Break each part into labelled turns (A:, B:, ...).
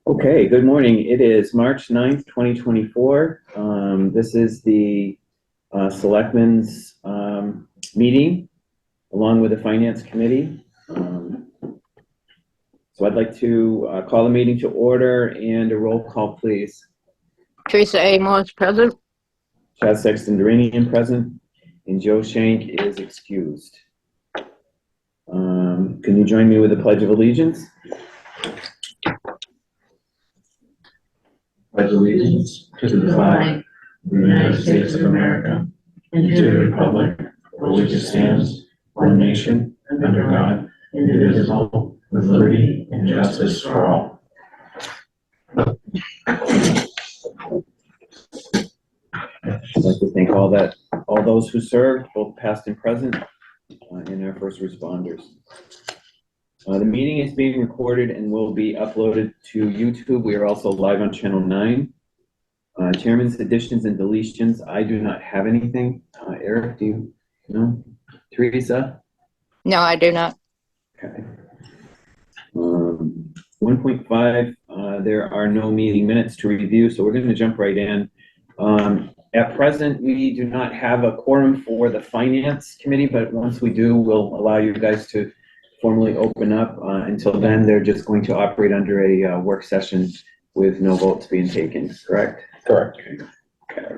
A: Okay, good morning. It is March 9th, 2024. This is the Selectmen's meeting along with the Finance Committee. So I'd like to call the meeting to order and a roll call, please.
B: Teresa A. Morris, present.
A: Chad Sexton-Duranian present, and Joe Shank is excused. Can you join me with the Pledge of Allegiance?
C: Pledge allegiance to the flag of the United States of America and to the republic for which it stands, one nation, under God, indivisible, with liberty and justice for all.
A: I'd like to thank all those who served, both past and present, and our first responders. The meeting is being recorded and will be uploaded to YouTube. We are also live on Channel 9. Chairman's additions and deletions. I do not have anything. Eric, do you know? Teresa?
B: No, I do not.
A: Okay. 1.5, there are no meeting minutes to review, so we're going to jump right in. At present, we do not have a quorum for the Finance Committee, but once we do, we'll allow you guys to formally open up. Until then, they're just going to operate under a work session with no votes being taken, correct?
C: Correct.
A: Okay.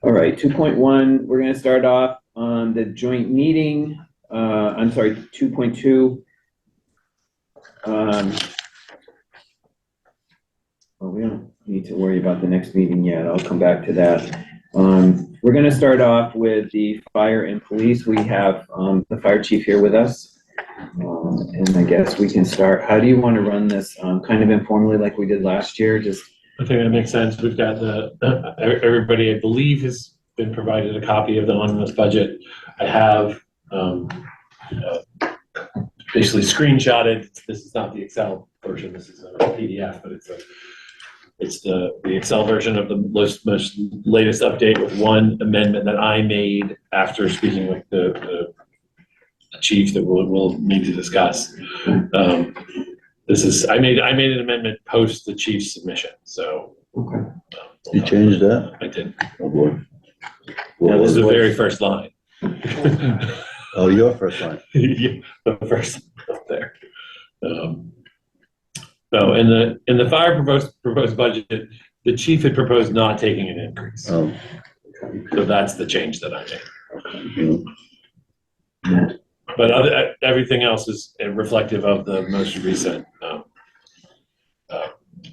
A: All right, 2.1, we're going to start off on the joint meeting. 2.2. Well, we don't need to worry about the next meeting yet. I'll come back to that. We're going to start off with the fire and police. We have the fire chief here with us. And I guess we can start. How do you want to run this? Kind of informally like we did last year? Just
C: I think that makes sense. We've got everybody, I believe, has been provided a copy of the omnibus budget. I have basically screenshotted. This is not the Excel version. This is a PDF, but it's the Excel version of the most latest update with one amendment that I made after speaking with the chief that we'll need to discuss. This is I made an amendment post the chief's submission. So
A: okay.
D: You changed that?
C: I did.
D: Oh boy.
C: Now, this is the very first line.
D: Oh, your first line.
C: Yeah, the first up there. No, in the fire proposed budget, the chief had proposed not taking an increase.
D: Oh.
C: So that's the change that I made.
D: Okay.
C: But everything else is reflective of the most recent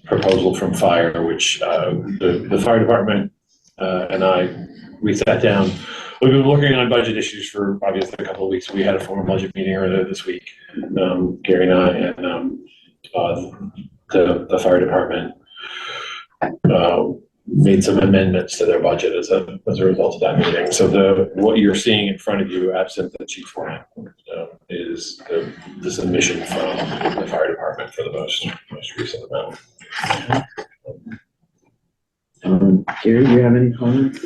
C: proposal from fire, which the fire department we sat down. We've been working on budget issues for obviously a couple of weeks. We had a formal budget meeting earlier this week, Gary and I, and the fire department made some amendments to their budget as a result of that meeting. So what you're seeing in front of you, absent the chief's warrant, is the submission from the fire department for the most recent amount.
A: Gary, do you have any comments?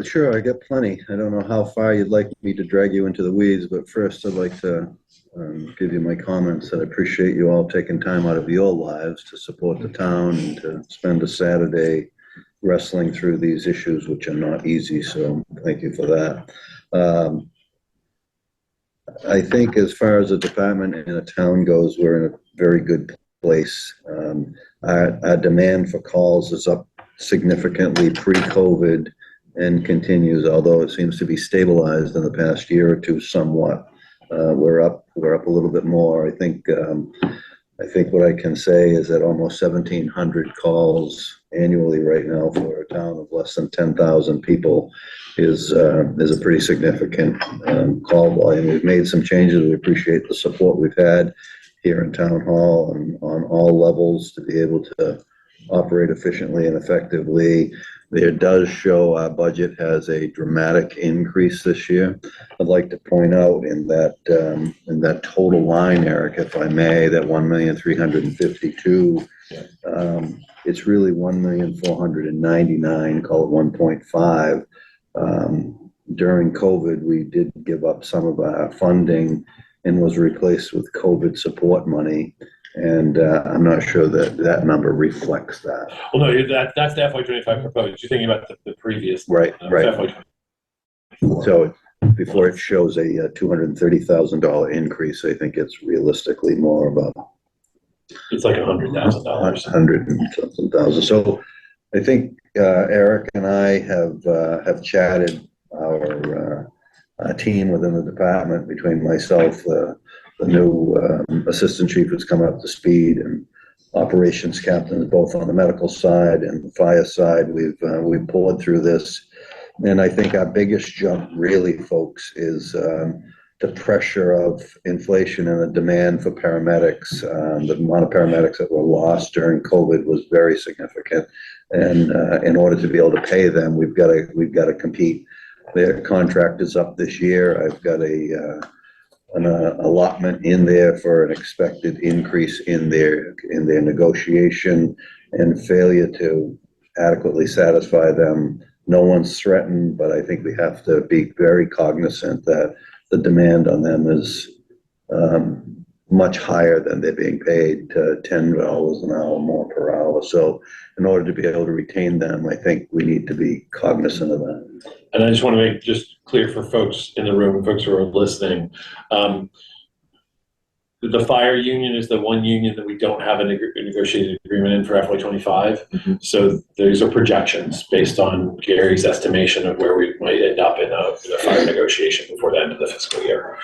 D: Sure, I got plenty. I don't know how far you'd like me to drag you into the weeds, but first I'd like to give you my comments that I appreciate you all taking time out of your lives to support the town and to spend a Saturday wrestling through these issues, which are not easy. So thank you for that. I think as far as the department and the town goes, we're in a very good place. Our demand for calls is up significantly pre-COVID and continues, although it seems to be stabilized in the past year or two somewhat. We're up a little bit more. I think what I can say is that almost 1,700 calls annually right now for a town of less than 10,000 people is a pretty significant call volume. We've made some changes. We appreciate the support we've had here in Town Hall and on all levels to be able to operate efficiently and effectively. There does show our budget has a dramatic increase this year. I'd like to point out in that total line, Eric, if I may, that 1,352,000, it's really 1,499,000, call it 1.5. During COVID, we did give up some of our funding and was replaced with COVID support money. And I'm not sure that that number reflects that.
C: Well, no, that's the FY25 proposed. You're thinking about the previous.
D: Right, right.
C: FY24.
D: So before it shows a $230,000 increase, I think it's realistically more about
C: It's like $100,000.
D: 100 and something thousand. So I think Eric and I have chatted our team within the department between myself, the new assistant chief who's come up to speed, and operations captains, both on the medical side and the fire side. We've pulled through this, and I think our biggest jump, really, folks, is the pressure of inflation and the demand for paramedics. The amount of paramedics that were lost during COVID was very significant, and in order to be able to pay them, we've got to compete. Their contract is up this year. I've got an allotment in there for an expected increase in their negotiation, and failure to adequately satisfy them. No one's threatened, but I think we have to be very cognizant that the demand on them is much higher than they're being paid, $10 an hour more per hour. So in order to be able to retain them, I think we need to be cognizant of that.
C: And I just want to make just clear for folks in the room, folks who are listening, the fire union is the one union that we don't have a negotiated agreement in for FY25.
A: Mm-hmm.
C: So these are projections based on Gary's estimation of where we might end up in a fire negotiation before the end of the fiscal year.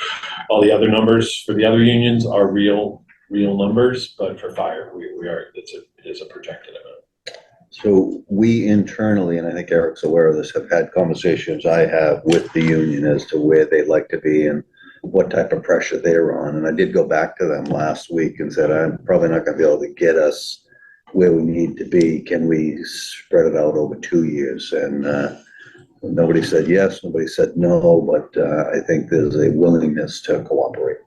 C: All the other numbers for the other unions are real numbers, but for fire, it is a projected amount.
D: So we internally, and I think Eric's aware of this, have had conversations I have with the union as to where they'd like to be and what type of pressure they're on. And I did go back to them last week and said, I'm probably not going to be able to get us where we need to be. Can we spread it out over 2 years? And nobody said yes, nobody said no, but I think there's a willingness to cooperate.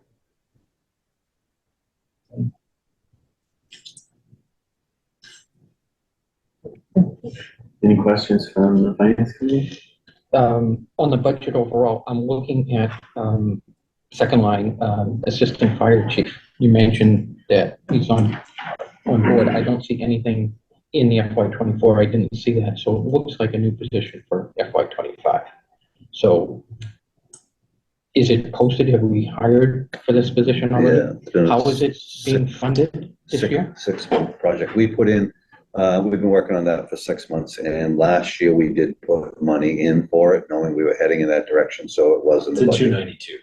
A: Any questions from the finance committee?
E: On the budget overall, I'm looking at second line, assistant fire chief. You mentioned that he's on board. I don't see anything in the FY24. I didn't see that, so it looks like a new position for FY25. So is it posted? Have we hired for this position already?
D: Yeah.
E: How is it being funded this year?
D: 6-month project. We put in, we've been working on that for 6 months, and last year we did put money in for it, knowing we were heading in that direction, so it wasn't.
C: It's in 292.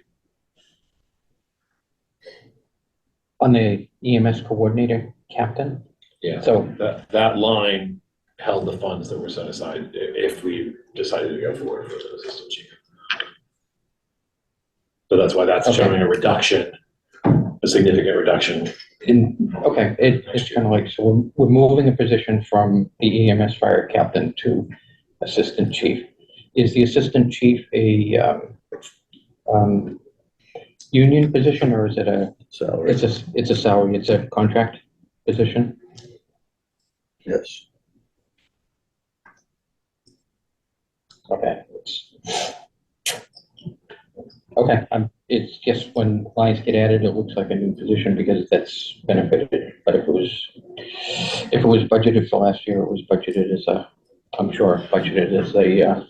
E: On the EMS coordinator captain?
C: Yeah.
E: So
C: that line held the funds that were set aside if we decided to go forward for the assistant chief. So that's why that's showing a reduction, a significant reduction.
E: It's kind of like, so we're moving a position from the EMS fire captain to assistant chief. Is the assistant chief a union position, or is it a
D: salary?
E: It's a salary. It's a contract position.
D: Yes.
E: Okay. Okay. It's just when lines get added, it looks like a new position because that's benefited. But if it was budgeted for last year, it was budgeted as I'm sure budgeted as a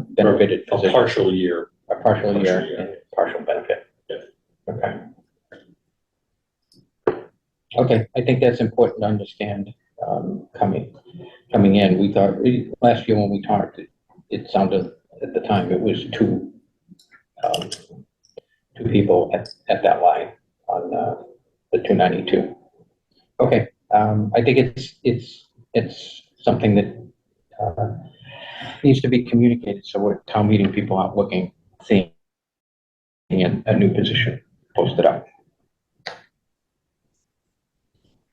E: benefited position.
C: A partial year.
E: A partial year and partial benefit.
C: Yeah.
E: Okay. Okay, I think that's important to understand coming in. We thought last year when we talked, it sounded at the time it was two people at that line on the 292. Okay, I think it's something that needs to be communicated, so we're town meeting people out looking, seeing a new position posted up.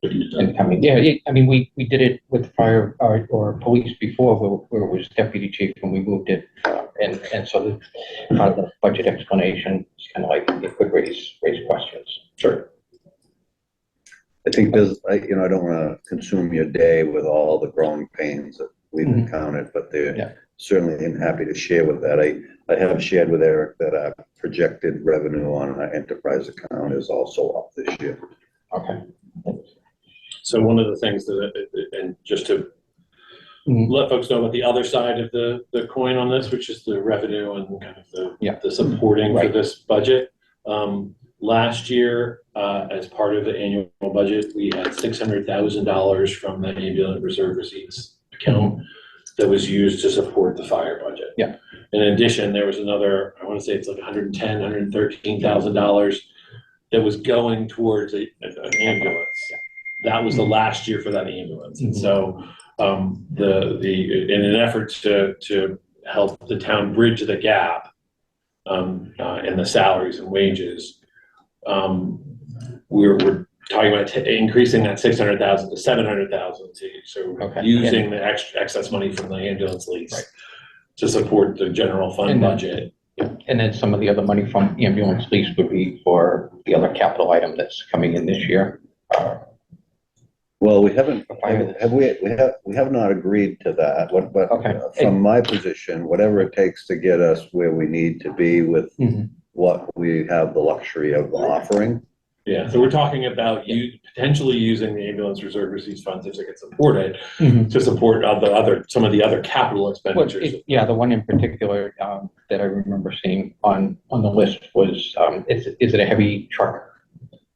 E: And coming, yeah, I mean, we did it with fire or police before, where it was deputy chief, and we moved it, and so part of the budget explanation is kind of like it could raise questions.
C: Sure.
D: I think there's, I don't want to consume your day with all the growing pains that we've encountered, but they're certainly happy to share with that. I have shared with Eric that our projected revenue on our enterprise account is also up this year.
E: Okay.
C: So one of the things that, and just to let folks know about the other side of the coin on this, which is the revenue and kind of the supporting for
E: Right.
C: this budget. Last year, as part of the annual budget, we had $600,000 from the ambulance reserve receipts account that was used to support the fire budget.
E: Yeah.
C: In addition, there was another, I want to say it's like $110,000, $113,000 that was going towards an ambulance. That was the last year for that ambulance. And so in an effort to help the town bridge the gap in the salaries and wages, we're talking about increasing that 600,000 to 700,000. So using the excess money from the ambulance lease to support the general fund budget.
E: And then some of the other money from ambulance lease would be for the other capital item that's coming in this year.
D: Well, we haven't, we have not agreed to that, but from my position, whatever it takes to get us where we need to be with what we have the luxury of offering.
C: Yeah, so we're talking about potentially using the ambulance reserve receipts funds if it gets supported to support some of the other capital expenditures.
E: The one in particular that I remember seeing on the list was, is it a heavy truck?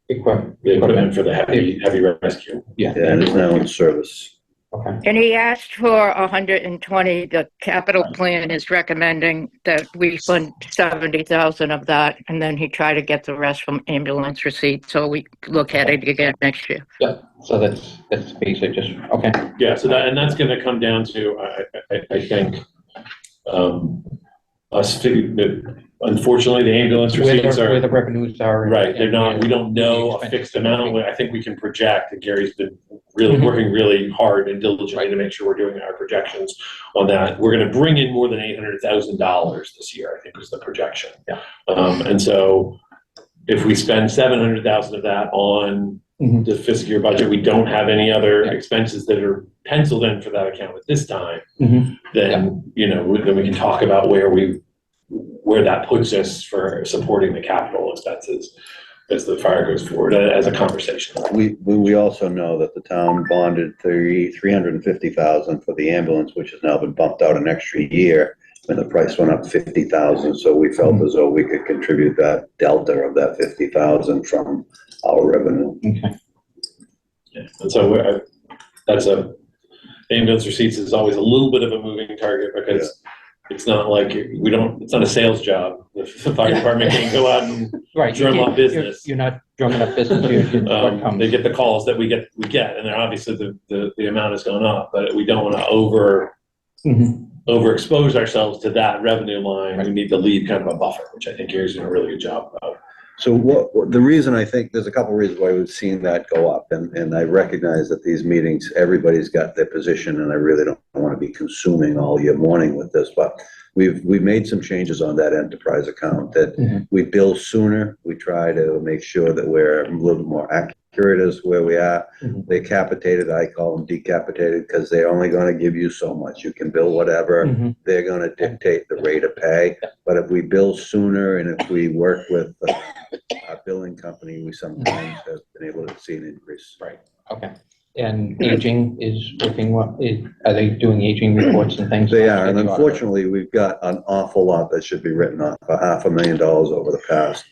C: Equipment for the heavy rescue.
E: Yeah,
D: and it's now in service.
E: Okay.
B: And he asked for 120. The capital plan is recommending that we fund 70,000 of that, and then he tried to get the rest from ambulance receipts. So we look at it again next year.
E: Yeah. So that's basically just okay.
C: Yeah. So that's going to come down to I think us figuring. Unfortunately, the ambulance receipts
E: where the revenues are.
C: Right. They're not. We don't know a fixed amount. I think we can project, and Gary's been really working really hard and diligently to make sure we're doing our projections on that. We're going to bring in more than $800,000 this year, I think was the projection.
E: Yeah.
C: And so if we spend 700,000 of that on the fiscal year budget, we don't have any other expenses that are penciled in for that account at this time, then, then we can talk about where that puts us for supporting the capital expenses as the fire goes forward as a conversation.
D: We also know that the town bonded $350,000 for the ambulance, which has now been bumped out an extra year when the price went up $50,000. So we felt as though we could contribute that delta of that $50,000 from our revenue.
E: Okay.
C: Yeah. And so ambulance receipts is always a little bit of a moving target because it's not like it's not a sales job. The fire department can't go out and drum up business.
E: You're not drumming up business.
C: They get the calls that we get, and then obviously the amount has gone up, but we don't want to overexpose ourselves to that revenue line. We need to leave kind of a buffer, which I think Gary's doing a really good job about.
D: So the reason I think there's a couple of reasons why we've seen that go up, and I recognize that these meetings, everybody's got their position, and I really don't want to be consuming all your morning with this, but we've made some changes on that enterprise account that we bill sooner. We try to make sure that we're a little more accurate as where we are. They capitated, I call them decapitated, because they're only going to give you so much. You can bill whatever. They're going to dictate the rate of pay. But if we bill sooner and if we work with our billing company, we sometimes have been able to see an increase.
E: Right. Okay. And aging is working well. Are they doing aging reports and things?
D: They are, and unfortunately, we've got an awful lot that should be written off, $500,000 over the past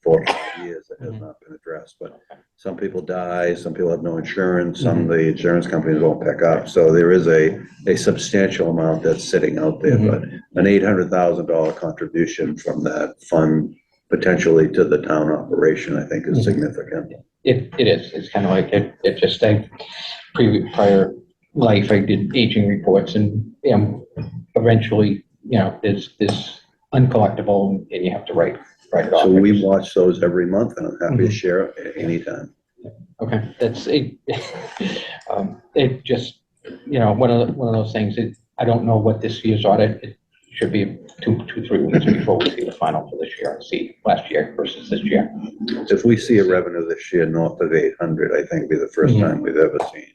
D: 4 or 5 years that has not been addressed. But some people die, some people have no insurance, some of the insurance companies won't pick up. So there is a substantial amount that's sitting out there, but an $800,000 contribution from that fund potentially to the town operation, I think is significant.
E: It is. It's kind of like it just prior life, I did aging reports, and eventually, there's this uncollectible, and you have to write it off.
D: So we watch those every month, and I'm happy to share it anytime.
E: Okay, that's it. It just, one of those things. I don't know what this year's audit. It should be 2-3 weeks before we see the final for this year and see last year versus this year.
D: If we see a revenue this year north of 800, I think it'll be the first time we've ever seen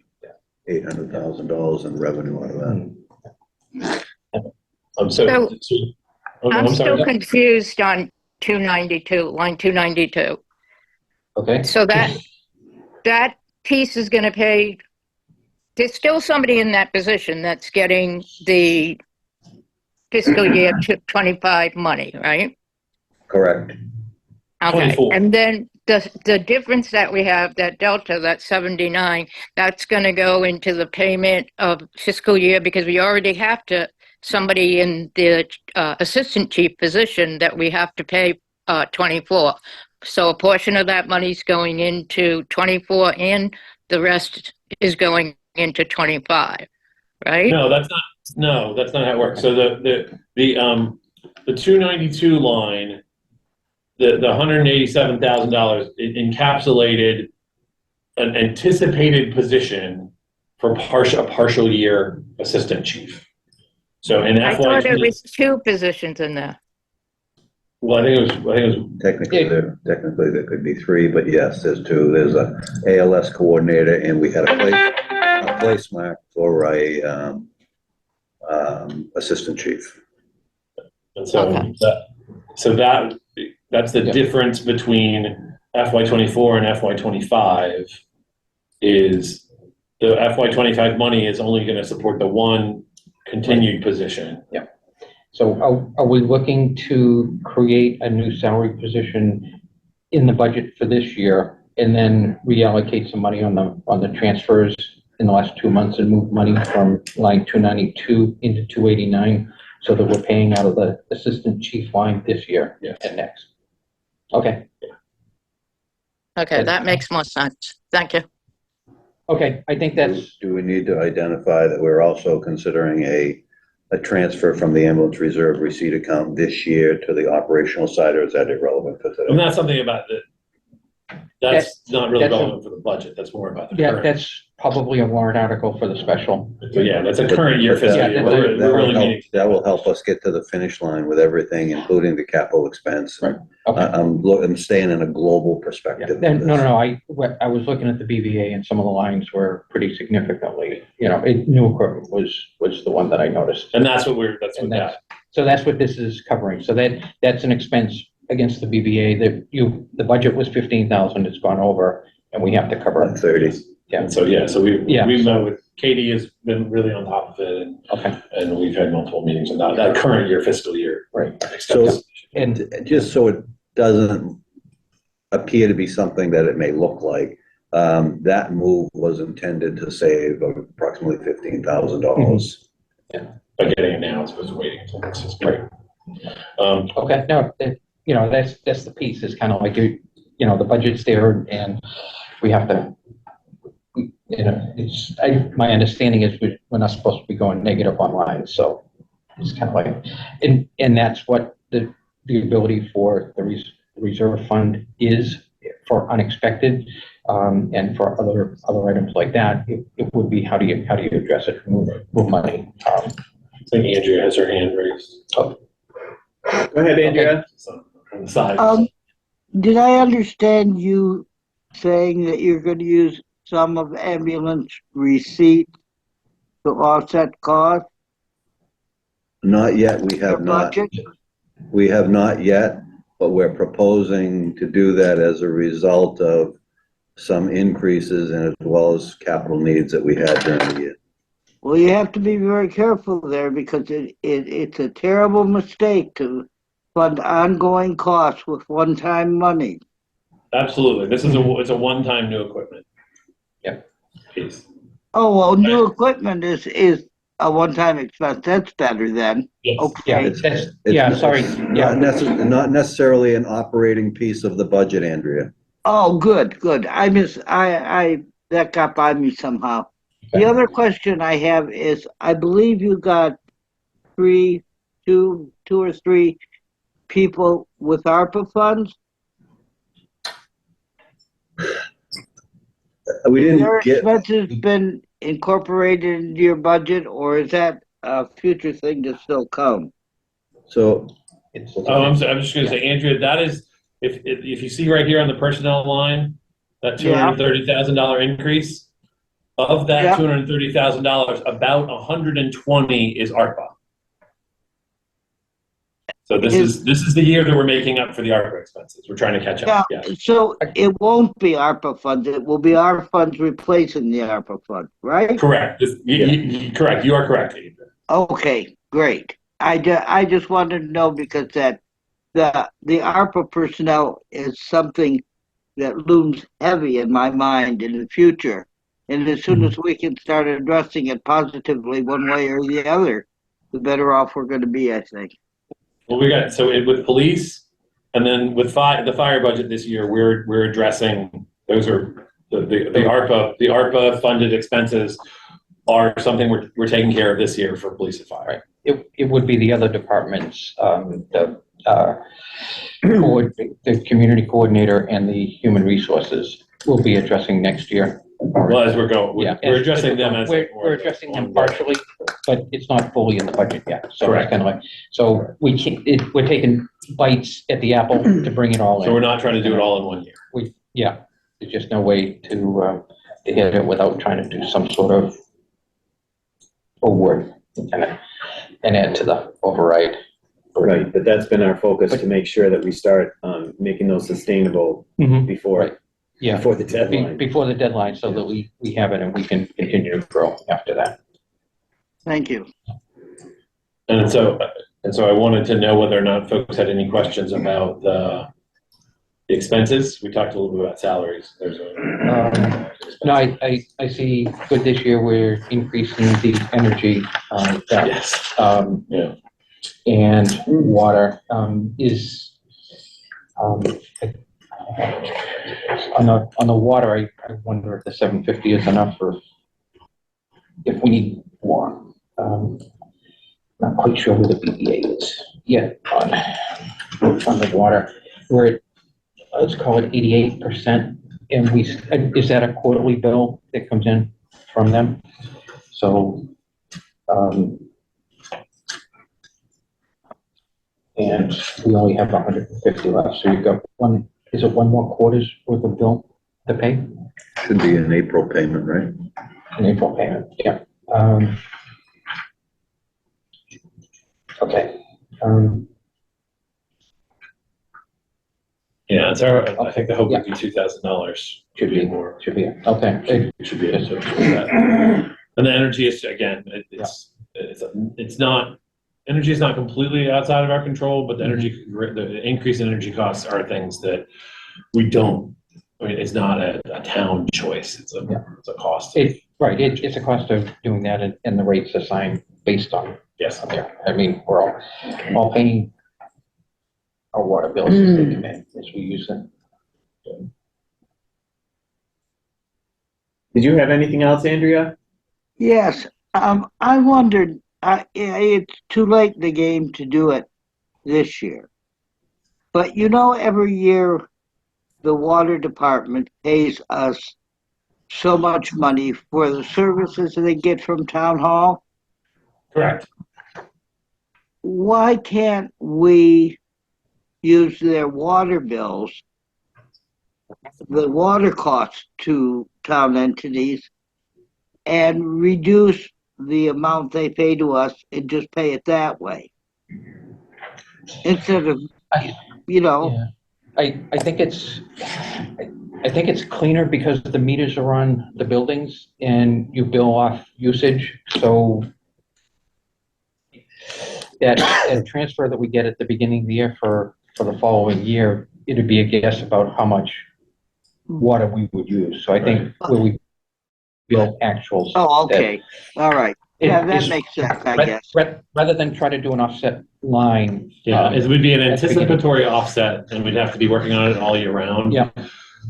D: $800,000 in revenue out of that.
B: I'm still confused on 292, line 292.
E: Okay.
B: So that that piece is gonna pay, there's still somebody in that position that's getting the fiscal year 25 money, right?
D: Correct.
B: Okay,
C: 24.
B: and then the difference that we have, that delta, that 79, that's gonna go into the payment of fiscal year, because we already have to, somebody in the assistant chief position that we have to pay 24. So a portion of that money's going into 24 and the rest is going into 25, right?
C: No, that's not how it works. So the 292 line, the $187,000, it encapsulated an anticipated position for a partial year assistant chief. So in
B: I
C: FY
B: thought there
C: 20,
B: was two positions in there.
C: well, I think it was
D: Technically, there could be three, but yes, there's two. There's a ALS coordinator, and we had a place mark for a assistant chief.
C: And so
B: Okay.
C: that's the
E: Yeah.
C: difference between FY 24 and FY 25 is the FY 25 money is only going to support the one continued position.
E: So are we looking to create a new salary position in the budget for this year and then reallocate some money on the transfers in the last 2 months and move money from line 292 into 289 so that we're paying out of the assistant chief line this year
C: Yes.
E: and next? Okay,
B: Okay, that makes more sense. Thank you.
E: okay, I think that's,
D: Do we need to identify that we're also considering a transfer from the ambulance reserve receipt account this year to the operational side, or is that irrelevant for
C: And
D: today?
C: that's something about that's not really
E: that's a-
C: relevant for the budget. That's more about the
E: yeah,
C: current.
E: that's probably a warrant article for the special.
C: So yeah, that's a current year
D: But
C: fiscal
E: that-
C: year.
E: that-
C: We're
D: That will
C: really
D: help,
C: meeting.
D: that will help us get to the finish line with everything, including the capital expense.
E: Right. Okay.
D: I'm staying in a global
E: Yeah,
D: perspective.
E: no,
D: of
E: no,
D: this.
E: no, I was looking at the BVA and some of the lines were pretty significantly, new equipment was the one that I noticed.
C: And that's what
E: And
C: that.
E: so that's what this is covering. So that's an expense against the BVA the budget was 15,000, it's gone over and we have to cover
D: About 30.
E: Yeah.
C: And so, we've
E: Yeah.
C: met with, Katie has been really on top of it
E: Okay,
C: and we've had multiple meetings on that current year fiscal year.
E: right.
C: expense.
E: And
D: Just so it doesn't appear to be something that it may look like, that move was intended to save approximately $15,000.
C: By getting it now, as opposed to waiting until this is great.
E: okay, no, that's the piece. It's kind of like the budget's there and we have to, my understanding is we're not supposed to be going negative on lines, so it's kind of like, and that's what the ability for the reserve fund is for unexpected, and for other items like that. It would be how do you address it, move money.
C: I think Andrea has her hand raised.
A: Go ahead, Andrea.
C: So, on the side.
F: Did I understand you saying that you're going to use some of ambulance receipts to offset costs?
D: Not yet, we
F: Your
D: have not.
F: budget?
D: We have not yet, but we're proposing to do that as a result of some increases and as well as capital needs that we had during the year.
F: Well, you have to be very careful there because it's a terrible mistake to fund ongoing costs with one-time money.
C: Absolutely. This is it's a one-time new equipment.
E: Yep.
C: Piece.
F: Oh, well, new equipment is a one-time expense. That's better then.
C: Yes.
F: Okay.
D: Not necessarily an operating piece of the budget, Andrea.
F: Oh, good. I that got by me somehow. The other question I have is, I believe you got two or three people with ARPA funds.
D: We
F: Have their
D: didn't get,
F: expenses been incorporated into your budget, or is that a future thing to still come?
D: so
C: Oh, I'm just going to say, Andrea, that is, if you see right here on the personnel line, that $230,000 increase, of that
F: Yeah.
C: $230,000, about 120 is ARPA. So this is the year that we're making up for the ARPA expenses. We're trying to catch
F: Yeah,
C: up, yeah.
F: so it won't be ARPA funds, it will be our funds replacing the ARPA fund, right?
C: Correct. Correct. You are correct.
F: Okay, great. I just wanted to know because the ARPA personnel is something that looms heavy in my mind in the future. And as soon as we can start addressing it positively one way or the other, the better off we're going to be, I think.
C: Well, with police, and then with the fire budget this year, we're addressing, those are the ARPA funded expenses are something we're taking care of this year for police and fire.
E: It would be the other departments, the community coordinator and the human resources will be addressing next year.
C: Well, as we're going, we're addressing them as.
E: We're addressing them partially, but it's not fully in the budget yet. So
C: Correct.
E: it's kind of like, so we're taking bites at the apple to bring it all in.
C: So we're not trying to do it all in one year.
E: There's just no way to hit it without trying to do some sort of award and add to the override.
A: Right, but that's been our focus to make sure that we start making those sustainable before,
E: Right. Yeah.
A: before the deadline.
E: Before the deadline, so that we have it and we can continue to grow after that.
F: Thank you.
C: And so I wanted to know whether or not folks had any questions about the expenses. We talked a little bit about salaries.
E: No, I see good this year, we're increasing the energy,
C: Yes. Yeah.
E: and water, is, on the water, I wonder if the 750 is enough or if we need more. Not quite sure who the BEA is yet on the water. We're at, let's call it 88%, and is that a quarterly bill that comes in from them? So, and we only have 150 left, so you've got one more quarter's worth of bill to pay?
D: Should be an April payment, right?
E: An April payment, yeah. Okay.
C: Yeah, I think the hope would be $2,000.
E: Should be
C: more.
E: Should be, okay.
C: It should be able to afford that. And the energy is, again, it's not, energy is not completely outside of our control, but the increase in energy costs are things that we don't, it's not a town choice. It's a cost.
E: Right, it's a cost of doing that, and the rates assigned based on.
C: Yes.
E: Yeah, I mean, we're all paying our water bills as they come in, as we use them.
A: Did you have anything else, Andrea?
F: Yes, I wondered, it's too late in the game to do it this year. But every year the water department pays us so much money for the services they get from town hall.
C: Correct.
F: Why can't we use their water bills, the water costs to town entities, and reduce the amount they pay to us and just pay it that way? Instead of,
E: Yeah. I think it's cleaner because the meters are on the buildings and you bill off usage, so that transfer that we get at the beginning of the year for the following year, it'd be a guess about how much water we would use. So I think where we bill actuals.
F: Oh, okay, all right. Yeah, that makes sense, I guess.
E: Rather than try to do an offset line.
C: Yeah, it would be an anticipatory offset, and we'd have to be working on it all year round.
E: Yeah.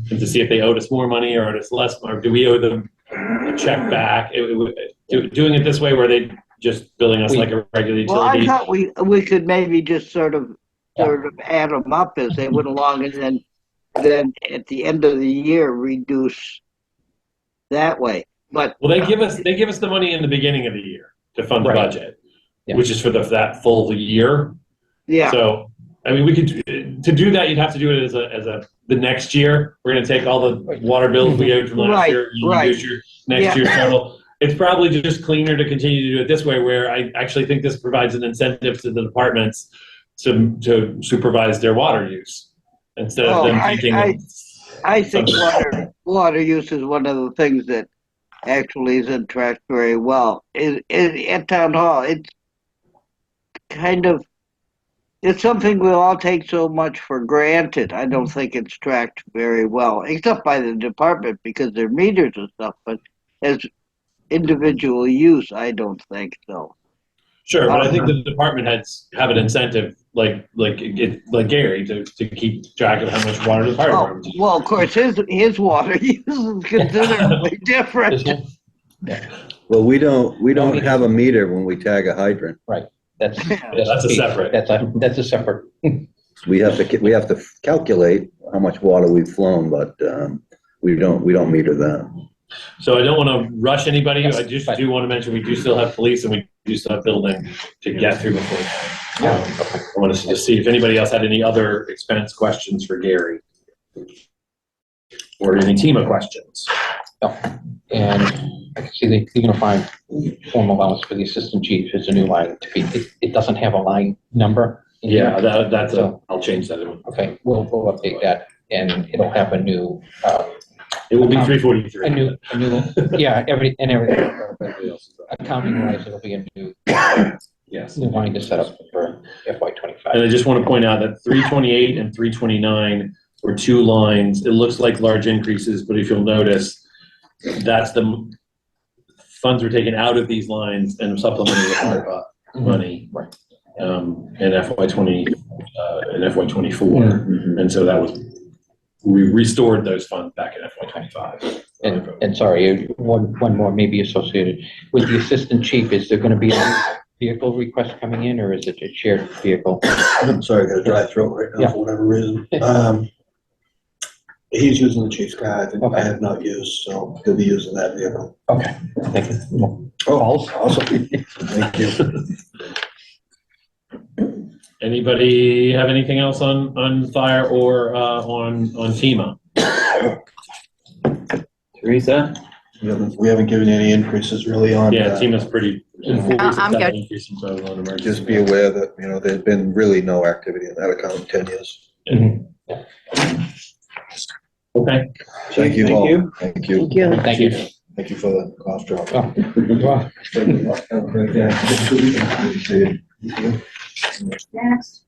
C: And to see if they owed us more money or owed us less, or do we owe them a check back? Doing it this way where they just billing us like a regular
F: Well, I
C: utility.
F: thought we could maybe just sort of add them up as they went along, and then at the end of the year reduce that way. But
C: Well, they give us the money in the beginning of the year to fund the
E: Right.
C: budget,
E: Yeah.
C: which is for that full year.
F: yeah,
C: So, I mean, we could to do that. You'd have to do it as the next year. We're going to take all the water bills we owed from last
F: Right,
C: year. You
F: right.
C: reduce your next year's total. It's probably just cleaner to continue to do it this way, where I actually think this provides an incentive to the departments to supervise their water use instead of them taking.
F: I think water use is one of the things that actually isn't tracked very well. At town hall, it's kind of, it's something we all take so much for granted. I don't think it's tracked very well, except by the department because they're meters and stuff, but as individual use, I don't think so.
C: Sure, but I think the department have an incentive, like Gary, to keep track of how much water the fire
F: Oh,
C: department uses.
F: well, of course, his water use is considerably different.
D: Well, we don't have a meter when we tag a hydrant.
C: That's a separate.
E: That's a separate.
D: We have to calculate how much water we've flown, but we don't meter that.
C: So I don't want to rush anybody. I just do want to mention we do still have police and we do still have building to get through before. I want to just see if anybody else had any other expense questions for Gary or any TEMA questions.
E: And I can see that you're gonna find form allowance for the assistant chief is a new line to be, it doesn't have a line number. in here.
C: Yeah, I'll change that.
E: Okay, we'll update that and it'll have a new,
C: It will be 343.
E: a new, yeah, everything. Accounting wise, it'll be a new
C: Yes.
E: line to set up for FY25.
C: And I just want to point out that 328 and 329 were two lines. It looks like large increases, but if you'll notice, that's the funds were taken out of these lines and supplemented with ARPA money.
E: Right.
C: In FY20, in FY24. And so that was, we restored those funds back in FY25.
E: And sorry, one more maybe associated with the assistant chief. Is there going to be a vehicle request coming in, or is it a shared vehicle?
G: I'm sorry, I got a dry throat right now
E: Yeah.
G: for whatever reason. He's using the chief's car. I have not used, so he'll be using that vehicle.
E: Okay, thank you.
G: Oh, awesome. Thank you.
C: Anybody have anything else on fire or on TEMA?
A: Teresa?
G: We haven't given any increases really on.
C: Yeah, TEMA's pretty.
B: I'm good.
G: Just be aware that, there's been really no activity in that account in 10 years.
C: Okay.
G: Thank you
A: Thank
G: all.
A: you.
G: Thank you.
E: Thank you.
G: Thank you for the cost drop.
H: Next.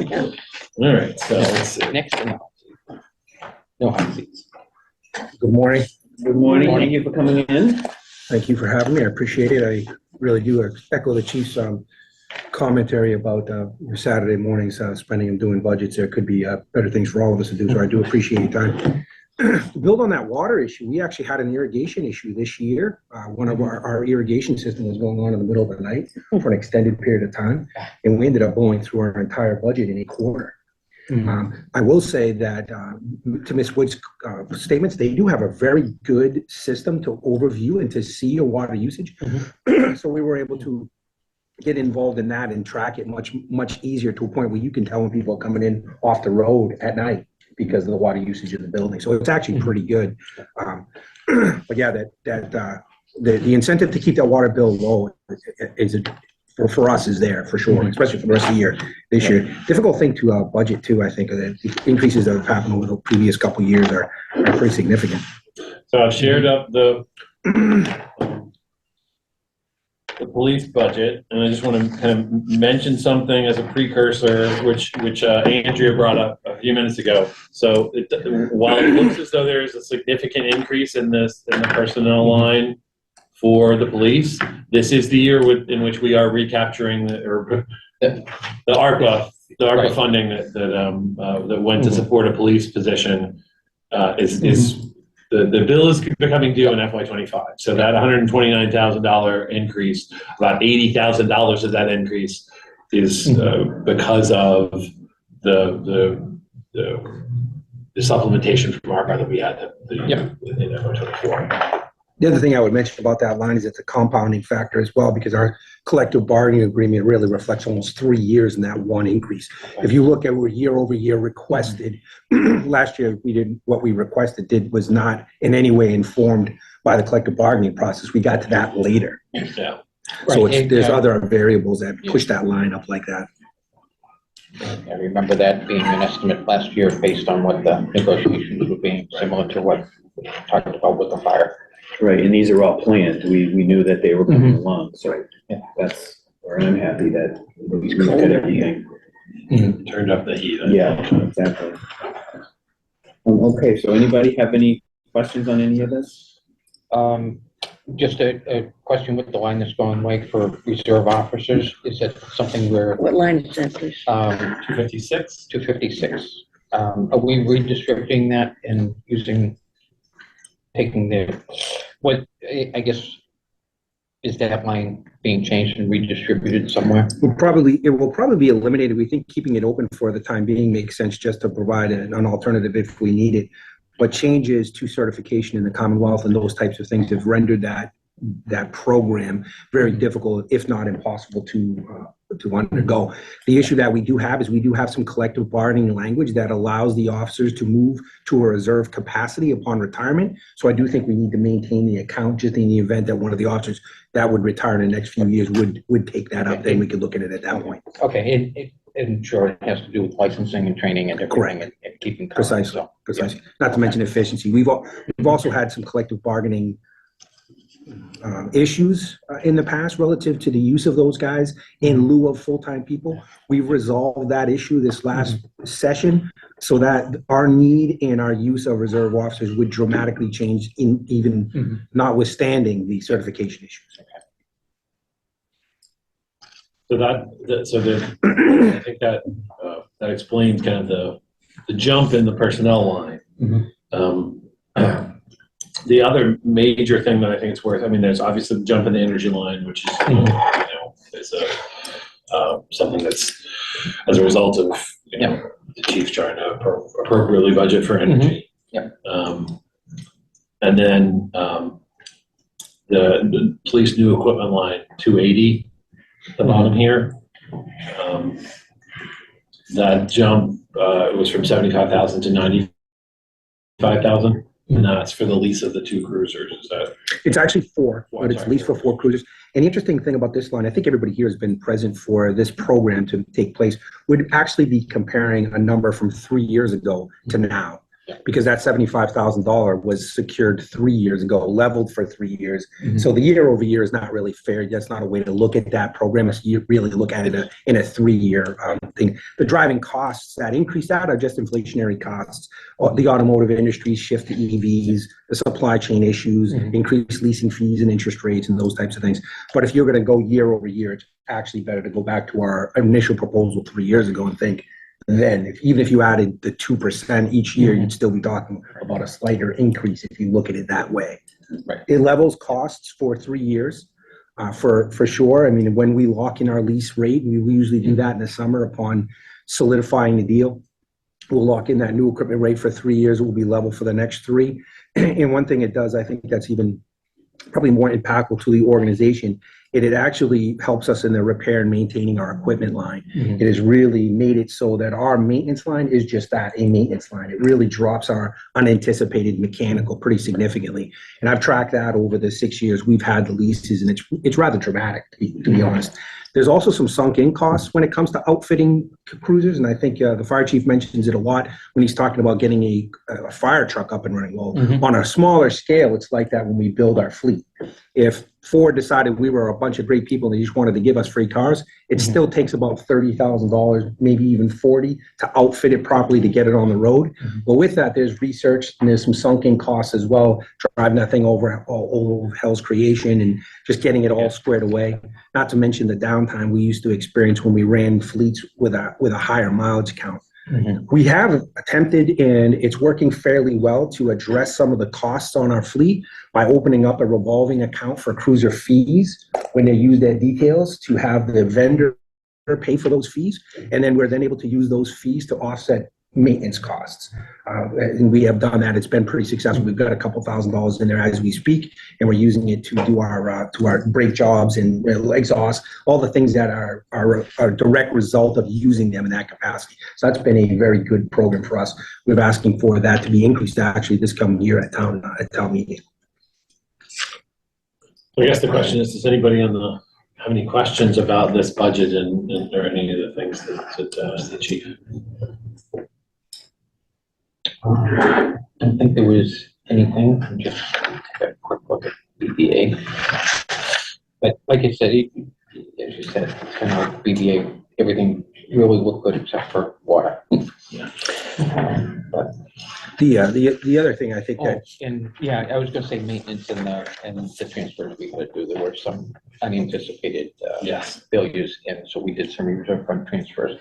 C: Yeah. All right, so let's see.
E: Next, no hot seats.
I: Good morning.
A: Good morning. Thank you for coming in.
I: Thank you for having me. I appreciate it. I really do echo the chief's commentary about your Saturday mornings spending and doing budgets. There could be better things for all of us to do, so I do appreciate your time. To build on that water issue, we actually had an irrigation issue this year. One of our irrigation system was going on in the middle of the night for an extended period of time, and we ended up blowing through our entire budget in a quarter. I will say that to Ms. Wood's statements, they do have a very good system to overview and to see your water usage. So we were able to get involved in that and track it much easier to a point where you can tell when people are coming in off the road at night because of the water usage in the building. So it's actually pretty good. But yeah, the incentive to keep that water bill low is for us is there for sure, especially for the rest of the year. This year, difficult thing to budget too. I think the increases that have happened over the previous couple of years are pretty significant.
C: So I've shared up the police budget, and I just want to kind of mention something as a precursor, which Andrea brought up a few minutes ago. So while it looks as though there is a significant increase in the personnel line for the police, this is the year in which we are recapturing the ARPA
E: Right.
C: funding that went to support a police position. The bill is becoming due in FY25. So that $129,000 increase, about $80,000 of that increase is because of the supplementation from ARPA that we had in FY24.
I: The other thing I would mention about that line is it's a compounding factor as well, because our collective bargaining agreement really reflects almost 3 years in that one increase. If you look at what year over year requested, last year what we requested was not in any way informed by the collective bargaining process. We got to that later.
C: Yeah.
I: So
E: Right.
I: there's other variables that push that line up like that.
E: I remember that being an estimate last year based on what the negotiations were being, similar to what we talked about with the fire.
A: Right, and these are all planned. We knew that they were coming
E: Mhm.
A: along, so
E: Yeah.
A: that's where I'm happy that we've got everything.
C: Turned up the heat.
A: Yeah, exactly. Okay, so anybody have any questions on any of this?
E: Just a question with the line that's going away for reserve officers. Is that something where,
B: What line is that, please?
C: 256?
E: 256, are we redistributing that and taking I guess, is that line being changed and redistributed somewhere?
I: It will probably be eliminated. We think keeping it open for the time being makes sense just to provide an alternative if we need it. But changes to certification in the Commonwealth and those types of things have rendered that program very difficult, if not impossible to undergo. The issue that we do have is we do have some collective bargaining language that allows the officers to move to a reserve capacity upon retirement. So I do think we need to maintain the account just in the event that one of the officers that would retire in the next few years would take that up, then we could look at it at that point.
E: Okay, and sure, it has to do with licensing and training and everything and keeping. current,
I: Precisely,
E: so,
I: precisely. Not to mention efficiency. We've also had some collective bargaining issues in the past relative to the use of those guys in lieu of full-time people. We've resolved that issue this last session so that our need and our use of reserve officers would dramatically change even notwithstanding the certification issues.
C: So I think that explains kind of the jump in the personnel line. The other major thing that I think it's worth, I mean, there's obviously the jump in the energy line, which is, is something that's as a result of, the chief trying to appropriately budget for energy. And then the police new equipment line, 280, the bottom here. That jump was from 75,000 to 95,000. And that's for the lease of the 2 cruisers, is that?
I: It's actually 4,
C: Well,
I: but it's
C: sorry,
I: leased for 4 cruisers. And the interesting thing about this line, I think everybody here has been present for this program to take place, would actually be comparing a number from 3 years ago to now. Because that $75,000 was secured 3 years ago, leveled for 3 years. So the year over year is not really fair. That's not a way to look at that program. You really look at it in a 3-year thing. The driving costs that increase that are just inflationary costs. The automotive industry shift to EVs, the supply chain issues, increased leasing fees and interest rates and those types of things. But if you're going to go year over year, it's actually better to go back to our initial proposal 3 years ago and think, then even if you added the 2% each year, you'd still be talking about a slighter increase if you look at it that way.
E: Right.
I: It levels costs for 3 years, for sure. I mean, when we lock in our lease rate, we usually do that in the summer upon solidifying the deal. We'll lock in that new equipment rate for 3 years. It will be level for the next 3. And one thing it does, I think that's even probably more impactful to the organization, it actually helps us in the repair and maintaining our equipment line. It has really made it so that our maintenance line is just that, a maintenance line. It really drops our unanticipated mechanical pretty significantly. And I've tracked that over the 6 years we've had the leases, and it's rather dramatic, to be honest. There's also some sunk in costs when it comes to outfitting cruisers, and I think the fire chief mentions it a lot when he's talking about getting a fire truck up and running. Well, on a smaller scale, it's like that when we build our fleet. If Ford decided we were a bunch of great people and they just wanted to give us free cars, it still takes about $30,000, maybe even $40,000 to outfit it properly to get it on the road. But with that, there's research and there's some sunk in costs as well, driving that thing over hell's creation and just getting it all squared away. Not to mention the downtime we used to experience when we ran fleets with a higher mileage count. We have attempted, and it's working fairly well, to address some of the costs on our fleet by opening up a revolving account for cruiser fees when they use their details, to have the vendor pay for those fees. And then we're then able to use those fees to offset maintenance costs. And we have done that. It's been pretty successful. We've got a couple $1,000s in there as we speak, and we're using it to do our brake jobs and exhaust, all the things that are a direct result of using them in that capacity. So that's been a very good program for us. We're asking for that to be increased actually this coming year at town meeting.
C: I guess the question is, does anybody on the have any questions about this budget or any of the things that the chief?
E: I don't think there was anything, just a quick look at BBA. But like I said, as you said, it's kind of like BBA, everything really looked good except for water.
C: Yeah.
E: But,
I: The other thing I think
E: oh,
I: that,
E: and yeah, I was gonna say maintenance and the transfers we gotta do, there were some unanticipated,
C: Yes.
E: failures, and so we did some reserve fund transfers.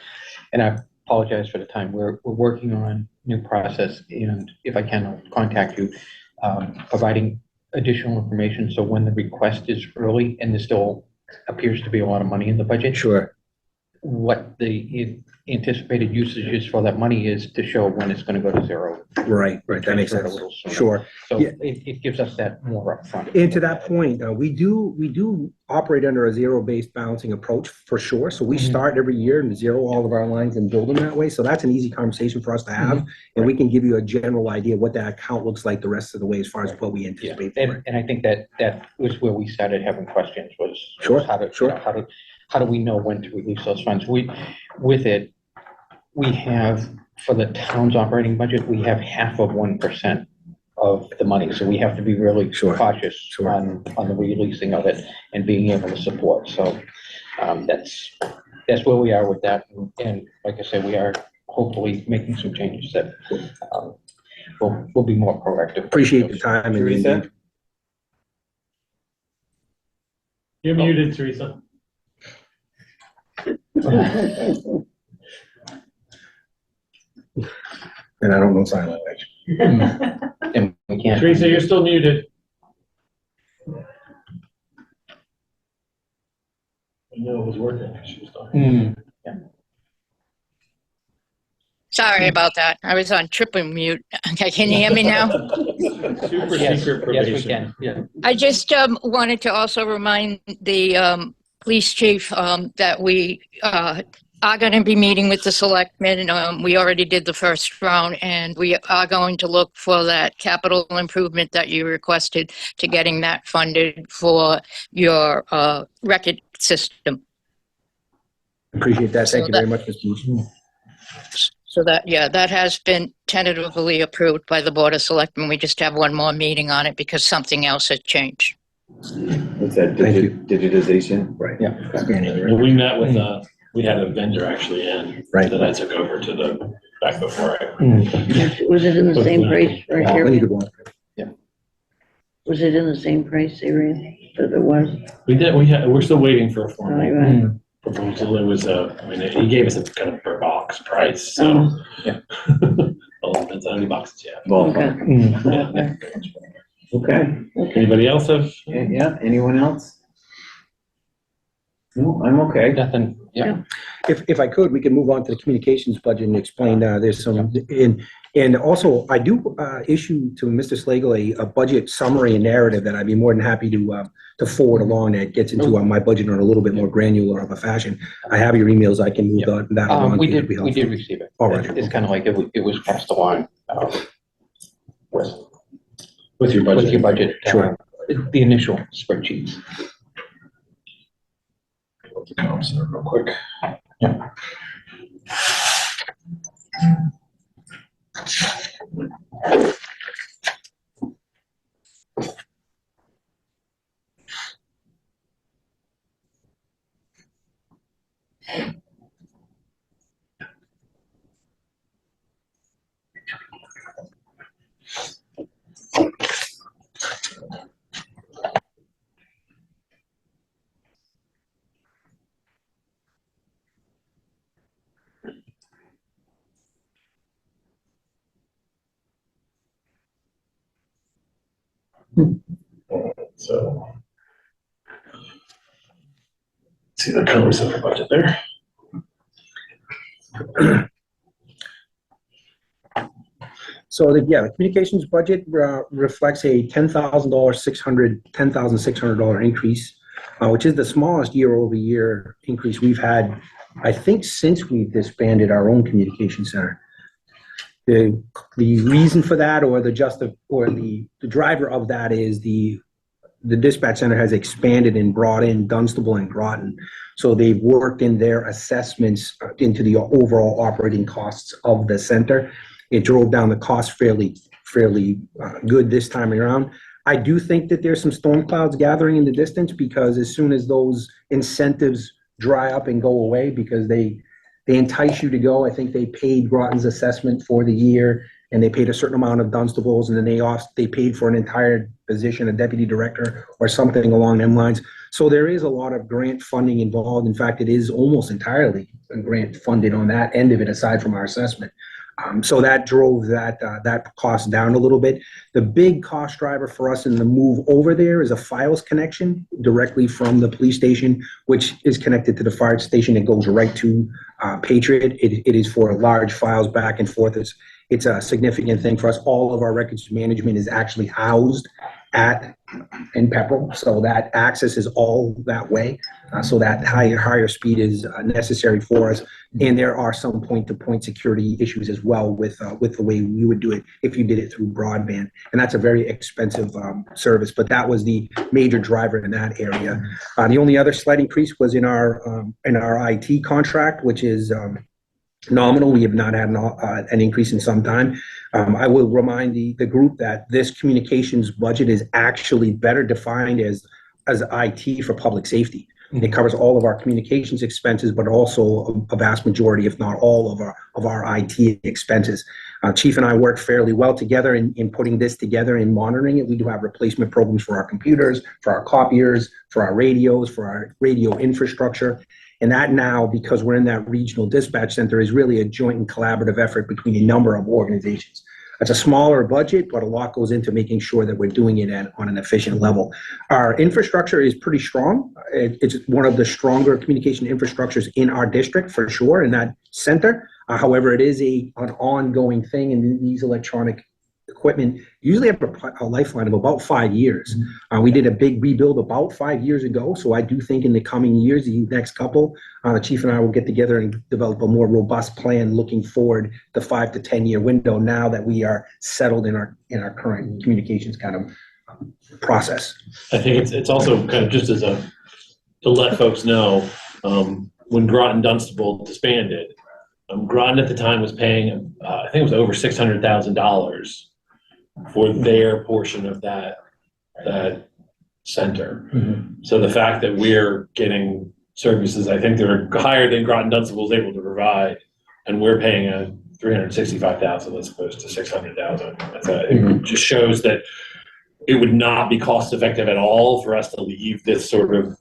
E: And I apologize for the time, we're working on new process, and if I can, I'll contact you, providing additional information, so when the request is early and there still appears to be a lot of money in the budget,
I: sure,
E: what the anticipated usage is for that money is to show when it's gonna go to zero.
I: right, that makes
E: Transfer it a
I: sense.
E: little sooner.
I: Sure.
E: So
I: Yeah.
E: it gives us that more upfront.
I: And to that point, we do operate under a zero-based balancing approach for sure. So we
E: Mhm.
I: start every year and zero all of our lines and build them that way. So that's an easy conversation for us to have. And we can give you a general idea what that account looks like the rest of the way as far as what we
E: Yeah,
I: anticipate for it.
E: and I think that was where we started having questions was.
I: Sure,
E: how to,
I: sure.
E: How do we know when to release those funds? With it, we have, for the town's operating budget, we have half of 1% of the money. So we have to be really
I: Sure,
E: cautious
I: sure.
E: on the releasing of it and being able to support. So that's where we are with that. And like I said, we are hopefully making some changes that we'll be more proactive.
I: Appreciate the time. and
A: Teresa?
C: You're muted, Teresa.
I: And I don't know sign language.
E: And we can't.
C: Teresa, you're still muted. I know it was working. She was talking.
B: Sorry about that. I was on triple mute. Okay, can you hear me now?
C: Super
E: Yes,
C: secret
E: yes, we
C: probation.
E: can, yeah.
B: I just wanted to also remind the police chief that we are going to be meeting with the selectmen. We already did the first round, and we are going to look for that capital improvement that you requested to getting that funded for your record system.
I: Appreciate that. Thank
B: So
I: you very much, Mr. Booth.
B: So that, yeah, that has been tentatively approved by the Board of Selectmen. We just have one more meeting on it because something else has changed.
A: What's that,
I: Thank you.
A: digitization?
I: Right.
E: Yeah.
C: And we met with, we had a vendor actually in,
I: Right.
C: that I took over to the, back before I.
H: Was it in the same price right
I: Plenty
H: here?
I: good one.
H: Was it in the same price area that it was?
C: We're still waiting for a
H: Oh,
C: formal
H: right.
C: proposal. It was I mean, he gave us a kind of per box price, so.
E: Yeah.
C: Well, it depends on how many boxes you have.
A: Ballpark.
C: Yeah.
A: Okay.
C: Anybody else have?
A: Yeah, anyone else? No, I'm okay.
E: Nothing, yeah.
I: If I could, we could move on to the communications budget and explain, there's some, and also I do issue to Mr. Slagle a budget summary and narrative that I'd be more than happy to forward along that gets into my budget in a little bit more granular of a fashion. I have your emails, I can move that along.
E: We
I: to you. It'd
E: did,
I: be
E: we did
I: helpful.
E: receive it.
I: All right.
E: It's kind of like it was passed along with
C: With your budget.
E: with your budget.
I: Sure.
E: The initial spreadsheets.
C: The comps there real quick.
E: Yeah.
C: So. See the colors of the budget there.
I: So the communications budget reflects a $10,600 increase, which is the smallest year-over-year increase we've had, I think, since we've disbanded our own communication center. The reason for that, or the driver of that, is the the dispatch center has expanded and brought in Dunstable and Groton. So they've worked in their assessments into the overall operating costs of the center. It drove down the cost fairly good this time around. I do think that there's some storm clouds gathering in the distance, because as soon as those incentives dry up and go away, because they entice you to go. I think they paid Groton's assessment for the year, and they paid a certain amount of Dunstable's, and then they paid for an entire position, a deputy director or something along them lines. So there is a lot of grant funding involved. In fact, it is almost entirely grant funded on that end of it, aside from our assessment. So that drove that cost down a little bit. The big cost driver for us in the move over there is a files connection directly from the police station, which is connected to the fire station. It goes right to Patriot. It is for large files back and forth. It's a significant thing for us. All of our records management is actually housed in Pepperell, so that access is all that way. So that higher speed is necessary for us. And there are some point-to-point security issues as well with the way we would do it if you did it through broadband. And that's a very expensive service, but that was the major driver in that area. The only other slight increase was in our IT contract, which is nominal. We have not had an increase in some time. I will remind the group that this communications budget is actually better defined as IT for public safety. It covers all of our communications expenses, but also a vast majority, if not all, of our IT expenses. Chief and I work fairly well together in putting this together and monitoring it. We do have replacement programs for our computers, for our copiers, for our radios, for our radio infrastructure. And that now, because we're in that regional dispatch center, is really a joint and collaborative effort between a number of organizations. It's a smaller budget, but a lot goes into making sure that we're doing it on an efficient level. Our infrastructure is pretty strong. It's one of the stronger communication infrastructures in our district, for sure, in that center. However, it is an ongoing thing, and these electronic equipment usually have a lifeline of about 5 years. We did a big rebuild about 5 years ago, so I do think in the coming years, the next couple, the chief and I will get together and develop a more robust plan looking forward the 5 to 10 year window, now that we are settled in our current communications kind of process.
C: I think it's also kind of just to let folks know, when Groton Dunstable disbanded, Groton at the time was paying, I think it was over $600,000 for their portion of that center. So the fact that we're getting services, I think they're higher than Groton Dunstable was able to provide, and we're paying a $365,000 as opposed to $600,000. It just shows that it would not be cost effective at all for us to leave this sort of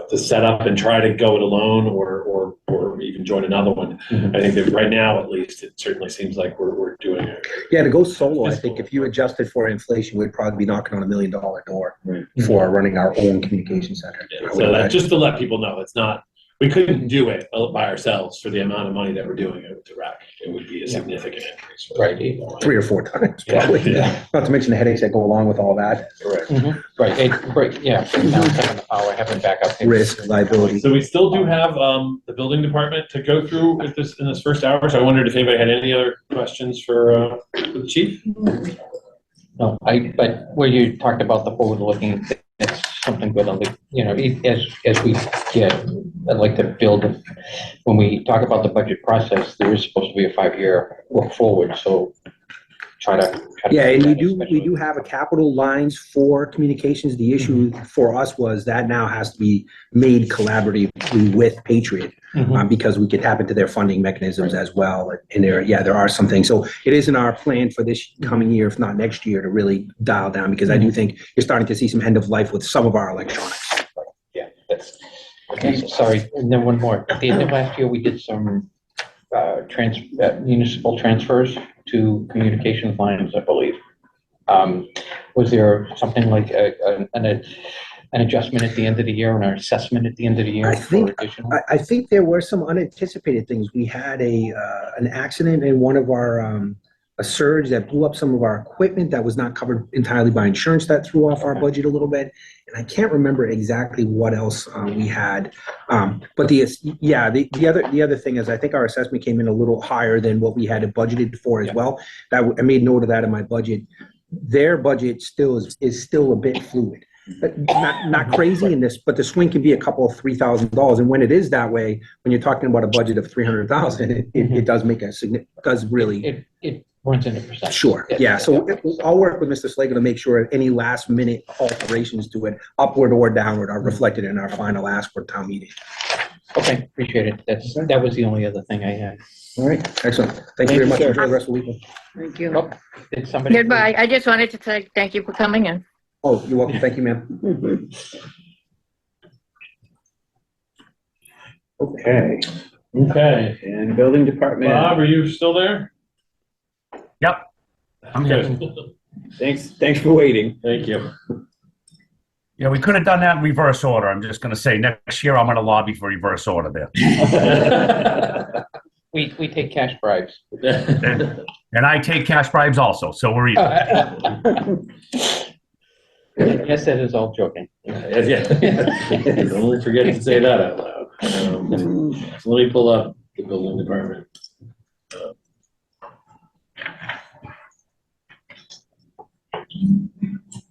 C: to set up and try to go it alone, or even join another one. I think that right now, at least, it certainly seems like we're doing it.
I: Yeah, to go solo, I think if you adjusted for inflation, we'd probably be knocking on $1 million door for running our own communication center.
C: Yeah, so that, just to let people know, it's not, we couldn't do it by ourselves for the amount of money that we're doing it to RAC. It would be a significant increase.
E: Right.
I: 3 or 4 times, probably.
C: Yeah.
I: Not to mention the headaches that go along with all that.
C: Correct.
E: Right, yeah. Now having the power, having backup.
I: Risk, liability.
C: So we still do have the building department to go through in this first hour. So I wondered if anybody had any other questions for the chief.
E: No, but where you talked about the forward-looking, it's something good on the, as we get, I'd like to build, when we talk about the budget process, there is supposed to be a 5-year look forward, so try to.
I: Yeah, and we do have a capital lines for communications. The issue for us was that now has to be made collaboratively with Patriot, because we could tap into their funding mechanisms as well. And there are some things. So it is in our plan for this coming year, if not next year, to really dial down, because I do think you're starting to see some end of life with some of our electronics.
E: Yeah, that's, okay, sorry, and then one more. At the end of last year, we did some municipal transfers to communications lines, I believe. Was there something like an adjustment at the end of the year and an assessment at the end of the year?
I: I think there were some unanticipated things. We had an accident in one of our a surge that blew up some of our equipment that was not covered entirely by insurance, that threw off our budget a little bit. And I can't remember exactly what else we had. But the other thing is, I think our assessment came in a little higher than what we had budgeted for as well. I made note of that in my budget. their budget is still a bit fluid. But not crazy in this, but the swing can be a couple of $3,000. And when it is that way, when you're talking about a budget of 300,000, it does make a does really.
E: It runs into percent.
I: Sure, yeah, so I'll work with Mr. Slagle to make sure any last minute alterations to it, upward or downward, are reflected in our final ask for town meeting.
E: Okay, appreciate it. That was the only other thing I had.
I: All right, excellent. Thank you very much.
A: Thank you,
I: Enjoy the rest of the weekend.
H: Thank you.
E: Oh, did somebody?
B: Goodbye. I just wanted to say thank you for coming in.
I: Oh, you're welcome. Thank you, ma'am.
A: Okay,
C: Okay.
A: and building department.
C: Bob, are you still there?
J: Yep, I'm here.
C: Good.
A: Thanks for waiting.
C: Thank you.
J: Yeah, we could have done that in reverse order. I'm just gonna say, next year I'm gonna lobby for reverse order there.
E: We take cash bribes.
J: And I take cash bribes also, so we're even.
E: Yes, that is all joking.
C: Yeah. Don't forget to say that out loud. So let me pull up the building department.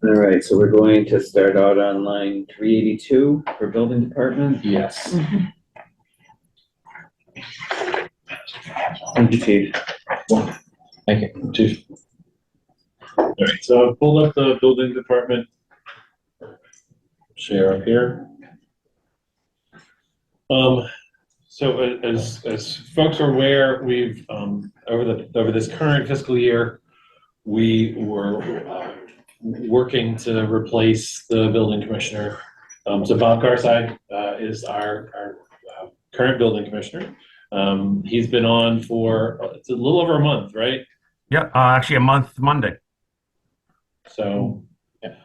A: All right, so we're going to start out on line 382 for building department.
C: Yes.
A: Thank you, Chief.
E: Thank you.
C: Chief. All right, so I've pulled up the building department. Share up here. So as folks are aware, we've over this current fiscal year, we were working to replace the building commissioner. So Bob Garside is our current building commissioner. He's been on for it's a little over a month, right?
J: Yeah, actually a month Monday.
C: So, yeah.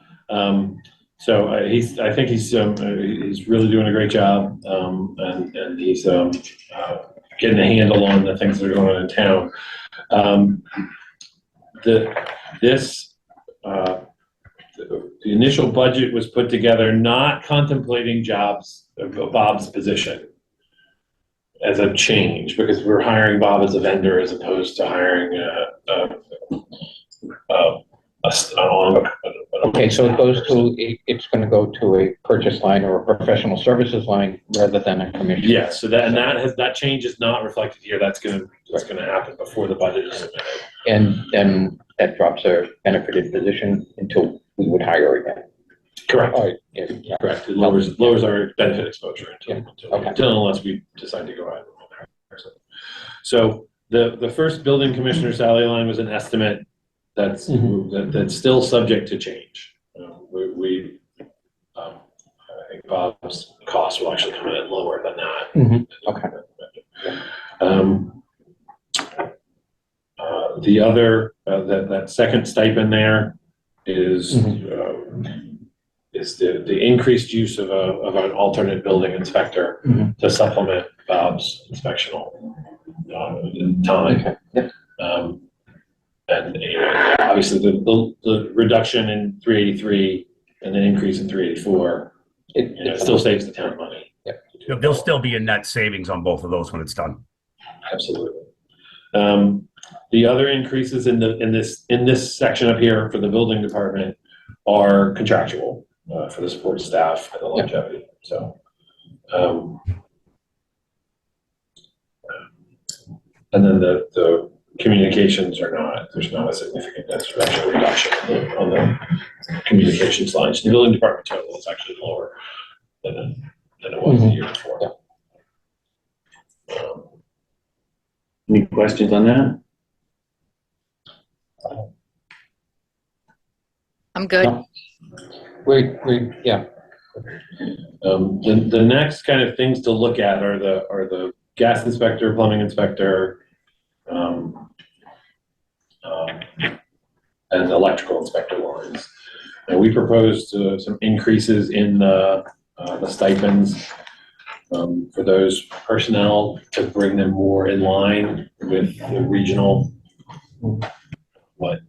C: I think he's really doing a great job, and he's getting a handle on the things that are going on in town. The initial budget was put together not contemplating Bob's position as a change, because we're hiring Bob as a vendor as opposed to hiring
E: Okay, so it's gonna go to a purchase line or a professional services line rather than a commission.
C: Yes, so that change is not reflected here. That's gonna happen before the budget is submitted.
E: And then that drops our benefited position until we would hire again.
C: Correct.
E: All right, yeah.
C: Correct. It lowers our benefit exposure
E: Okay.
C: until unless we decide to go ahead. So the first building commissioner salary line was an estimate that's still subject to change. I think Bob's cost will actually come in lower than that.
E: Okay.
C: The other that second stipend there is the increased use of an alternate building inspector to supplement Bob's inspectional time.
E: Okay. Yeah.
C: And obviously the reduction in 383 and then increase in 384, it still saves the town money.
E: Yeah.
J: There'll still be a net savings on both of those when it's done.
C: Absolutely. The other increases in this section up here for the building department are contractual for the support staff and the longevity. So, and then the communications are not. There's not a significant reduction on the communications lines. The building department total is actually lower than it was the year before.
A: Any questions on that?
B: I'm good.
E: No. Yeah.
C: The next kind of things to look at are the gas inspector, plumbing inspector, and electrical inspector lines. And we proposed some increases in the stipends for those personnel to bring them more in line with the regional, what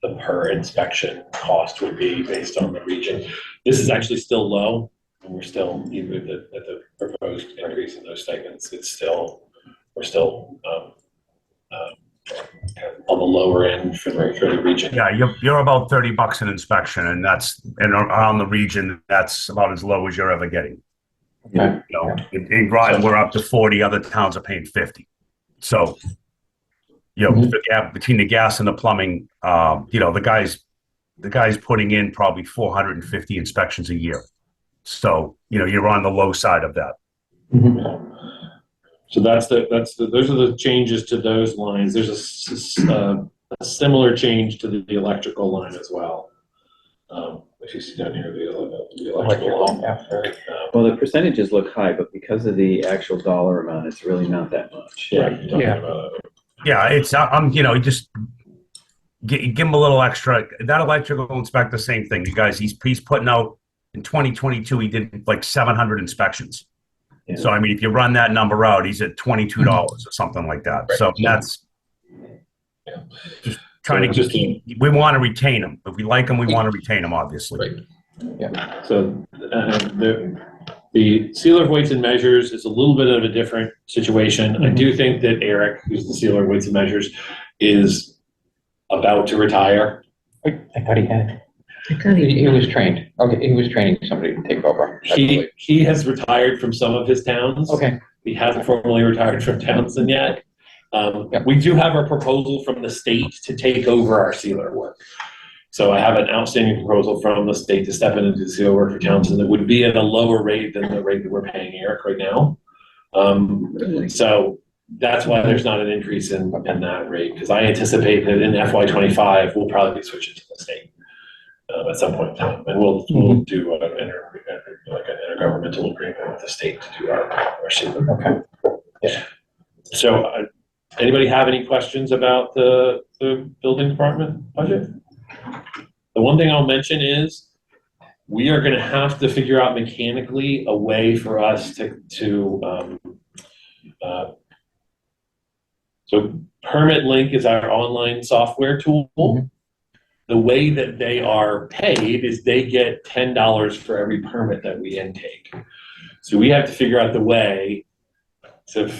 C: the per inspection cost would be based on the region. This is actually still low, and we're still, even at the proposed increase in those stipends, we're still on the lower end for the region.
J: Yeah, you're about $30 an inspection, and around the region, that's about as low as you're ever getting.
E: Okay.
J: You know, in Groton, we're up to 40, other towns are paying 50. So, you know,
E: Mhm.
J: the gap between the gas and the plumbing, you know, the guy's putting in probably 450 inspections a year. So, you know, you're on the low side of that.
E: Mhm.
C: So those are the changes to those lines. There's a similar change to the electrical line as well. If you see down here, the electrical line.
E: After.
A: Well, the percentages look high, but because of the actual dollar amount, it's really not that much.
C: Yeah, you're talking
E: Yeah.
C: about
J: Yeah, it's, you know, just give him a little extra. That electrical inspector, same thing. You guys, he's putting out, in 2022, he did like 700 inspections.
A: Yeah.
J: So, I mean, if you run that number out, he's at $22 or something like that.
C: Right.
J: So that's
C: Yeah.
J: just trying
C: So
J: to we want to retain him. If we like him, we want to retain him, obviously.
C: Right. So the sealer of weights and measures is a little bit of a different situation. I do think that Eric, who's the sealer of weights and measures, is about to retire.
E: I thought he had.
H: I thought
E: He was trained. Okay, he was training somebody to take over. I believe.
C: He has retired from some of his towns.
E: Okay.
C: He hasn't formally retired from Townsend yet.
E: Yep.
C: We do have a proposal from the state to take over our sealer work. So I have an outstanding proposal from the state to step in and do sealer work for Townsend that would be at a lower rate than the rate that we're paying Eric right now. So that's why there's not an increase in that rate, because I anticipate that in FY25, we'll probably be switching to the state at some point in time. And we'll do like an intergovernmental agreement with the state to do our sealer.
E: Okay. Yeah.
C: So anybody have any questions about the building department budget? The one thing I'll mention is we are going to have to figure out mechanically a way for us so Permit Link is our online software tool.
E: Mhm.
C: The way that they are paid is they get $10 for every permit that we intake. So we have to figure out the way to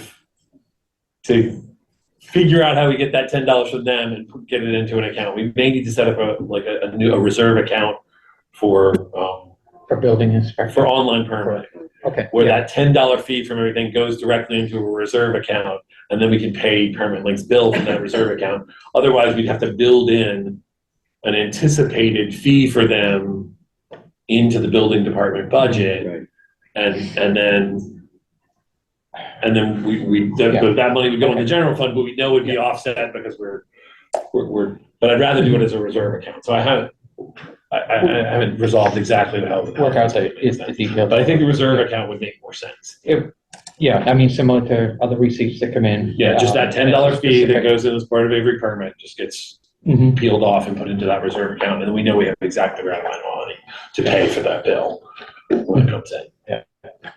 C: figure out how we get that $10 from them and get it into an account. We may need to set up a reserve account for
E: building inspector.
C: for online permitting,
E: Okay.
C: where
E: yeah.
C: that $10 fee from everything goes directly into a reserve account, and then we can pay Permit Link's bill from that reserve account. Otherwise, we'd have to build in an anticipated fee for them into the building department budget,
A: Right.
C: and then that money would go in the general fund, but we know would be offset because we're but I'd rather do it as a reserve account. So I haven't resolved exactly how the
E: Work out the details.
C: but I think the reserve account would make more sense.
E: Yeah, I mean, similar to other receipts that come in.
C: Yeah, just that $10 fee that
E: specific.
C: goes in as part of every permit just gets
E: Mhm.
C: peeled off and put into that reserve account, and then we know we have exactly the right amount of money to pay for that bill when it comes in.
E: Yeah.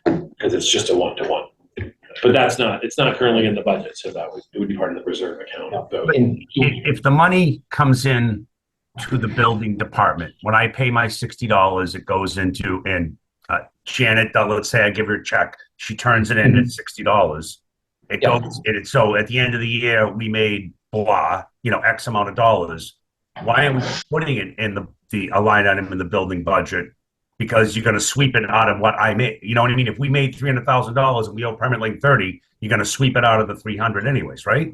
C: Because it's just a one-to-one. But it's not currently in the budget, so it would be part of the reserve account. So-
E: In-
J: If the money comes in to the building department, when I pay my $60, it goes into, and Janet, let's say I give her a check, she turns it in at $60. It
E: Yeah.
J: goes, so at the end of the year, we made blah, X amount of dollars. Why aren't we putting it in a line item in the building budget? Because you're going to sweep it out of what I made. You know what I mean? If we made $300,000 and we owe Permit Link 30, you're going to sweep it out of the 300 anyways, right?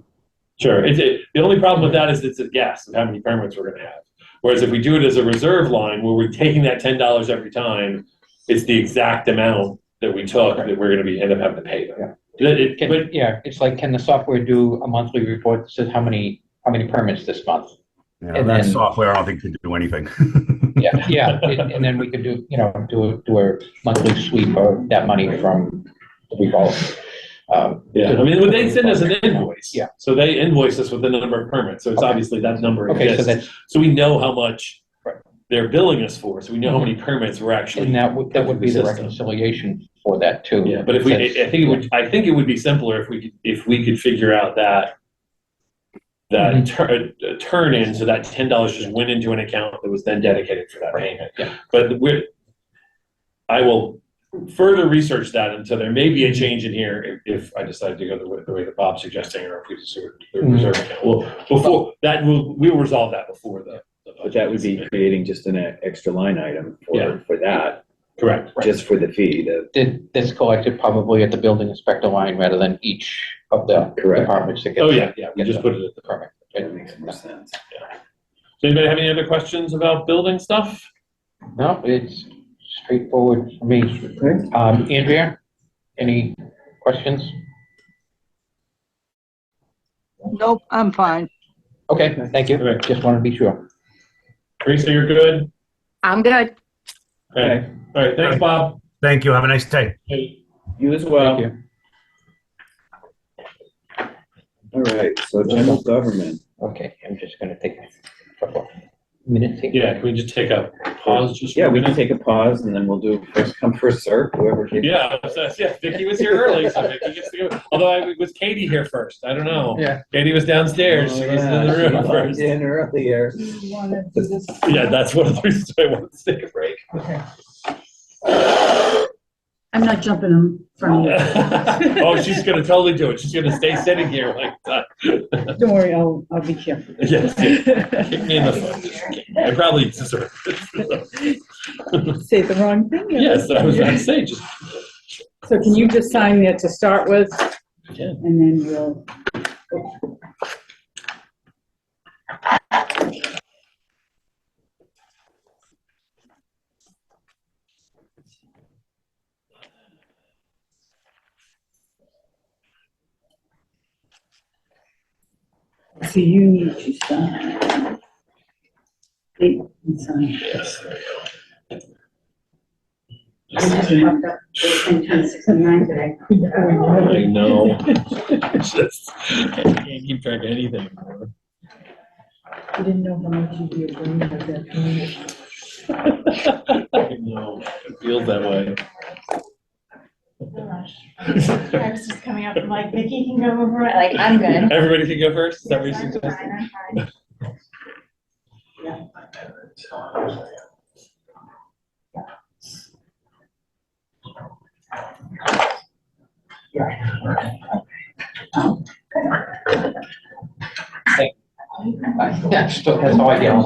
C: Sure. The only problem with that is it's a guess of how many permits we're going to have. Whereas if we do it as a reserve line where we're taking that $10 every time, it's the exact amount that we took that we're going to end up having to pay them.
E: Yeah, it's like, can the software do a monthly report that says how many permits this month?
J: Yeah,
E: And
J: that
E: then-
J: software, I don't think could do anything.
E: Yeah, and then we could do a monthly sweep of that money from the revolve.
C: Yeah, I mean, when they send us an invoice.
E: Yeah.
C: So they invoice us with the number of permits, so it's
E: Okay.
C: obviously that number
E: Okay, so
C: exists.
E: that's,
C: So we know how much
E: Right.
C: they're billing us for, so we know how many permits we're actually.
E: and that would be the
C: System.
E: reconciliation for that too.
C: Yeah, but if we, I think it would be simpler if we could figure out that turn in, so that $10 just went into an account that was then dedicated for that payment.
E: Yeah.
C: But further research that until there may be a change in here if I decide to go the way that Bob's suggesting, or if we just the reserve account. Well, before that, we'll resolve that before the
A: But that would be creating just an extra line item for that,
C: correct. Right.
A: just for the fee.
E: This collected probably at the building inspector line rather than each of the
A: Correct.
E: departments that get.
C: Oh, yeah, we just put it at the
E: Correct.
A: That makes more sense.
C: Does anybody have any other questions about building stuff?
E: No, it's straightforward for me. Andrea, any questions?
F: Nope, I'm fine.
E: Okay, thank you.
C: Okay.
E: Just want to be sure.
C: Teresa, you're good?
B: I'm good.
C: Okay. All right, thanks, Bob.
J: Thank you. Have a nice day.
C: Hey.
A: You as well.
E: Thank you.
A: All right, so general government.
E: Okay, I'm just gonna take a couple minutes here.
C: Yeah, can we just take a pause just for
A: Yeah,
C: a
A: we can
C: minute?
A: take a pause and then we'll do first come, first serve, whoever.
C: Yeah, Vicky was here early, so Vicky gets to go. Although was Katie here first? I don't know.
E: Yeah.
C: Katie was downstairs. She was in the room first.
A: In earlier.
C: Yeah, that's one of the reasons I wanted to take a break.
K: I'm not jumping in front of
C: Oh, she's gonna totally do it. She's gonna stay sitting here like that.
K: you. Don't worry, I'll be careful.
C: Yes, kick me in the foot. I probably deserve it.
K: Say the wrong thing.
C: Yes, I was about to say, just.
K: So can you just sign that to start with,
C: Yeah.
K: and then we'll. So you need to sign. Date and sign.
C: Yes, there you go.
K: I just popped up 10/10/69 today.
C: I know. Just, I can't keep track of anything.
K: I didn't know how much you'd be agreeing with that.
C: I know, it feels that way.
L: I was just coming up, I'm like, Vicky can go over it, like, I'm good.
C: Everybody can go first? Is that what you're
L: Yes, I'm
C: suggesting?
L: fine, I'm fine.
E: Yeah, still has all ideas.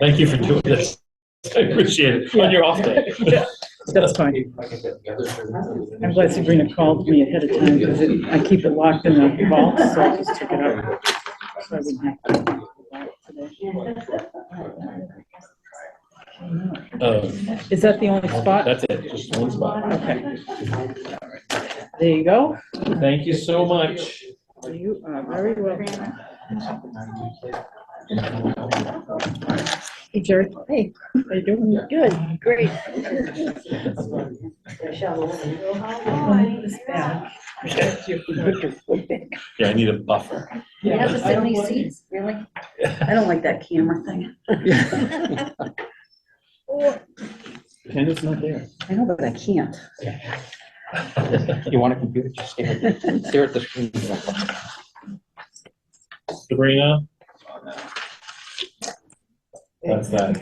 C: Thank you for doing this. I appreciate it. On your off day.
K: That's fine. I'm glad Sabrina called me ahead of time because I keep it locked in the vault, so I just took it out. So I wouldn't have to do that today. Is that the only spot?
C: That's it, just one spot.
K: Okay. There you go.
C: Thank you so much.
K: You are very welcome. Hey, Jerry. Hey, how you doing? Good, great.
C: Yeah, I need a buffer.
H: You have to sit in these seats, really? I don't like that camera thing.
A: Ken is not there.
H: I know, but I can't.
E: You want a computer, just stare at the screen.
C: Sabrina? That's that.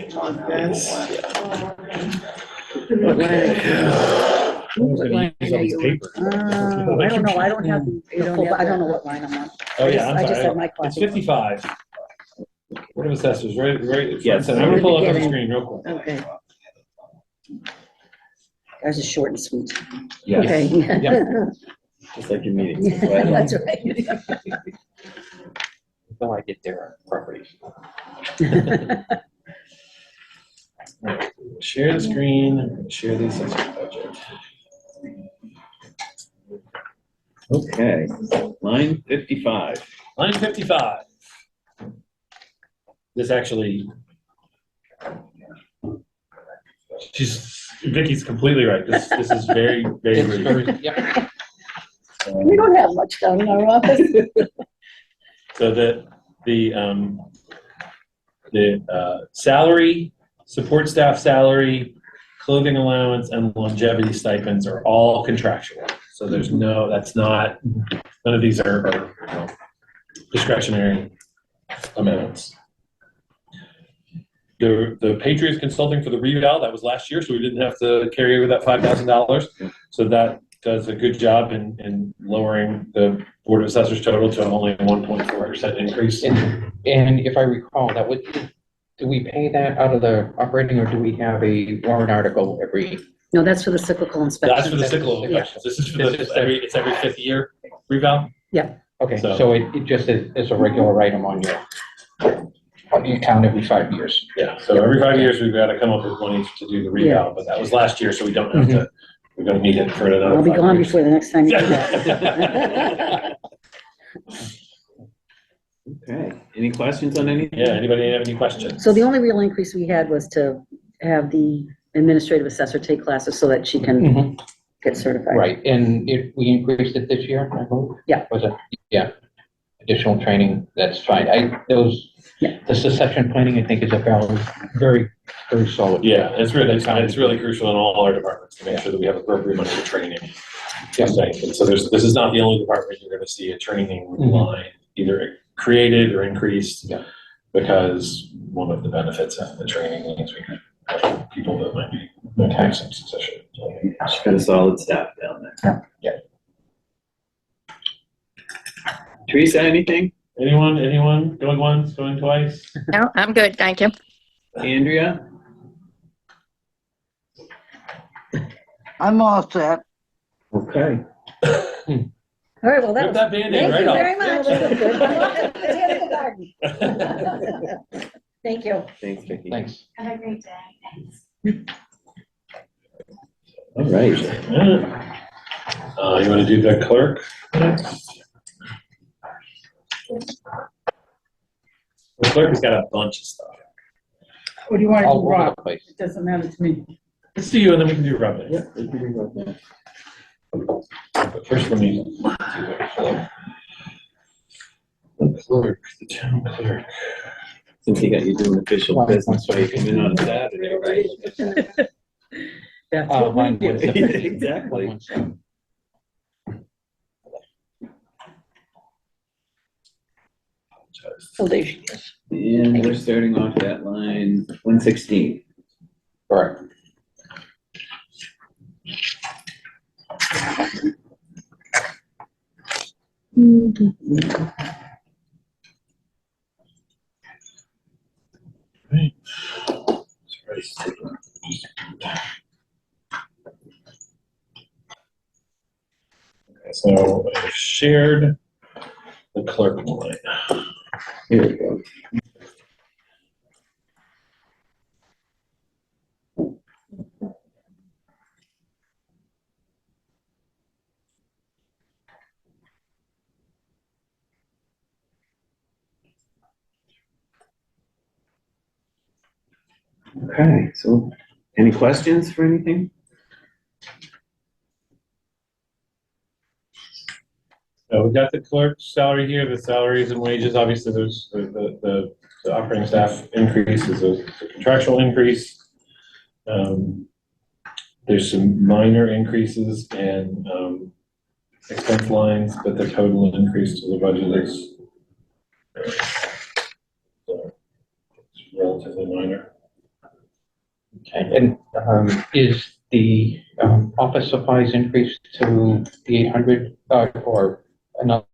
H: What line
C: Use all
H: are
C: these
H: you on?
C: papers.
H: I don't know, I don't have, I don't know what line I'm on.
C: Oh, yeah, I'm
H: I just
C: sorry.
H: have my
C: It's
H: closet.
C: 55. What are assessors, right?
A: Yes.
C: I'm gonna pull up on the screen real quick.
H: Okay. Ours is short and sweet.
A: Yes,
H: Okay.
A: just like your meetings.
H: Yeah, that's right.
E: Until I get their properties.
C: Share the screen, share the assessor budget.
A: Okay, line 55.
C: Line 55. This actually, Vicky's completely right. This is very, very
E: It's
C: rude.
E: very- Yep.
H: We don't have much down in our office.
C: So the salary, support staff salary, clothing allowance, and longevity stipends are all contractual. So there's no, none of these are discretionary amounts. the Patriots consulting for the reval, that was last year, so we didn't have to carry over that $5,000. So that does a good job in lowering the Board of Assessors total to only a 1.4% increase.
E: And if I recall, do we pay that out of the operating, or do we have a warrant article every?
H: No, that's for the cyclical inspection.
C: That's for the cyclical inspections. This is for it's every fifth year reval.
E: Okay,
C: So-
E: so it just is a regular item on your account every 5 years.
C: Yeah, so every 5 years, we've got to come up with money to do the reval, but that was last year, so we don't have to, we don't need it for another
H: I'll be
C: 5
H: gone
C: years.
H: before the next time you do that.
A: Okay, any questions on anything?
C: Yeah, anybody have any questions?
H: So the only real increase we had was to have the administrative assessor take classes so that she can
E: Mhm.
H: get certified.
E: Right, and we increased it this year, I believe?
H: Yeah.
E: Was it? Yeah. Additional training, that's fine.
H: Yeah.
E: The succession planning, I think, is a very, very solid.
C: Yeah, it's really crucial in all our departments to make sure that we have appropriate money for training.
E: Yeah.
C: And so this is not the only department you're gonna see a training line either created or increased.
E: Yeah.
C: Because one of the benefits of the training is we have people that might be taxing succession.
A: She's got a solid staff down there.
C: Yeah.
A: Teresa, anything?
C: Anyone going once, going twice?
B: No, I'm good, thank you.
A: Andrea?
F: I'm all set.
A: Okay.
H: All right, well, that
C: Rip
H: was,
C: that Band-Aid
H: thank
C: right
H: you
C: off.
H: very much. Botanical garden. Thank you.
A: Thanks, Vicki.
E: Thanks.
L: Have a great day. Thanks.
A: All right.
C: You wanna do the clerk next? The clerk has got a bunch of stuff.
K: What do you want to
E: All
K: do,
E: over
K: Rob?
E: the place.
K: It doesn't matter to me.
C: Let's do you and then we can do Robin.
A: Yeah, we can do that.
C: But first, let me do the clerk. The clerk, the town clerk.
A: Since he got you doing official
E: Well,
A: business, so you come in on a Saturday, right?
K: That's what we
E: Mine
K: do.
E: was-
A: Exactly.
H: Oh, there she is.
A: And we're starting off that line 116.
E: Correct.
C: Okay, so I shared the clerk line.
A: Here we go. Okay, so any questions for anything?
C: We've got the clerk's salary here, the salaries and wages, obviously there's the operating staff increase is a contractual increase. There's some minor increases in expense lines, but the total increase to the budget is relatively minor.
E: Okay, and is the office supplies increased to the 800 or another,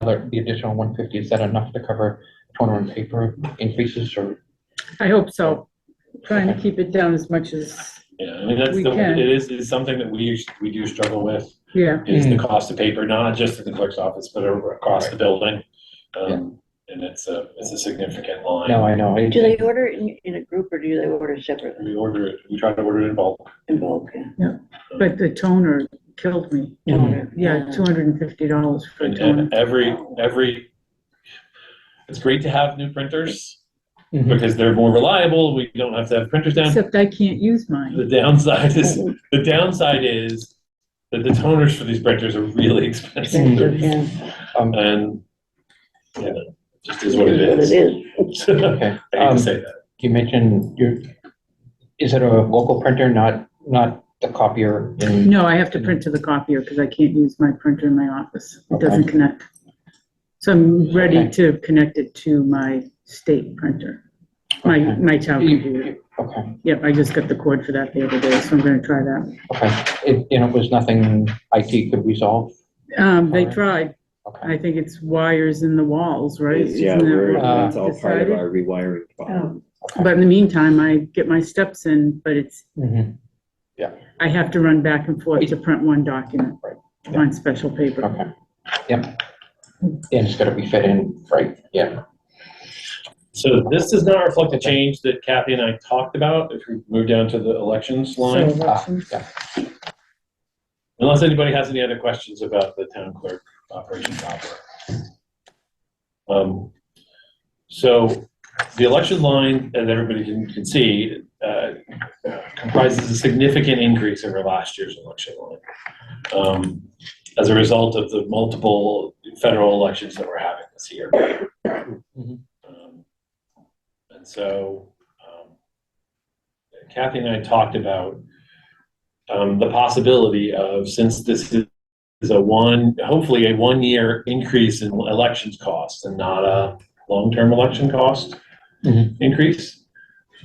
E: the additional 150? Is that enough to cover toner and paper increases, or?
K: I hope so. Trying to keep it down as much as,
C: Yeah, I mean, that's
K: We can.
C: it's something that we do struggle with,
K: yeah.
C: is the cost of paper, not just at the clerk's office, but across the building.
E: Yeah.
C: And it's a significant line.
E: No, I know.
H: Do they order in a group or do they order separately?
C: We try to order it in bulk.
H: In bulk, yeah.
K: But the toner killed me.
H: Toner.
K: Yeah, $250 for a
C: And
K: toner.
C: every, it's great to have new printers
E: Mhm.
C: because they're more reliable. We don't have to have printers down.
K: Except I can't use mine.
C: The downside is that the toners for these printers are really expensive.
H: Yeah,
C: And, yeah, it just is what it
H: it
C: is.
H: is.
E: Okay.
C: I hate to say that.
E: You mentioned is it a local printer, not the copier in?
K: No, I have to print to the copier because I can't use my printer in my office. It
E: Okay.
K: doesn't connect. So I'm ready
E: Okay.
K: to connect it to my state printer. my town computer.
E: Okay,
K: Yep, I just got the cord for that the other day, so I'm gonna try that.
E: okay. And it was nothing IT could resolve?
K: They
E: Alright.
K: tried.
E: Okay.
K: I think it's wires in the walls, right?
A: Yeah,
K: Isn't that
A: we're,
K: what
A: that's
K: we
A: all part of
K: decided?
A: our rewiring problem.
K: But in the meantime, I get my steps in, but it's,
E: Mhm.
K: I have to run back and forth to print one document
E: Right.
K: on special paper.
E: Okay, yep. And it's gotta be fit in, right, yeah.
C: So this does not reflect the change that Kathy and I talked about, if we move down to the elections
K: So
C: line.
K: elections.
E: Yeah.
C: Unless anybody has any other questions about the town clerk operation software. So the election line, as everybody can see, comprises a significant increase over last year's election line. As a result of the multiple federal elections that we're having this year.
E: Mhm.
C: And so Kathy and I talked about the possibility of, since this is hopefully a 1 year increase in elections costs and not a long-term election cost
E: Mhm.
C: increase,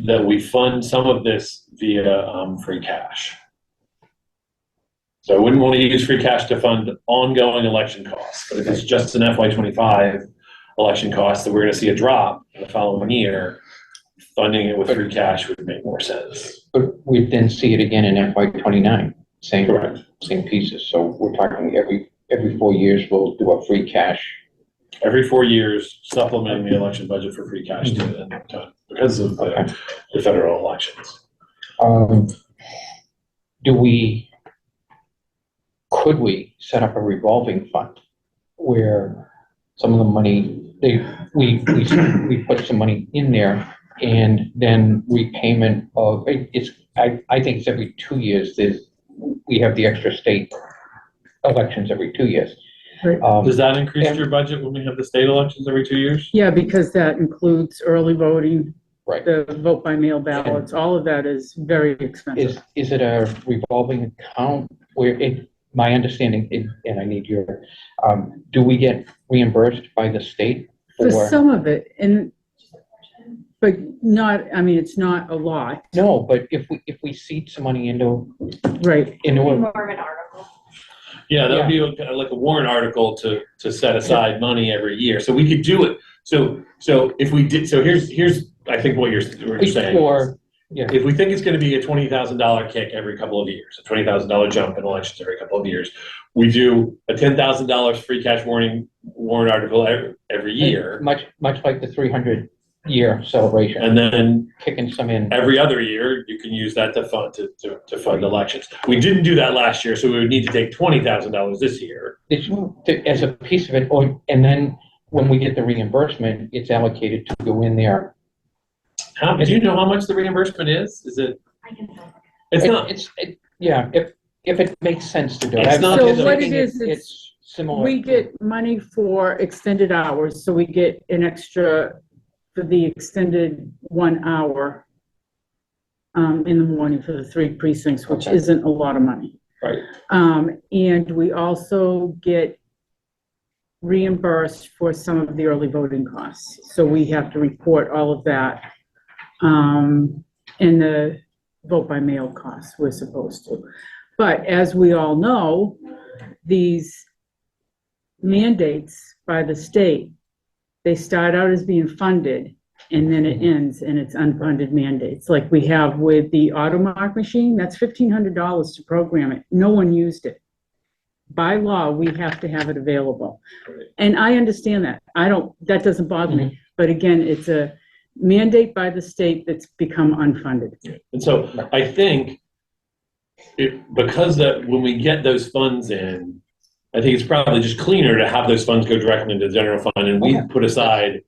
C: that we fund some of this via free cash. So I wouldn't want to use free cash to fund ongoing election costs, but if it's just an FY25 election cost that we're going to see a drop in the following year, funding it with free cash would make more sense.
E: But we then see it again in FY '29,
C: Correct.
E: same pieces. So we're talking every 4 years, we'll do a free cash.
C: Every 4 years, supplementing the election budget for free cash because of the federal elections.
E: Could we set up a revolving fund where some of the money, we put some money in there and then repayment of, I think it's every 2 years, we have the extra state elections every 2 years.
K: Right.
C: Does that increase your budget when we have the state elections every 2 years?
K: Yeah, because that includes early voting,
E: Right.
K: the vote by mail ballots, all of that is very expensive.
E: Is it a revolving account where my understanding, and I need your, do we get reimbursed by the state
K: For
E: for?
K: some of it, but not, I mean, it's not a lot,
E: No, but if we seed some money into
K: right?
E: a,
L: More of an article.
C: Yeah, that would be like a warrant article to set aside money every year. So we could do it. So if we did, so here's I think what you're saying.
E: or, yeah,
C: If we think it's going to be a $20,000 kick every couple of years, a $20,000 jump in elections every couple of years, we do a $10,000 free cash warrant article every year,
E: much like the 300-year celebration,
C: and then
E: kicking some in.
C: every other year you can use that to fund elections. We didn't do that last year, so we would need to take $20,000 this year.
E: As a piece of it, and then when we get the reimbursement, it's allocated to go in there.
C: Do you know how much the reimbursement is? Is it?
L: I can find
C: It's not.
E: Yeah, if it makes sense to do it.
C: It's not-
K: So
C: I'm
K: what it
E: thinking
K: is,
E: it's similar.
K: we get money for extended hours, so we get an extra for the extended 1 hour in the morning for the 3 precincts, which
E: Okay.
K: isn't a lot of money.
C: Right.
K: And we also get reimbursed for some of the early voting costs. So we have to report all of that. And the vote by mail costs, we're supposed to. But as we all know, these mandates by the state, they start out as being funded and then it ends and it's unfunded mandates. Like we have with the automark machine, that's $1,500 to program it. No one used it. By law, we have to have it available. And I understand that. That doesn't bother me. But again, it's a mandate by the state that's become unfunded.
C: And so I think because that when we get those funds in, I think it's probably just cleaner to have those funds go directly into the general fund, and we put aside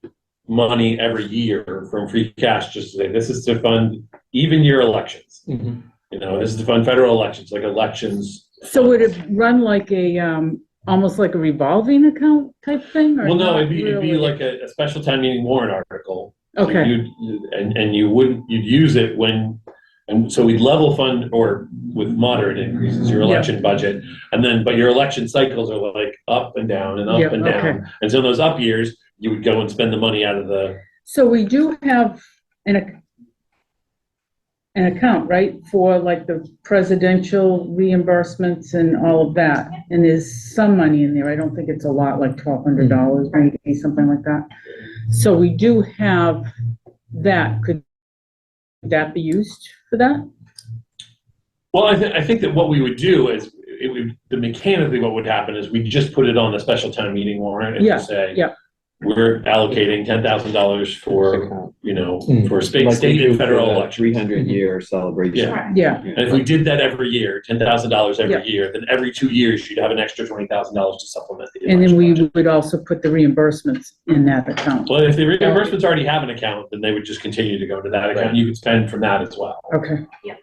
C: money every year from free cash just to say this is to fund even year elections.
E: Mhm.
C: You know, this is to fund federal elections, like elections.
K: So would it run like almost like a revolving account type thing? Or
C: Well, no,
K: not
C: it'd be
K: really?
C: like a special town meeting warrant article.
K: Okay.
C: You'd use it and so we'd level fund or with moderate increases your election budget, but your election cycles are like up and down and up and down.
K: okay.
C: And so in those up years, you would go and spend the money out of the.
K: So we do have an account, right, for like the presidential reimbursements and all of that. And there's some money in there. I don't think it's a lot, like $1,200, maybe something like that. So we do have that. Could that be used for that?
C: Well, I think that what we would do is, mechanically what would happen is we just put it on the special town meeting warrant and
K: Yeah,
C: just say,
K: yeah.
C: we're allocating $10,000 for, for state and federal elections.
A: 300-year celebration.
C: Yeah.
K: Yeah,
C: And if we did that every year, $10,000 every
K: Yeah.
C: year, then every 2 years you'd have an extra $20,000 to supplement the
K: and then
C: election
K: we
C: budget.
K: would also put the reimbursements in that account.
C: Well, if the reimbursements already have an account, then they would just continue to go to that account. You could spend from that as well.
K: Okay.
L: Yep.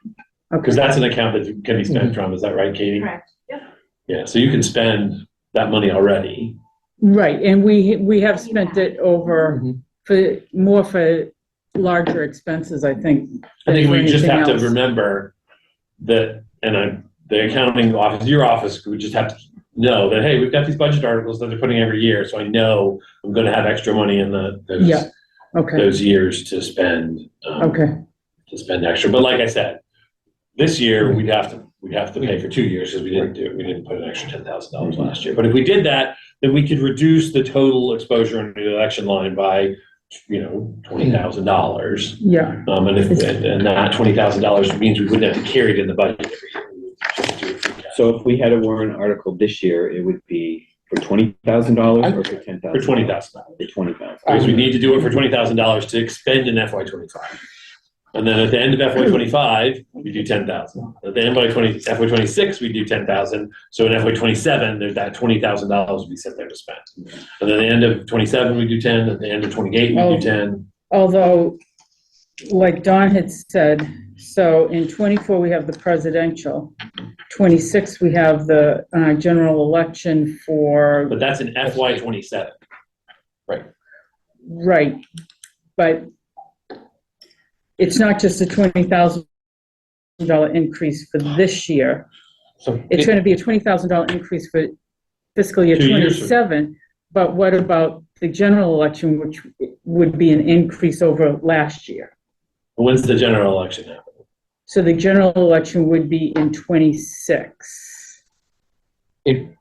C: Because
K: Okay,
C: that's an account that can be spent from, is that right, Katie?
L: Correct. Yep.
C: Yeah, so you can spend that money already.
K: right, and we have spent it over for larger expenses, I think.
C: I think
K: than for
C: we just
K: anything
C: have to
K: else.
C: remember that, the accounting office, your office, we just have to know that, hey, we've got these budget articles that they're putting every year, so I know I'm gonna have extra money in
K: Yeah. Okay,
C: those years to spend,
K: okay,
C: to spend extra. But like I said, this year, we'd have to pay for 2 years because we didn't put an extra $10,000 last year. But if we did that, then we could reduce the total exposure under the election line by, $20,000.
K: yeah,
C: And that $20,000 means we wouldn't have to carry it in the budget every year. We would just do it free cash.
A: So if we had a warrant article this year, it would be for $20,000 or for $10,000?
C: For $20,000.
A: For $20,000.
C: Because we need to do it for $20,000 to expend in FY25. And then at the end of FY25, we do 10,000. At the end of FY26, we do 10,000. So in FY27, there's that $20,000 we sit there to spend. And then at the end of 27, we do 10. At the end of 28, we
K: Oh.
C: do 10.
K: although, like Don had said, so in 24, we have the presidential. 26, we have the general election for,
C: But that's in FY27.
K: right, but it's not just a $20,000 increase for this year.
E: So
K: It's going to be a $20,000 increase for fiscal year
C: 2 years from-
K: 27, but what about the general election, which would be an increase over last year?
C: When's the general election happen?
K: So the general election would be in 26.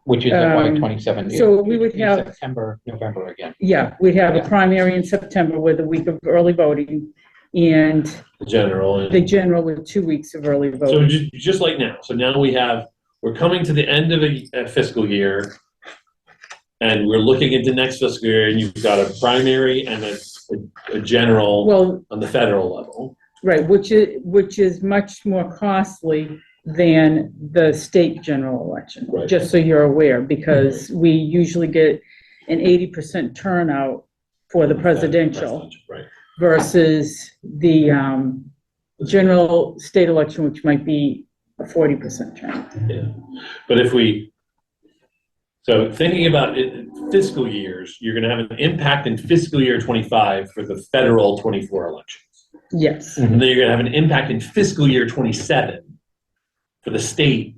E: which is FY 27.
K: so we would have-
E: September, November again.
K: Yeah, we'd have a
E: Yeah.
K: primary in September with a week of early voting and
C: The general. And
K: the general with 2 weeks of early
C: so
K: voting.
C: just like now. So now we're coming to the end of a fiscal year, and we're looking into next fiscal year, and you've got a primary and a general
K: Well,
C: on the federal level.
K: right, which is much more costly than the state general election,
C: Right.
K: just so you're aware, because we usually get an 80% turnout for the presidential
C: Right.
K: versus the general state election, which might be a 40% turnout.
C: Yeah. But so thinking about fiscal years, you're going to have an impact in fiscal year 25 for the federal 24 elections.
K: Yes,
C: And then you're going to have an impact in fiscal year 27 for the state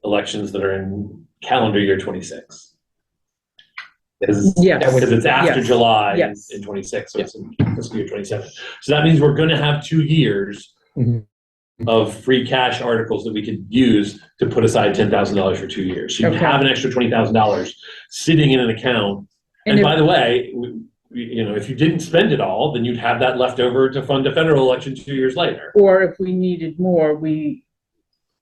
C: elections that are in calendar year 26. Because
K: yes,
C: it's after
K: Yes.
C: July
K: Yes.
C: in 26, so it's in fiscal year 27. So that means we're going to have 2 years
E: Mhm.
C: of free cash articles that we could use to put aside $10,000 for 2 years. So you
K: Okay.
C: have an extra $20,000 sitting in an account.
K: And
C: And
K: if-
C: by the way, if you didn't spend it all, then you'd have that left over to fund a federal election 2 years later.
K: or if we needed more,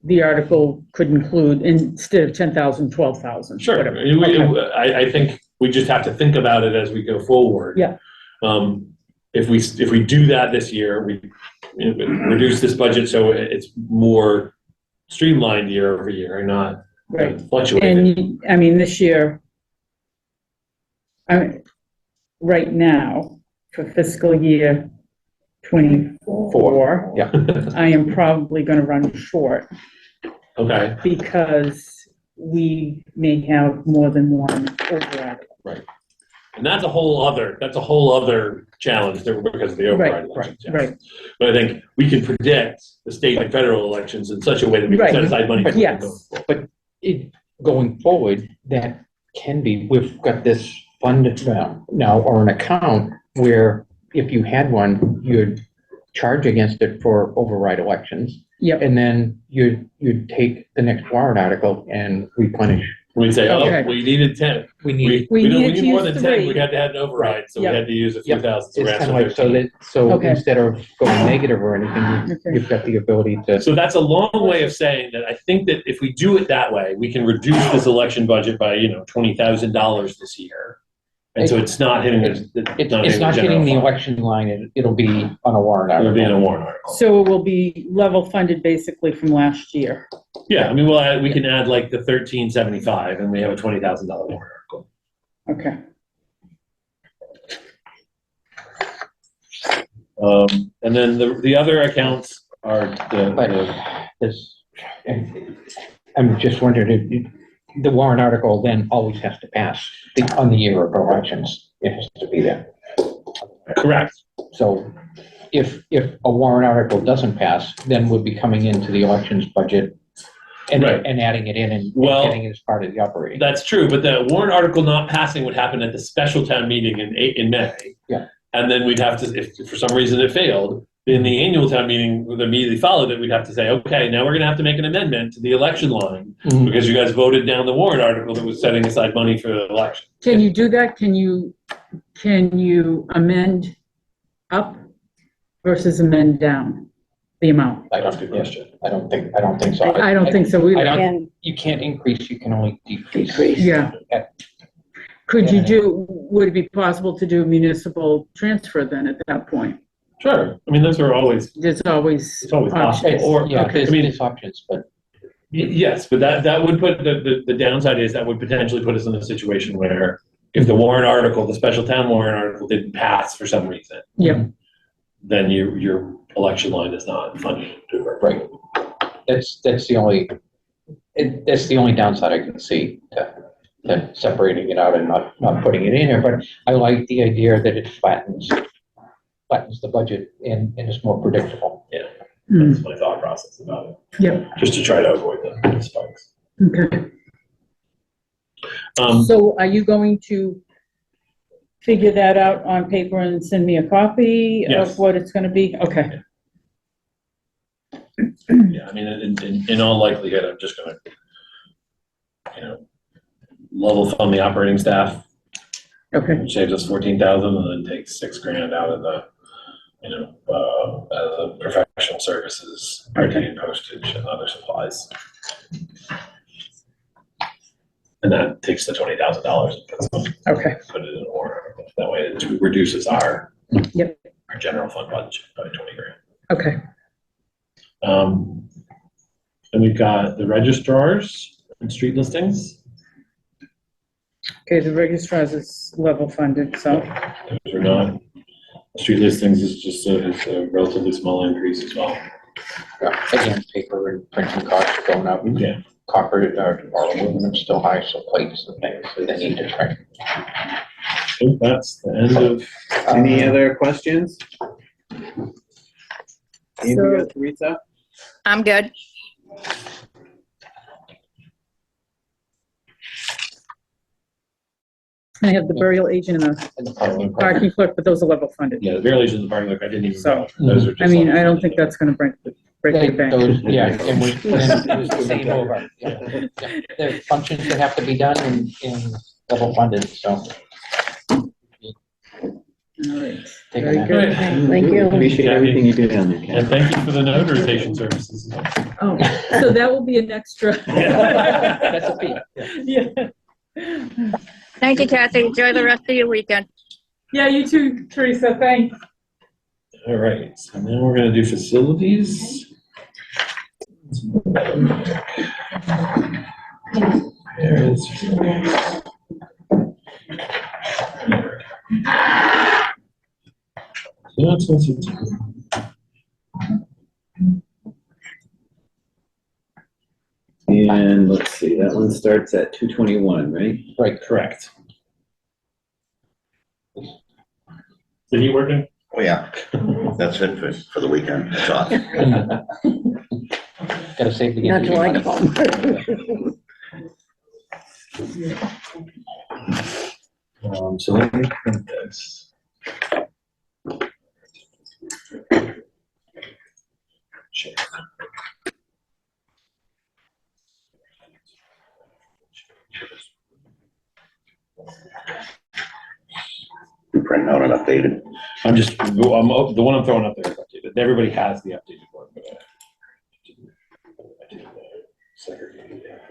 K: the article could include, instead of 10,000, 12,000.
C: Sure.
K: whatever.
C: I mean,
K: Okay.
C: I think we just have to think about it as we go forward.
K: Yeah.
C: If we do that this year, we reduce this budget so it's more streamlined year over year and not
K: Right.
C: fluctuating.
K: And, I mean, this year, right now, for fiscal year 24,
E: Yeah.
K: I am probably going to run short
C: Okay.
K: because we may have more than one override.
C: And that's a whole other challenge there because of the override elections. yes.
K: Right,
C: But I think we can predict the state and federal elections in such a way that we can
K: Right.
C: set aside money. for them
K: Yes.
C: going forward.
E: Going forward, that can be, we've got this fund now or an account where if you had one, you'd charge against it for override elections.
K: Yep.
E: And then you'd take the next warrant article and replenish.
C: We'd say, oh,
K: Okay.
C: we needed 10.
E: We
C: We
E: need,
K: We needed to
C: more
K: use
C: than 10. We
K: 3.
C: had to add an override, so we
K: Yep.
C: had to use a few
E: Yep.
C: thousand. So
E: it's
C: we're
E: kind
C: at
E: of like, so
C: 13.
E: so
K: Okay.
E: instead of going negative or anything,
K: Okay.
E: you've got the ability to.
C: So that's a long way of saying that I think that if we do it that way, we can reduce this election budget by, $20,000 this year. And so it's not hitting
E: It's not hitting the election line, it'll be on a warrant
C: It'll be in
E: article.
C: a warrant article.
K: So it will be level funded basically from last year.
C: Yeah, I mean, we can add like the 1375 and we have a $20,000 warrant article.
K: Okay.
C: And then the other accounts are
E: But I'm just wondering, the warrant article then always has to pass on the year of elections. It has to be there.
C: correct.
E: So if a warrant article doesn't pass, then we'll be coming into the elections budget and
C: Right.
E: adding it in and
C: Well,
E: getting it as part of the operating.
C: That's true, but the warrant article not passing would happen at the special town meeting in May.
E: Yeah.
C: And then we'd have to, if for some reason it failed, in the annual town meeting that immediately followed it, we'd have to say, okay, now we're gonna have to make an amendment to the election line
E: Mhm.
C: because you guys voted down the warrant article that was setting aside money for the election.
K: Can you do that? Can you amend up versus amend down the amount?
C: That's a good question.
E: I don't think so.
K: I don't think so
E: I
K: either.
E: don't, you can't increase, you can only decrease.
K: Yeah. Could you would it be possible to do municipal transfer then at that point?
C: Sure, I mean, those are always,
K: There's always
C: it's always possible,
K: options.
C: or,
E: Yeah,
K: Okay.
E: there's options, but
C: yes, but that would put, the downside is that would potentially put us in a situation where if the warrant article, the special town warrant article didn't pass for some reason,
K: Yep.
C: then your election line is not funded.
E: right. That's the only downside I can see to separating it out and not putting it in here. But I like the idea that it flattens the budget and is more predictable.
K: Mm,
C: That's my thought process about it,
K: Yep,
C: just to try to avoid the spikes.
K: okay.
C: Um,
K: So are you going to figure that out on paper and send me a copy
C: Yes.
K: of what it's gonna be? Okay,
C: yeah, I mean, in all likelihood, I'm just gonna, level fund the operating staff,
K: okay,
C: which saves us 14,000 and then takes $6,000 out of the, out of the professional services, printing and postage and other supplies. And that takes the $20,000 and
K: okay,
C: put it in a warrant article. That way it reduces our
K: Yep.
C: our general fund budget by 20 grand.
K: okay.
C: And we've got the registrars and street listings.
K: Okay, the registrars is level funded, so,
C: Those are not, street listings is just it's a relatively small increase as well.
E: Yeah, again, paper and printing costs are going up.
C: Yeah.
E: Copper or aluminum's still high, so plates and things, so they need to shrink.
C: I think that's the end of,
A: Any other questions? Andrea,
K: So-
A: Teresa?
B: I'm good.
K: I have the burial agent and the
E: And the parking part.
K: parking clerk, but those are level funded.
C: yeah, the variations in the parking lot, I didn't even
K: So,
C: know. Those are just.
K: I mean, I don't think that's gonna break the
E: They-
K: bank.
E: those- Yeah, and it's the same over. Yeah. Yeah. There are functions that have to be done in level funded, so.
K: All right,
E: Take
K: very
E: a
K: good.
A: Thank you. Appreciate everything you do down there, Ken.
C: And thank you for the notarization services.
K: Oh, so that will be an extra.
E: That's a fee.
K: Yeah.
B: Thank you, Kathy. Enjoy the rest of your weekend.
K: Yeah, you too, Teresa, thanks.
C: All right, so now we're gonna do facilities.
A: And let's see, that one starts at 221, right?
E: Right.
C: Correct. Is he working?
M: Oh, yeah, that's it for the weekend, it's off.
E: Gotta save the.
H: Not till I get home.
C: So let me print this.
M: We print out an updated.
C: The one I'm throwing up there is updated. Everybody has the updated one, but I did segregate it.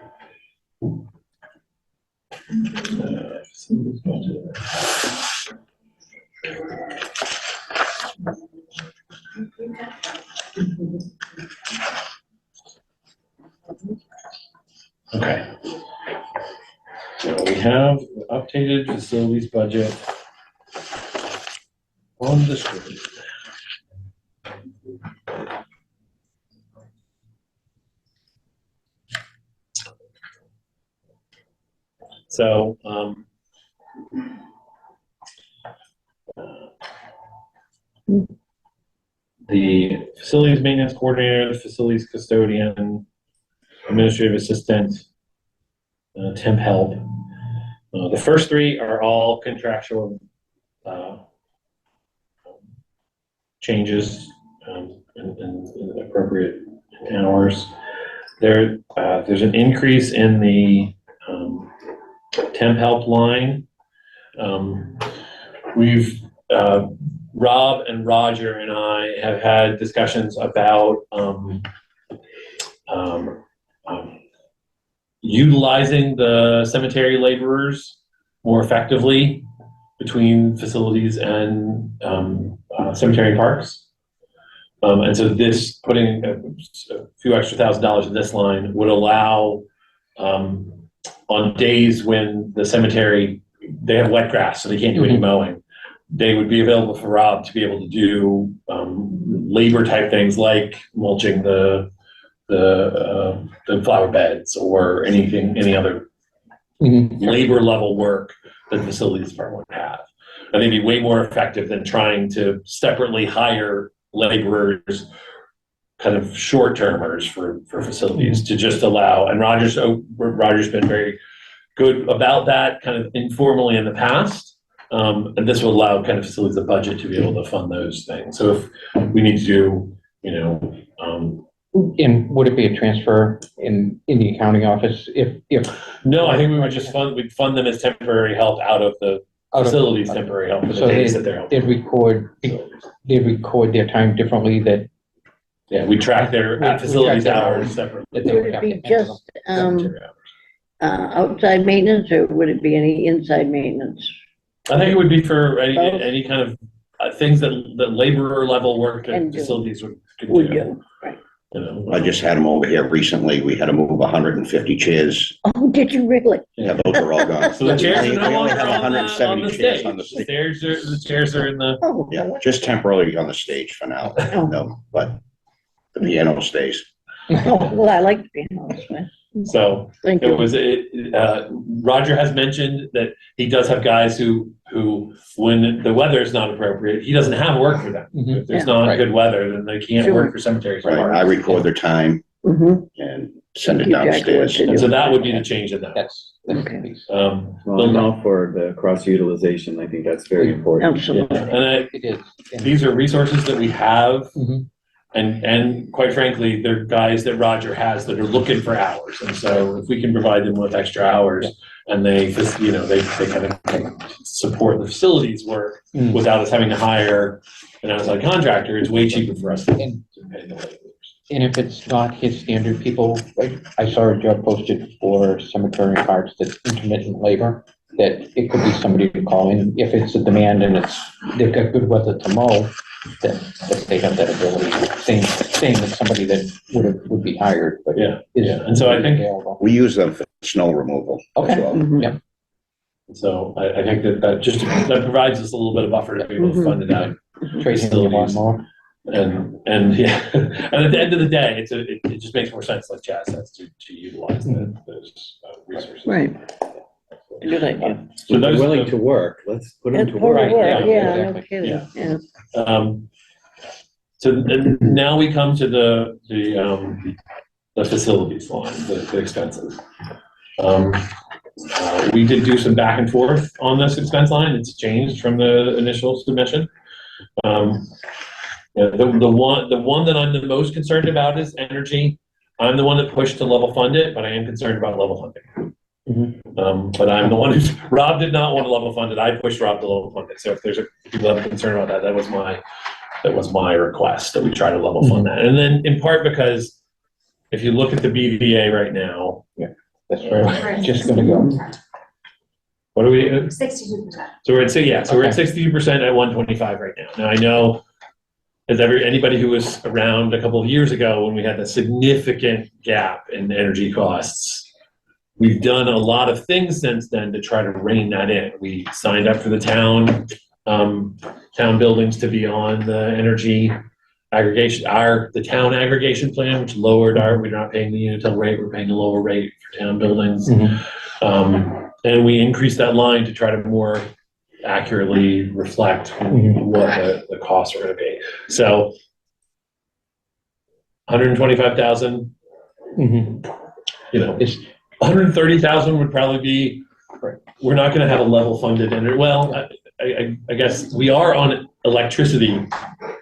C: Facilities budget. Okay. So we have the updated facilities budget on the screen. So, the facilities maintenance coordinator, the facilities custodian, administrative assistant, temp help. The first three are all contractual changes and appropriate hours. There's an increase in the temp help line. Rob and Roger and I have had discussions about utilizing the cemetery laborers more effectively between facilities and cemetery parks. And so this, putting a few extra $1,000s in this line would allow, on days when the cemetery, they have wet grass, so they can't do any mowing, they would be available for Rob to be able to do labor type things like mulching the flower beds or any other labor level work that the facilities department would have. I think it'd be way more effective than trying to separately hire laborers, kind of short-termers for facilities to just allow, and Roger's been very good about that kind of informally in the past. And this will allow kind of facilities a budget to be able to fund those things. So if we need to do,
E: And would it be a transfer in the accounting office if?
C: No, I think we would just we'd fund them as temporary help out of the facilities temporary help for the days that they're helping.
E: They'd record their time differently that.
C: Yeah, we track their facilities hours separately.
E: That they
N: Would
E: would
N: it
E: have
N: be
E: to enter
N: just
C: Cemetery hours.
N: outside maintenance, or would it be any inside maintenance?
C: I think it would be for
N: Both?
C: any kind of things that laborer level work that
N: And do.
C: facilities could
N: Would
C: do.
N: you? Right.
M: I just had them over here recently. We had to move 150 chairs.
N: Oh, did you really?
M: Yeah, those are all gone.
C: So the chairs are
M: We
C: no
M: only
C: longer
M: have
C: on
M: 170
C: the
M: chairs
C: stage.
M: on the stage.
C: The chairs are in the.
N: Oh.
M: Yeah, just temporarily on the stage for now.
N: Oh.
M: No, but the piano stays.
N: Oh, well, I like the pianos, man.
C: So
N: Thank
C: it
N: you.
C: was, Roger has mentioned that he does have guys who, when the weather is not appropriate, he doesn't have work for them.
E: Mhm.
C: If there's
N: Yeah.
C: not
E: Right.
C: good weather, then they can't
N: Sure.
C: work for cemeteries.
M: Right, I record their time
N: Mhm.
M: and send it
N: Keep track of what
M: downstairs.
N: to do.
C: And so that would be the change in that.
E: That's the
N: Okay.
E: piece.
A: Well, I'm all for the cross-utilization. I think that's very important.
N: Absolutely.
C: And
E: It is.
C: these are resources that we have.
E: Mhm.
C: And quite frankly, they're guys that Roger has that are looking for hours. And so if we can provide them with extra hours and they kind of support the facilities work
E: Mm.
C: without us having to hire an outside contractor, it's way cheaper for us to
E: And
C: pay the laborers.
E: and if it's not his standard people, I saw a job posted for cemetery and parks that's intermittent labor, that it could be somebody to call in if it's a demand and they've got good weather to mow, that they have that ability. Same with somebody that would be hired, but
C: Yeah,
E: is.
C: yeah. And so I think,
E: available.
M: We use them for snow removal as
E: Okay.
M: well.
N: Mhm.
E: Yeah.
C: so I think that provides us a little bit of buffer to be able to fund it out.
E: Trade him your lawnmower.
C: And yeah, and at the end of the day, it just makes more sense, like Chaz says, to utilize those resources.
N: Right. Good idea.
C: So
A: If they're
C: those,
A: willing to work, let's put them
N: It's
A: to
N: part
A: work.
N: of work,
E: yeah,
N: yeah, no
E: exactly.
N: kidding,
C: Yeah.
N: yeah.
C: So and now we come to the facilities line, the expenses. We did do some back and forth on this expense line. It's changed from the initial submission. The one that I'm the most concerned about is energy. I'm the one that pushed to level fund it, but I am concerned about level funding. But I'm the one who's, Rob did not want to level fund it. I pushed Rob to level fund it. So if there's people have a concern about that, that was my request, that we try to level fund that. And then in part because if you look at the BVA right now,
E: That's right. Just gonna go.
C: what are we?
L: 62%.
C: So we're at, we're at 62% at 125 right now. Now I know, as anybody who was around a couple of years ago when we had the significant gap in energy costs, we've done a lot of things since then to try to rein that in. We signed up for the town buildings to be on the energy aggregation, the town aggregation plan, which lowered we're not paying the Unitil rate, we're paying a lower rate for town buildings. And we increased that line to try to more accurately reflect what the costs are going to be. So 125,000, you know, 130,000 would probably be, we're not going to have a level funded, I guess we are on electricity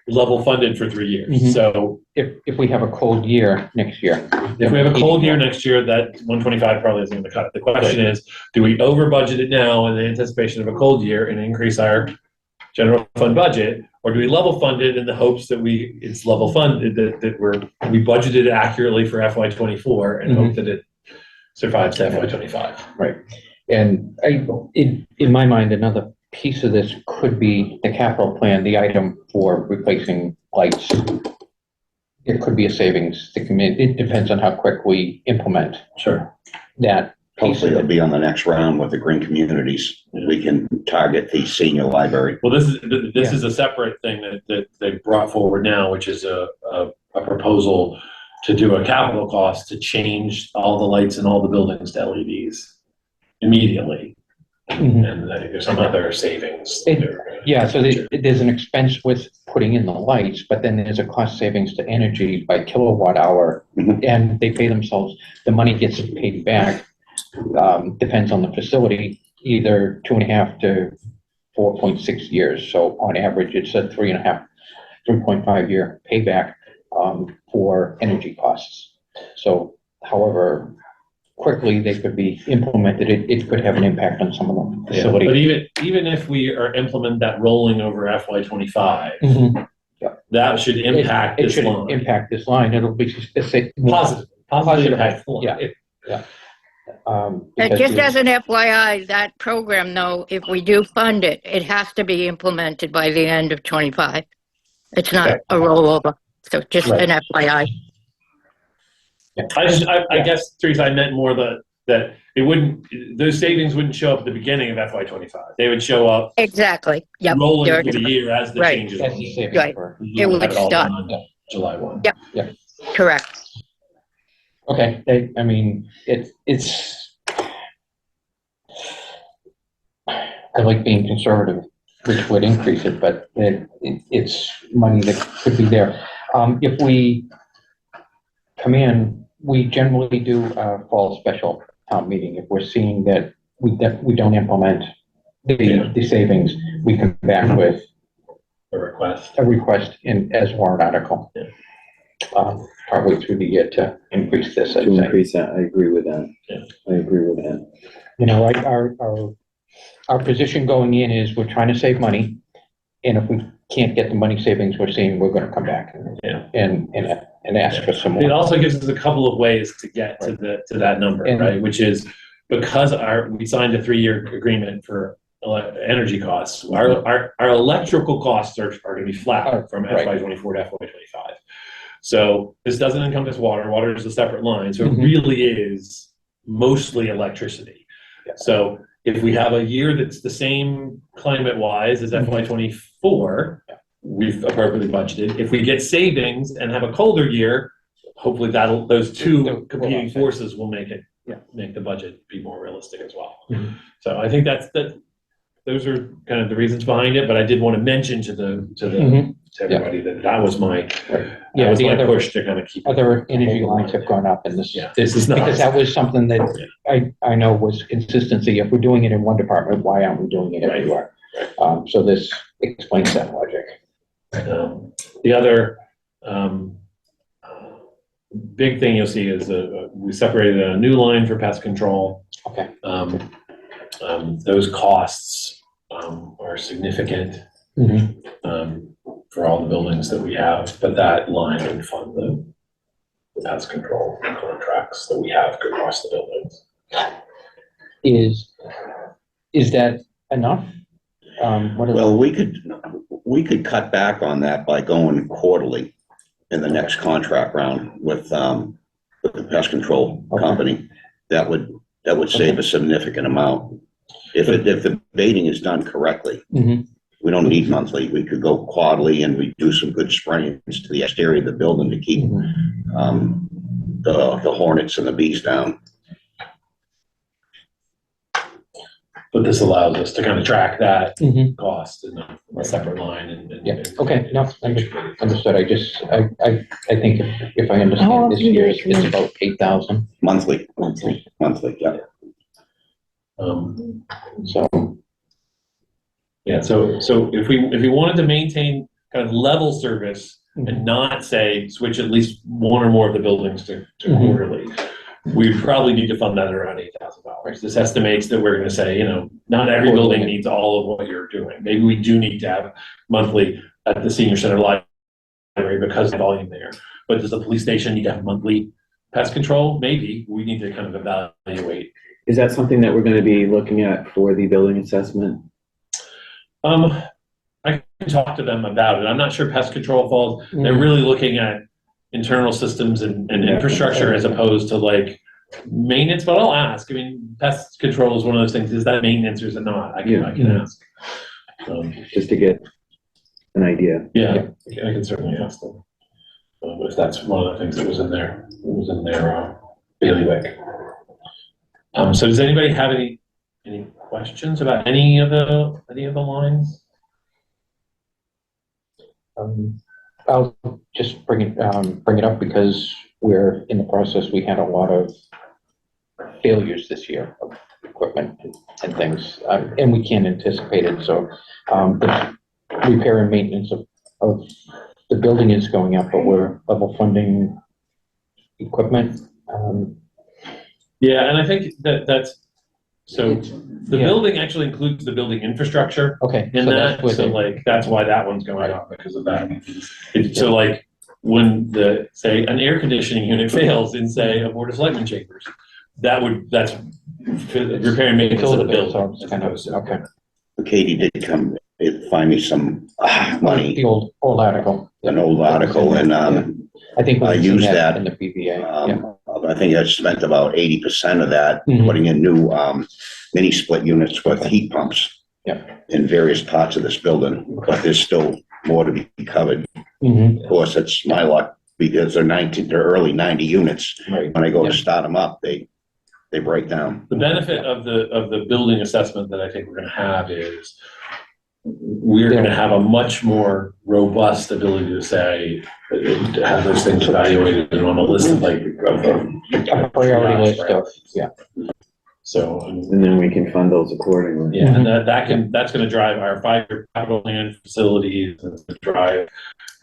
C: level funded for 3 years. So
E: If we have a cold year next year.
C: if we have a cold year next year, that 125 probably isn't going to cut it. The question is, do we over budget it now in the anticipation of a cold year and increase our general fund budget, or do we level fund it in the hopes that it's level funded, that we budgeted accurately for FY24 and hope that it survives to FY25?
E: Right. And in my mind, another piece of this could be the capital plan, the item for replacing lights. It could be a savings to come in. It depends on how quick we implement.
C: Sure.
E: That piece
M: Hopefully
E: of
M: it'll
E: it.
M: be on the next round with the green communities. We can target the senior library.
C: Well, this is a separate thing that they brought forward now, which is a proposal to do a capital cost to change all the lights in all the buildings to LEDs immediately. And I think there's some other savings.
E: Yeah, so there's an expense with putting in the lights, but then there's a cost savings to energy by kilowatt hour, and they pay themselves, the money gets paid back, depends on the facility, either 2.5 to 4.6 years. So on average, it's a 3.5 year payback for energy costs. So however quickly they could be implemented, it could have an impact on some of the facilities.
C: But even if we are implement that rolling over FY25, that should impact
E: It should impact this line. It'll be
C: positive impact.
E: Yeah.
B: Just as an FYI, that program though, if we do fund it, it has to be implemented by the end of 25. It's not a rollover. So just an FYI.
C: I guess, Teresa, I meant more that those savings wouldn't show up at the beginning of FY25. They would show up
B: Exactly. Yep.
C: rolling through the year as the changes.
B: Right. It would start.
C: July 1.
B: Yep.
E: Yeah.
B: Correct.
E: Okay. I mean, it's. I like being conservative, which would increase it, but it's money that could be there. If we come in, we generally do a fall special town meeting. If we're seeing that we don't implement the savings, we come back with
C: a request
E: as warrant article. Partway through the year to increase this.
A: To increase that, I agree with that.
C: Yeah.
A: I agree with that.
E: You know, our position going in is we're trying to save money, and if we can't get the money savings we're seeing, we're going to come back and ask for some more.
C: It also gives us a couple of ways to get to that number, right? Which is because we signed a 3-year agreement for energy costs. Our electrical costs are going to be flat from FY24 to FY25. So this doesn't encompass water. Water is a separate line. So it really is mostly electricity.
E: Yeah.
C: So if we have a year that's the same climate-wise as FY24, we've appropriately budgeted. If we get savings and have a colder year, hopefully those two competing forces will make the budget be more realistic as well. So I think those are kind of the reasons behind it. But I did want to mention to everybody that was my push to kind of keep
E: other energy lines have gone up in this.
C: This is not,
E: because that was something that I know was consistency. If we're doing it in one department, why aren't we doing it everywhere? So this explains that logic.
C: The other big thing you'll see is we separated a new line for pest control.
E: Okay.
C: Those costs are significant for all the buildings that we have, but that line would fund the pest control contracts that we have across the buildings.
E: Is that enough?
M: Well, we could cut back on that by going quarterly in the next contract round with the pest control company. That would save a significant amount. If the baiting is done correctly, we don't need monthly. We could go quarterly and we do some good sprayings to the exterior of the building to keep the hornets and the bees down.
C: But this allows us to kind of track that cost in a separate line and
E: Okay, no, understood. I think if I
N: How
E: understand
N: often
E: this
N: do
E: year,
N: they come
E: it's
N: in?
E: about 8,000.
M: Monthly, yeah.
E: So,
C: yeah, so if we wanted to maintain kind of level service and not say switch at least one or more of the buildings to quarterly, we probably need to fund that around $8,000. This estimates that we're going to say, not every building needs all of what you're doing. Maybe we do need to have monthly at the senior center library because of the volume there. But does the police station need to have monthly pest control? Maybe. We need to kind of evaluate.
A: Is that something that we're going to be looking at for the building assessment?
C: I can talk to them about it. I'm not sure pest control falls. They're really looking at internal systems and infrastructure as opposed to like maintenance, but I'll ask. I mean, pest control is one of those things. Is that maintenance or is it not? I can ask.
A: Just to get an idea.
C: Yeah, I can certainly ask them. If that's one of the things that was in there, bailiwick. So does anybody have any questions about any of the lines?
E: I'll just bring it up because we're in the process. We had a lot of failures this year of equipment and things, and we can't anticipate it. So the repair and maintenance of the building is going up, but we're level funding equipment.
C: Yeah, and I think that's so. The building actually includes the building infrastructure.
E: Okay,
C: In that, so like that's why that one's going up because of that. So like when say an air conditioning unit fails in say a board of selectmen chambers, that's repair and maintenance of the building.
E: Kind of, okay.
M: Katie did come and find me some money,
E: The old article.
M: an old article, and
E: I think
M: I
E: we've
M: used
E: seen
M: that
E: in the BVA.
M: I think I spent about 80% of that putting in new mini split units with heat pumps in various parts of this building, but there's still more to be covered. Of course, it's my luck because they're early 90 units.
E: Right.
M: When I go to start them up, they break down.
C: The benefit of the building assessment that I think we're going to have is we're going to have a much more robust ability to say, to have those things evaluated and on a list of like
E: A priority list of,
C: So,
A: And then we can fund those accordingly.
C: yeah, and that's going to drive our 5-year capital plan facilities and drive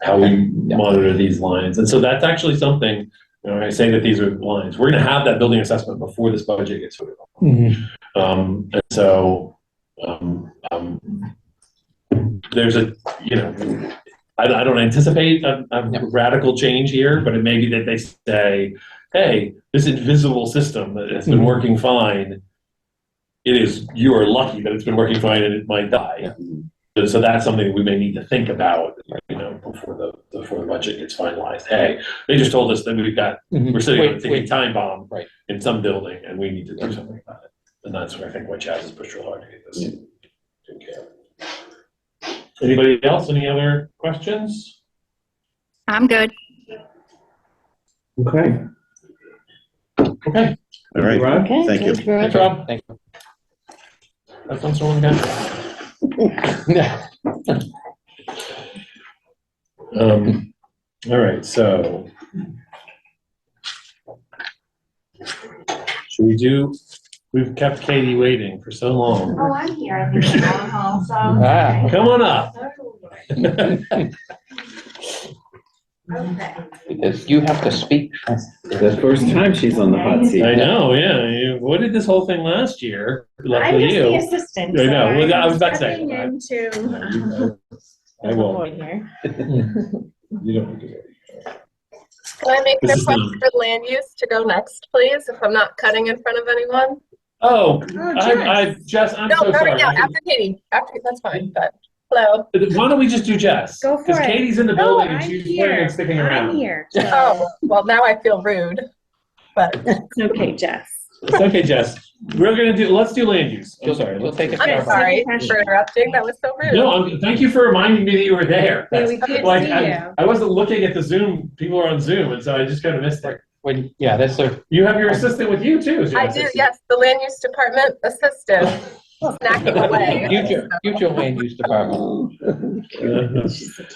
C: how we monitor these lines. And so that's actually something, I say that these are lines, we're going to have that building assessment before this budget gets voted on. And so, there's I don't anticipate a radical change here, but it may be that they say, hey, this invisible system that has been working fine, you are lucky that it's been working fine and it might die. So that's something we may need to think about, before the budget gets finalized. Hey, they just told us that we're sitting on a ticking time bomb in some building and we need to do something about it. And that's where I think what Chaz has pushed real hard to get this taken care of. Anybody else? Any other questions?
B: I'm good.
A: Okay.
C: Okay.
M: All right.
A: Rob?
N: Okay,
M: Thank you.
N: thanks, Rob.
C: Thanks, Rob.
E: Thank you.
C: That's on someone down. All right, so we've kept Katie waiting for so long.
L: Oh, I'm here. I think I'm going home, so.
C: Come on up.
L: Okay.
E: Because you have to speak.
A: The first time she's on the hot seat.
C: I know, yeah. What did this whole thing last year?
L: I'm
C: Luckily
L: just
C: you.
L: the assistant.
C: I know.
L: So
C: Well, I was
L: I'm
C: about to say,
L: stepping into
C: I won't.
L: void here.
C: You don't do it.
O: Can I make a
C: This is
O: request for land use to go next, please, if I'm not cutting in front of anyone?
C: Oh,
L: Jess.
C: I'm
O: No,
C: so
O: not
C: sorry.
O: right now,
C: I can-
O: after Katie, that's fine, but, hello.
C: Why don't we just do Jess?
L: Go for
C: Because
L: it.
C: Katie's in the
L: No,
C: building and
L: I'm
C: she's
L: here.
C: planning on sticking around.
L: I'm here.
O: Oh, well, now I feel rude, but
L: It's okay, Jess.
C: It's okay, Jess. Let's do land use. I'm sorry.
E: You'll take a
O: I'm
E: Starbucks.
O: sorry for interrupting, that was so rude.
C: No, thank you for reminding me that you were there.
L: Yeah, we can't
C: Like,
L: see you.
C: I wasn't looking at the Zoom, people are on Zoom, and so I just kind of missed it.
E: Yeah, that's a,
C: You have your assistant with you too,
O: I
C: Jess.
O: do, yes, the land use department assistant, snacking away.
E: future land use department.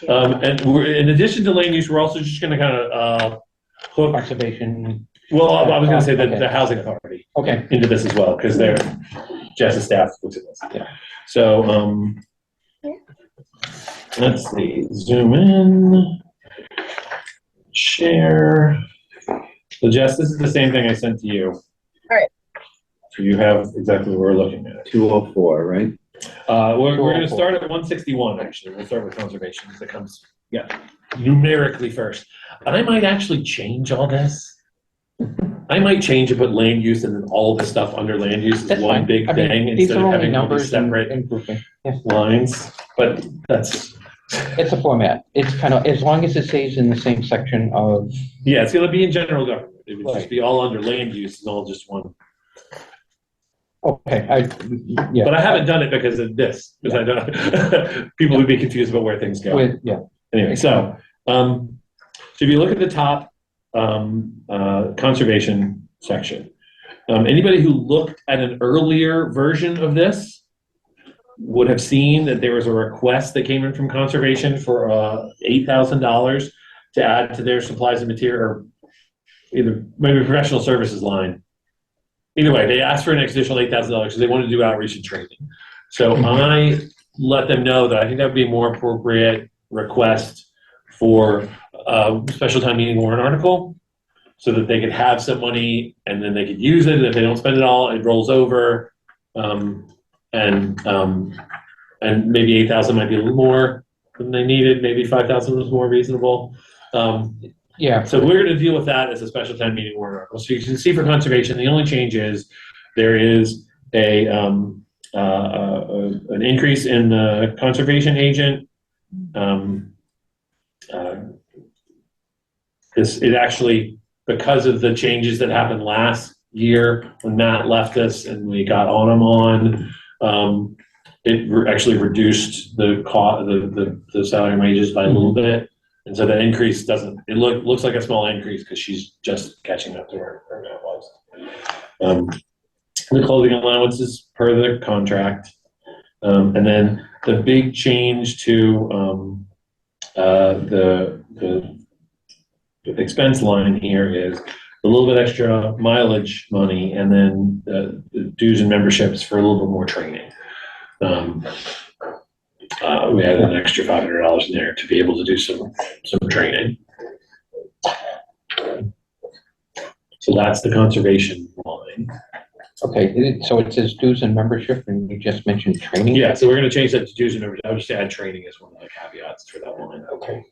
C: And in addition to land use, we're also just gonna kind of, hook,
E: Conservation,
C: well, I was gonna say
E: Okay.
C: the housing authority
E: okay.
C: into this as well, because they're, Jess's staff looks at this.
E: Yeah.
C: So, let's see, zoom in, share. So Jess, this is the same thing I sent to you.
O: All right.
C: So you have exactly what we're looking at.
A: 204, right?
C: We're gonna start at 161, actually. We'll start with conservation, because it comes, numerically first. I might actually change all this. I might change it, put land use and then all the stuff under land use is
E: That's
C: one
E: fine.
C: big
E: I mean,
C: thing
E: these
C: instead
E: are
C: of
E: only
C: having all these
E: numbers and
C: separate
E: grouping. Yeah.
C: lines, but that's,
E: It's a format. It's kind of, as long as it stays in the same section of,
C: yeah, it's gonna be in general government. It would just
E: Right.
C: be all under land use and all just one.
E: okay, yeah.
C: But I haven't done it because of this, because I don't, people would be confused about where things go.
E: Yeah,
C: Anyway, so if you look at the top, conservation section, anybody who looked at an earlier version of this would have seen that there was a request that came in from conservation for $8,000 to add to their supplies and material, or either maybe professional services line. Either way, they asked for an additional $8,000 because they wanted to do outreach and training. So I let them know that I think that would be a more appropriate request for a special time meeting warrant article, so that they could have some money and then they could use it. If they don't spend it all, it rolls over. And maybe 8,000 might be a little more than they needed. Maybe 5,000 was more reasonable.
E: yeah.
C: So we're going to deal with that as a special time meeting warrant article. So you can see for conservation, the only change is there is an increase in the conservation agent. It actually, because of the changes that happened last year when Matt left us and we got Autumn on, it actually reduced the salary and wages by a little bit. And so the increase looks like a small increase because she's just catching up to where Matt was. The clothing allowances per the contract. And then the big change to the expense line here is a little bit extra mileage money, and then the dues and memberships for a little bit more training. We had an extra $500 in there to be able to do some training. So that's the conservation line.
E: Okay, so it says dues and membership, and you just mentioned training?
C: Yeah, so we're gonna change that to dues and membership. I would just add training as one of the caveats for that line.
E: Okay.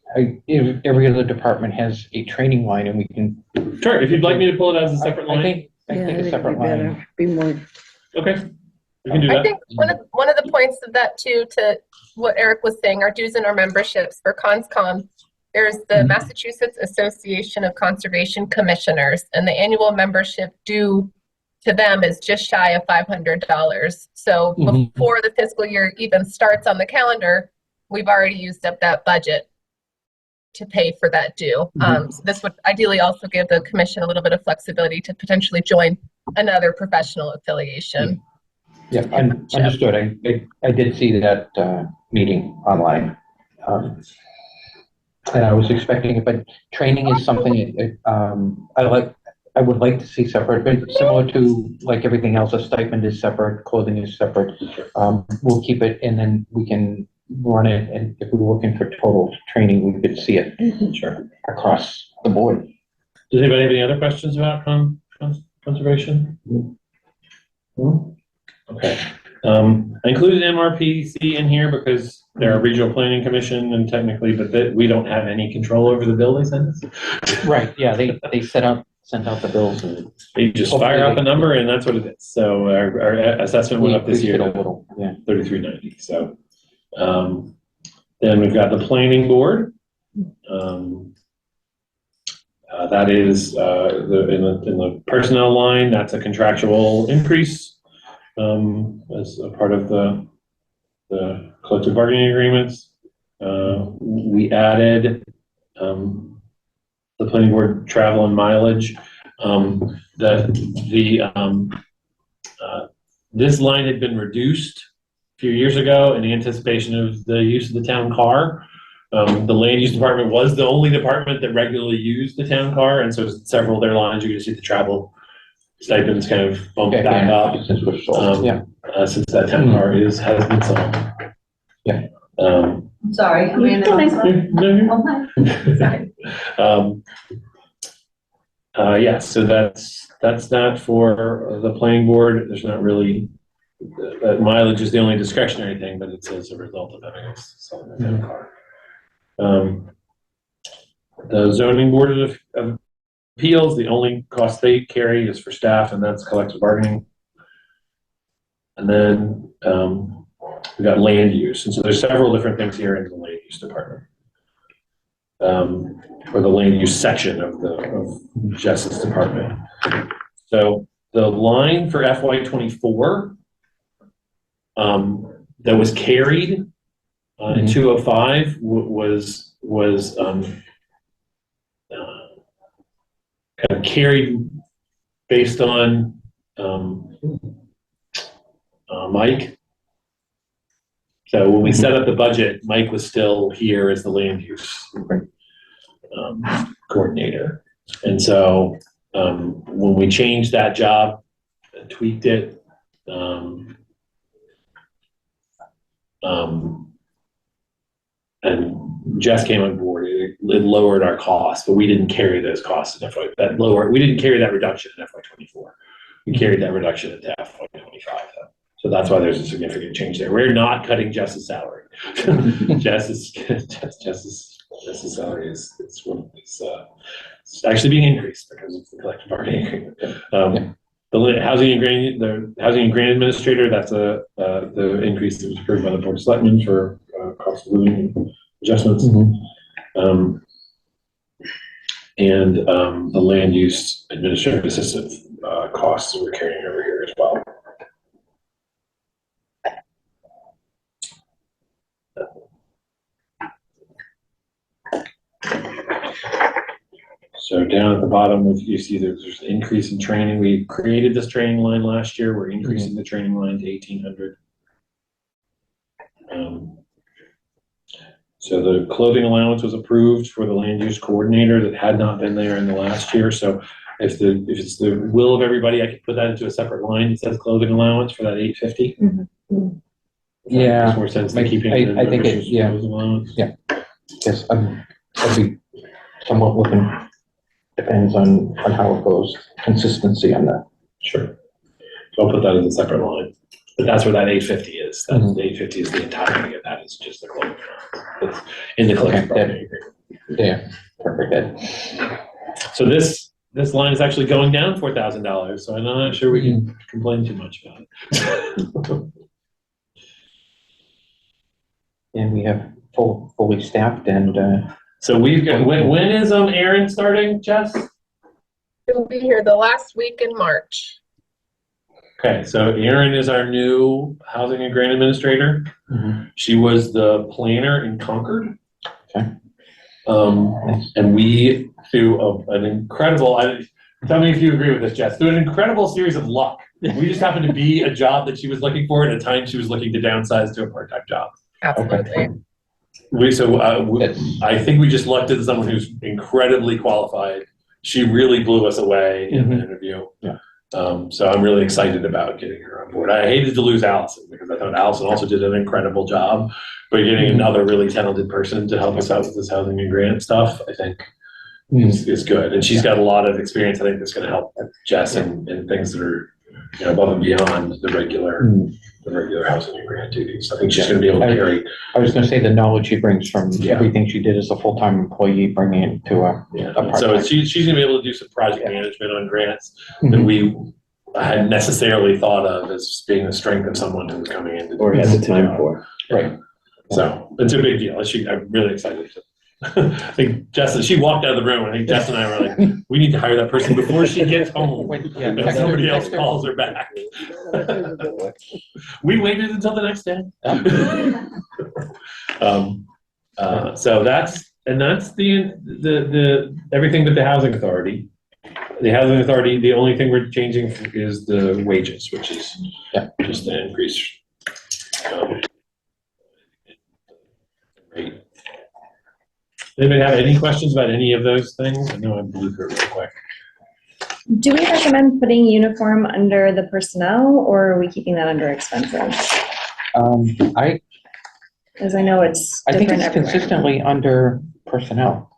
E: Every other department has a training line, and we can.
C: Sure, if you'd like me to pull it as a separate line.
E: I think a separate line.
N: Be more.
C: Okay, we can do
O: I
C: that.
O: think one of the points of that too, to what Eric was saying, our dues and our memberships for ConsCom, there's the Massachusetts Association of Conservation Commissioners, and the annual membership due to them is just shy of $500. So before the fiscal year even starts on the calendar, we've already used up that budget to pay for that due. So this would ideally also give the commission a little bit of flexibility to potentially join another professional affiliation.
E: Yeah, understood. I did see that meeting online. And I was expecting it, but training is something I would like to see separate, but similar to like everything else, a stipend is separate, clothing is separate. We'll keep it, and then we can run it, and if we were looking for total training, we could see it across the board.
C: Does anybody have any other questions about conservation? No? Okay. I included MRPC in here because they're a regional planning commission and technically, but that we don't have any control over the bill they send us.
E: Right, yeah, they sent out the bills and.
C: They just fire out the number and that's what it is. So our assessment went up this year
E: a
C: to
E: little, yeah.
C: 3390. So, then we've got the planning board. That is, in the personnel line, that's a contractual increase. As a part of the collective bargaining agreements. We added the planning board travel and mileage. This line had been reduced a few years ago in anticipation of the use of the town car. The land use department was the only department that regularly used the town car, and so several of their lines, you can see the travel stipends kind of bumped back up
E: Since we're sold, yeah.
C: since that town car has been sold.
E: Yeah.
L: I'm sorry, I'm in
C: Yeah, so that's that for the planning board. There's not really, that mileage is the only discretionary thing, but it's as a result of having us selling the town car. The zoning board of appeals, the only cost they carry is for staff, and that's collective bargaining. And then we got land use, and so there's several different things here in the land use department, or the land use section of Jess's department. So the line for FY24 that was carried in 205 was kind of carried based on Mike. So when we set up the budget, Mike was still here as the land use coordinator. And so when we changed that job, tweaked it, and Jess came on board, it lowered our costs, but we didn't carry those costs in FY, we didn't carry that reduction in FY24. We carried that reduction into FY25. So that's why there's a significant change there. We're not cutting Jess's salary. Jess's salary is actually being increased because of the collective bargaining agreement. The housing and grant administrator, that's the increase that was approved by the board of selectmen for cost of living adjustments. And the land use administrative assistant costs that we're carrying over here as well. So down at the bottom, you see there's an increase in training. We created this training line last year. We're increasing the training line to 1,800. So the clothing allowance was approved for the land use coordinator that had not been there in the last year. So if it's the will of everybody, I could put that into a separate line that says clothing allowance for that 850.
E: Yeah,
C: makes more sense than keeping it in
E: I think it, yeah.
C: clothing allowance.
E: Yeah. Yes, I'll be somewhat looking, depends on how it goes, consistency on that.
C: Sure. So I'll put that as a separate line. But that's where that 850 is. That 850 is the entirety of that. It's just the clothing allowance. It's in the collective bargaining agreement.
E: Yeah, perfect.
C: So this line is actually going down $4,000. So I'm not sure we can complain too much about it.
E: And we have fully staffed and
C: so we've got, when is Aaron starting, Jess?
O: He'll be here the last week in March.
C: Okay, so Erin is our new housing and grant administrator. She was the planner in Concord.
E: Okay.
C: And we, through an incredible, tell me if you agree with this, Jess, through an incredible series of luck, we just happened to be a job that she was looking for at a time she was looking to downsize to a part-time job.
O: Absolutely.
C: I think we just lucked into someone who's incredibly qualified. She really blew us away in the interview.
E: Yeah.
C: So I'm really excited about getting her on board. I hated to lose Allison because I thought Allison also did an incredible job, but getting another really talented person to help us out with this housing and grant stuff, I think is good. And she's got a lot of experience. I think that's going to help Jess and things that are, above and beyond the regular housing and grant duties. I think she's going to be able to carry.
E: I was gonna say the knowledge she brings from everything she did as a full-time employee, bringing it to a part-time.
C: So she's going to be able to do some project management on grants that we hadn't necessarily thought of as being the strength of someone who was coming in.
A: Or had the time for.
C: Right. So it's a big deal. I'm really excited to. I think Jess, she walked out of the room. I think Jess and I were like, we need to hire that person before she gets home. And somebody else calls her back. We waited until the next day. So that's the everything but the housing authority. The housing authority, the only thing we're changing is the wages, which is just an increase. Rate. Anybody have any questions about any of those things? I know I blew through it real quick.
L: Do we recommend putting uniform under the personnel, or are we keeping that under expenses? As I know it's
E: I think
L: different
E: it's
L: everywhere.
E: consistently under personnel.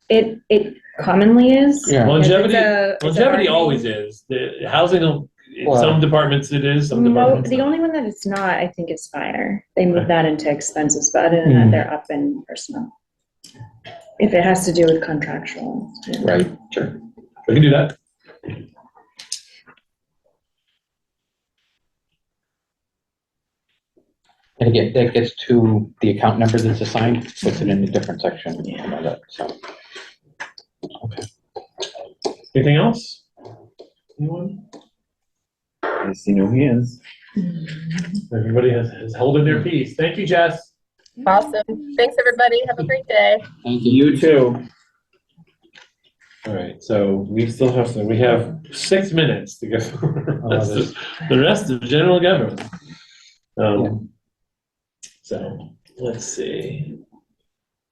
L: It commonly is.
E: Yeah.
C: Longevity always is. The housing, in some departments it is, some departments
L: The
C: not.
L: only one that it's not, I think, is fire. They move that into expenses, but other than that, they're up in personnel. If it has to do with contractual.
E: Right, sure.
C: We can do that.
E: And again, that gets to the account number that's assigned, puts it in a different section and all that, so. Okay.
C: Anything else? Anyone?
A: I see no hands.
C: Everybody has holding their peace. Thank you, Jess.
O: Awesome. Thanks, everybody. Have a great day.
A: Thank you. You too.
C: All right, so we still have we have 6 minutes to go through the rest of general government. So let's see.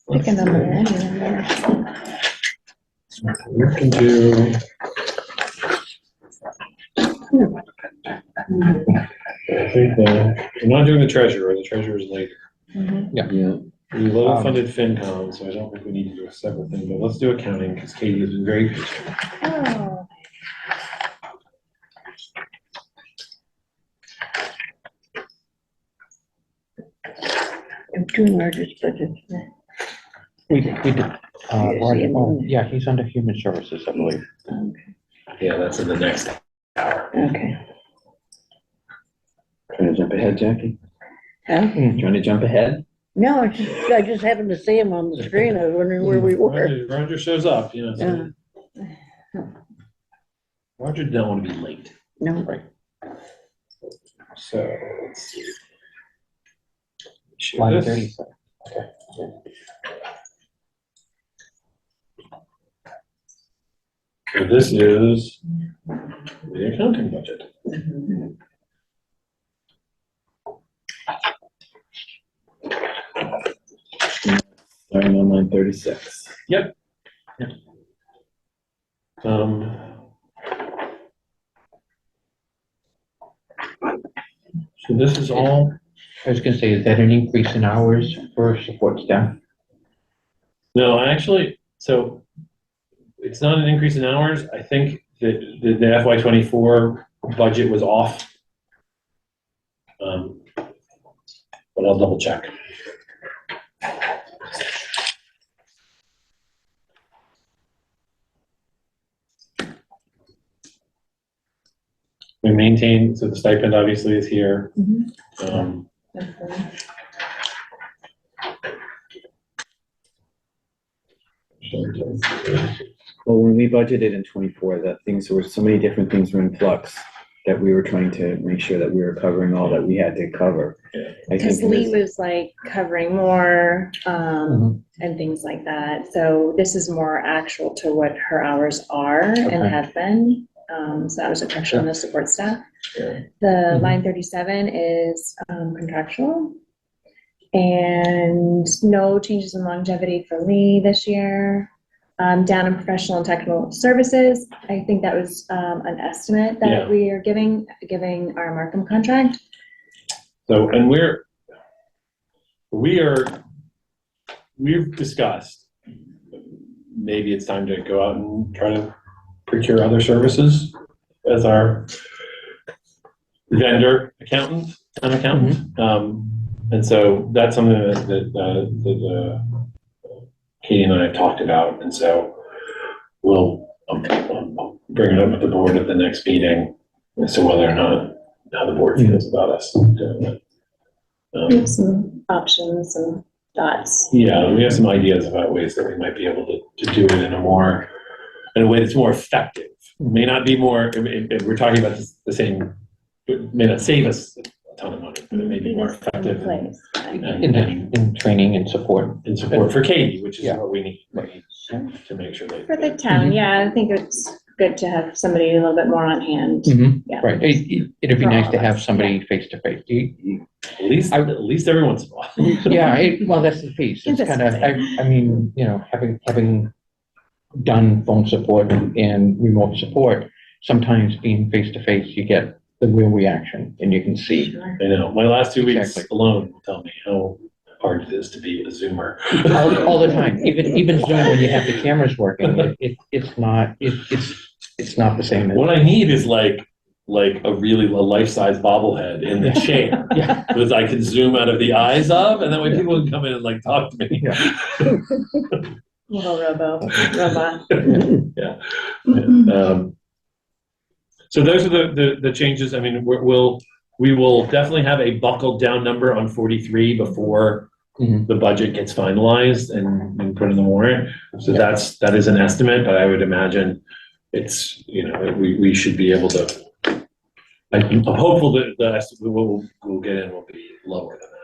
L: Pick a number, any number.
C: We can do. I think we're not doing the treasurer. The treasurer is later.
A: Yeah.
C: We low funded FinCom, so I don't think we need to do a separate thing, but let's do accounting because Katie has been very patient.
L: Oh.
N: I'm doing Roger's budget.
E: We did, Roger, yeah, he's under human services, I believe.
C: Yeah, that's in the next hour.
N: Okay.
A: Trying to jump ahead, Jackie?
N: Huh?
A: Trying to jump ahead?
N: No, I just happened to see him on the screen. I was wondering where we were.
C: Roger shows up, you know. So.
N: Yeah.
C: Roger didn't want to be late.
N: No.
C: Right. So let's see.
E: Line 37.
C: Okay. So this is the accounting budget.
A: Starting on line 36.
C: Yep. So this is all.
E: I was gonna say, is that an increase in hours for support staff?
C: No, actually, so it's not an increase in hours. I think that the FY24 budget was off. But I'll double check. We maintain, so the stipend obviously is here.
A: Well, when we budgeted in 24, that things were, so many different things were in flux that we were trying to make sure that we were covering all that we had to cover.
L: Because Lee was like covering more, and things like that. So this is more actual to what her hours are and have been. So that was a pressure on the support staff. The line 37 is contractual. And no changes in longevity for Lee this year. Down in professional and technical services, I think that was an estimate
C: Yeah.
L: that we are giving our Markham contract.
C: So, and we've discussed, maybe it's time to go out and try to procure other services as our vendor accountant, town accountant. And so that's something that Katie and I have talked about, and so we'll bring it up with the board at the next meeting as to whether or not how the board feels about us doing it.
L: We have some options and thoughts.
C: Yeah, we have some ideas about ways that we might be able to do it in a way that's more effective. It may not be more, if we're talking about the same, it may not save us a ton of money, but it may be more effective
E: In training and support.
C: in support for Katie, which is
E: Yeah.
C: what we need to make sure that.
L: For the town, yeah, I think it's good to have somebody a little bit more on hand. Yeah.
E: Right, it'd be
L: For
E: nice
L: all
E: to
L: of
E: have
L: us,
E: somebody face to face.
C: At least every once in a while.
E: Yeah, well, that's the piece. It's kind of, I mean, having done phone support and remote support, sometimes being face to face, you get the real reaction and you can see.
C: I know, my last 2 weeks
E: Exactly.
C: alone will tell me how hard it is to be a Zoomer.
E: All the time, even Zoom, when you have the cameras working, it's not the same.
C: What I need is like a life-size bobblehead in the chair
E: Yeah.
C: that I can zoom out of the eyes of, and that way people can come in and like talk to me.
L: Little robot.
C: Yeah. So those are the changes. I mean, we will definitely have a buckled down number on 43 before the budget gets finalized and put in the warrant. So that is an estimate, but I would imagine it's, we should be able to, I'm hopeful that the estimate we'll get in will be lower than that.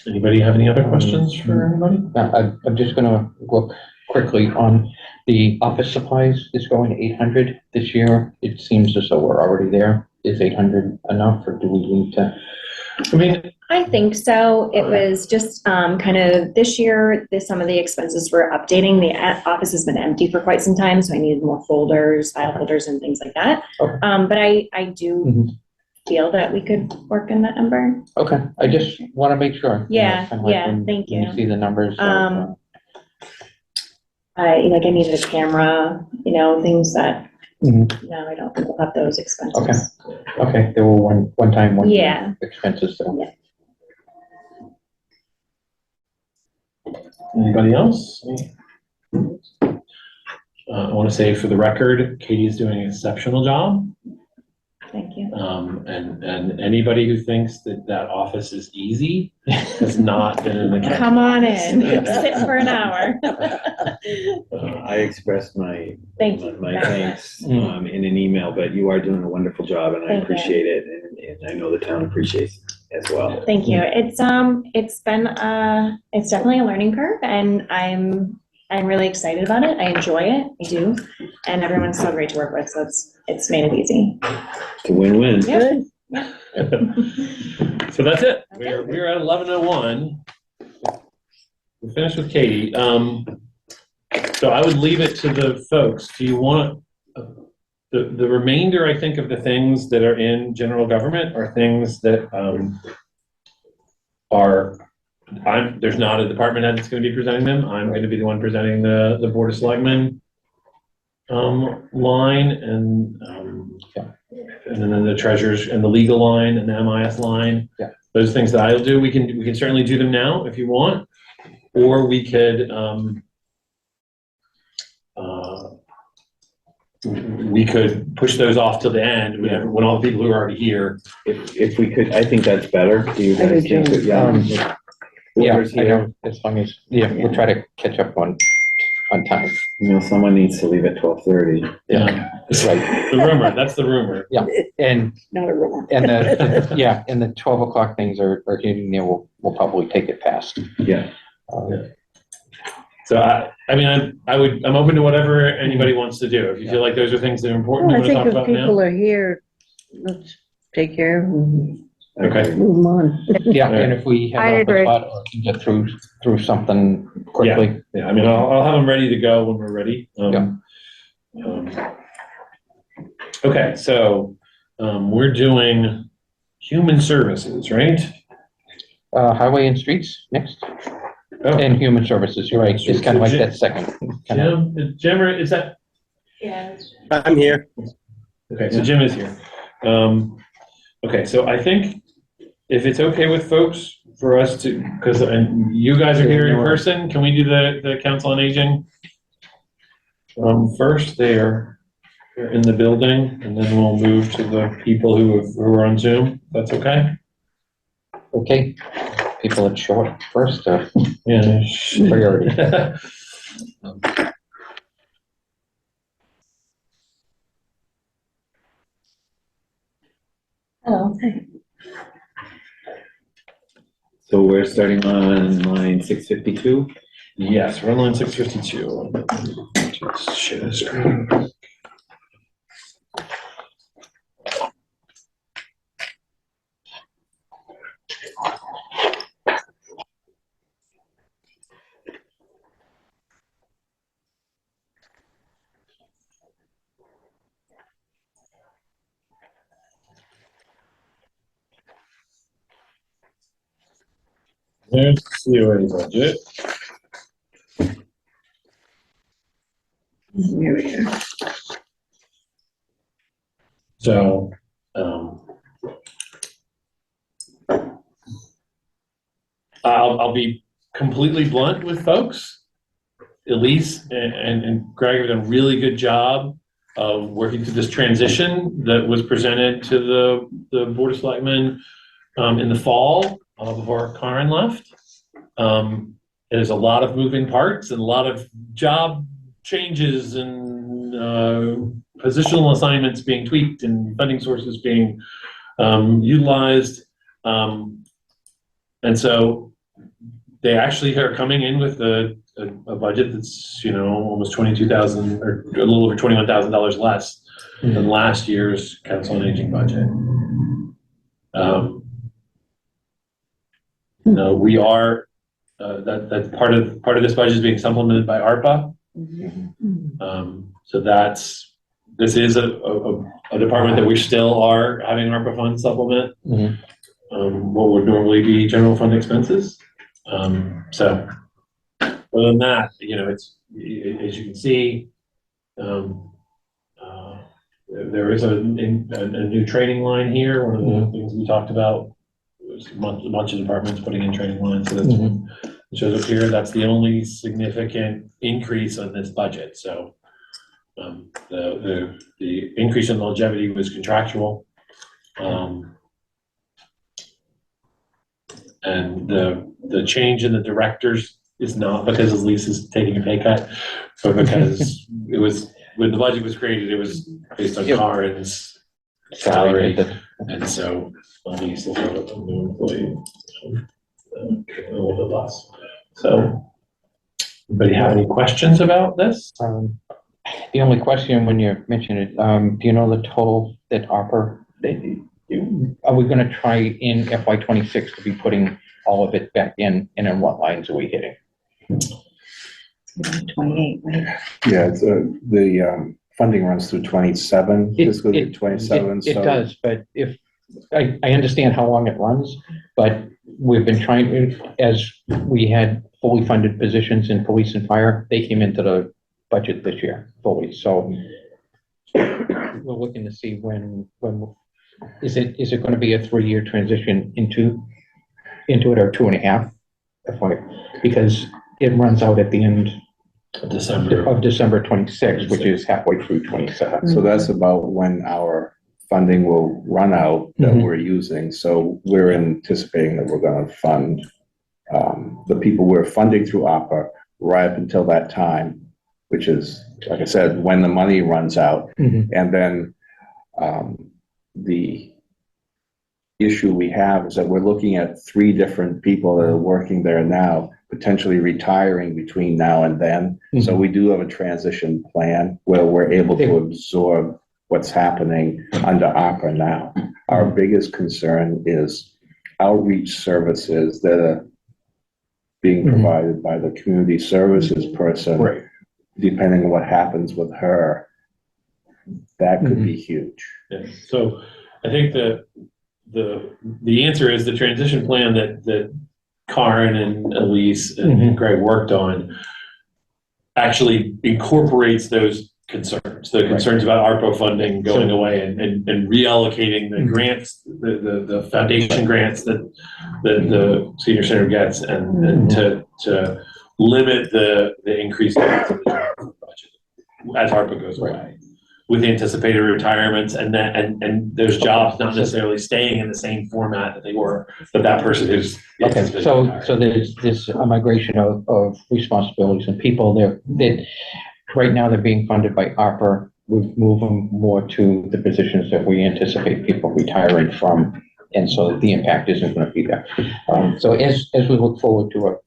C: Anybody have any other questions for anybody?
E: I'm just gonna look quickly on the office supplies. Is going to 800 this year. It seems as though we're already there. Is 800 enough, or do we need to?
C: I mean,
L: I think so. It was just kind of this year, some of the expenses were updating. The office has been empty for quite some time, so I needed more folders, file folders, and things like that.
E: Okay.
L: But I do feel that we could work in that number.
E: Okay, I just want to make sure.
L: Yeah,
E: Kinda like
L: yeah,
E: when
L: thank
E: you
L: you.
E: see the numbers.
L: I needed a camera, things that,
E: Mhm.
L: no, I don't think we'll have those expenses.
E: Okay, there were one time
L: Yeah.
E: expenses, so.
L: Yeah.
C: Anybody else? I want to say for the record, Katie is doing an exceptional job.
L: Thank you.
C: And anybody who thinks that office is easy has not been in the county.
L: Come on in, sit for an hour.
A: I expressed my
L: Thank you.
A: my
L: very
A: thanks
E: much.
A: in an email, but you are doing a wonderful job, and I
L: Thank you.
A: appreciate it, and I know the town appreciates it as well.
L: Thank you. It's been it's definitely a learning curve, and I'm really excited about it. I enjoy it. I do, and everyone's so great to work with. So it's made it easy.
A: It's a win-win.
L: Yep.
C: So that's it. We're at 11:01. We're finished with Katie. So I would leave it to the folks. Do you want the remainder? I think of the things that are in general government are things that there's not a department head that's going to be presenting them. I'm going to be the one presenting the Board of Selectmen line, and then the treasurers and the legal line and the MIS line.
E: Yeah.
C: Those things that I'll do, we can certainly do them now if you want, or we could push those off till the end when all the people who are already here.
A: If we could, I think that's better. Do you
N: I
A: guys
N: do
A: think
N: too.
A: that? Yeah.
E: Yeah,
A: Whoever's
E: I
A: here,
E: know, as long as, we'll try to catch up on time.
A: someone needs to leave at 12:30.
C: Yeah.
E: That's right.
C: The rumor, that's the rumor.
E: Yeah, and
N: Not a rumor.
E: and the 12 o'clock things are getting there. We'll probably take it past.
A: Yeah.
C: So I'm open to whatever anybody wants to do. If you feel like those are things that are important
N: Well,
C: to
N: I
C: talk
N: think if
C: about now.
N: people are here, let's take care of them.
C: Okay.
N: Move 'em on.
E: Yeah, and if we
B: I
E: have
B: agree.
E: a thought or can get through something quickly.
C: Yeah, I mean, I'll have them ready to go when we're ready. Okay, so, we're doing human services, right?
E: Highway and streets next,
C: Oh,
E: and human services, you're right, it's kind of like that second. kind of-
C: Jim, is that,
L: Yeah.
I: I'm here.
C: okay, so Jim is here. Okay, so I think if it's okay with folks for us to, because you guys are here in person, can we do the council on aging? First, they're in the building, and then we'll move to the people who are on Zoom. That's okay?
E: Okay, people at short first,
C: Yeah.
E: priority.
L: Hello.
A: So we're starting on line 652.
C: Yes, we're on line 652. Just share the screen. There's the COA budget.
N: Here we are.
C: So, I'll be completely blunt with folks. Elise and Greg have done a really good job of working through this transition that was presented to the Board of Selectmen in the fall before Karen left. There's a lot of moving parts and a lot of job changes and positional assignments being tweaked and funding sources being utilized. And so they actually are coming in with a budget that's, almost 22,000 or a little over $21,000 less than last year's council on aging budget. We are, that part of this budget is being supplemented by ARPA. So this is a department that we still are having ARPA funds supplement what would normally be general fund expenses. So other than that, it's, as you can see, there is a new training line here. One of the things we talked about was a bunch of departments putting in training lines. So that's it shows up here. That's the only significant increase on this budget. So the increase in longevity was contractual. And the change in the directors is not because Elise is taking a pay cut, but because it was, when the budget was created, it was based on Karen's salary. And so Elise is a new employee, a little bit less. So, anybody have any questions about this?
E: The only question when you mention it, do you know the total that ARPA, are we gonna try in FY '26 to be putting all of it back in, and in what lines are we hitting?
N: 28, right?
P: Yeah, it's, the funding runs through 27, fiscal year 27.
E: It does, but if, I understand how long it runs, but we've been trying, as we had fully funded positions in police and fire, they came into the budget this year fully, so we're looking to see when is it gonna be a 3-year transition into it, or 2.5? Because it runs out at the end of December 26, which is halfway through 27.
P: So that's about when our funding will run out that we're using. So we're anticipating that we're gonna fund the people we're funding through ARPA right up until that time, which is, like I said, when the money runs out. And then the issue we have is that we're looking at 3 different people that are working there now, potentially retiring between now and then. So we do have a transition plan where we're able to absorb what's happening under ARPA now. Our biggest concern is outreach services that are being provided by the community services person.
C: Right.
P: Depending on what happens with her, that could be huge.
C: Yeah. So I think the answer is the transition plan that Karen and Elise and Greg worked on actually incorporates those concerns, the concerns about ARPA funding going away and reallocating the grants, the foundation grants that the senior center gets and to limit the increase in the general budget as ARPA goes away. With anticipated retirements and those jobs not necessarily staying in the same format that they were, but that person who's.
E: Okay, so there's a migration of responsibilities and people that right now they're being funded by ARPA. We've moved them more to the positions that we anticipate people retiring from, and so the impact isn't going to be there. So as we look forward to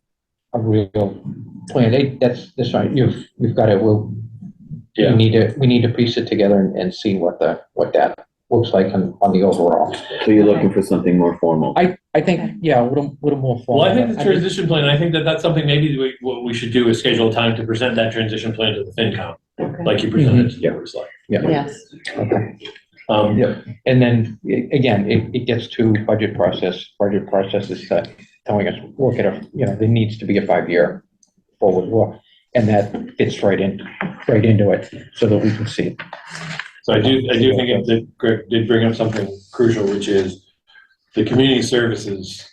E: a real plan, that's right. You've got it. We need to piece it together and see what that looks like on the overall.
A: So you're looking for something more formal?
E: I think, yeah, a little more formal.
C: Well, I think the transition plan, I think that's something maybe what we should do is schedule a time to present that transition plan to the FinCom, like you presented to the board.
E: Yeah.
H: Yes.
E: Okay. And then again, it gets to budget process. Budget process is telling us, look at there needs to be a 5-year forward look, and that fits right into it, so that we can see.
C: So I do think that Greg did bring up something crucial, which is the community services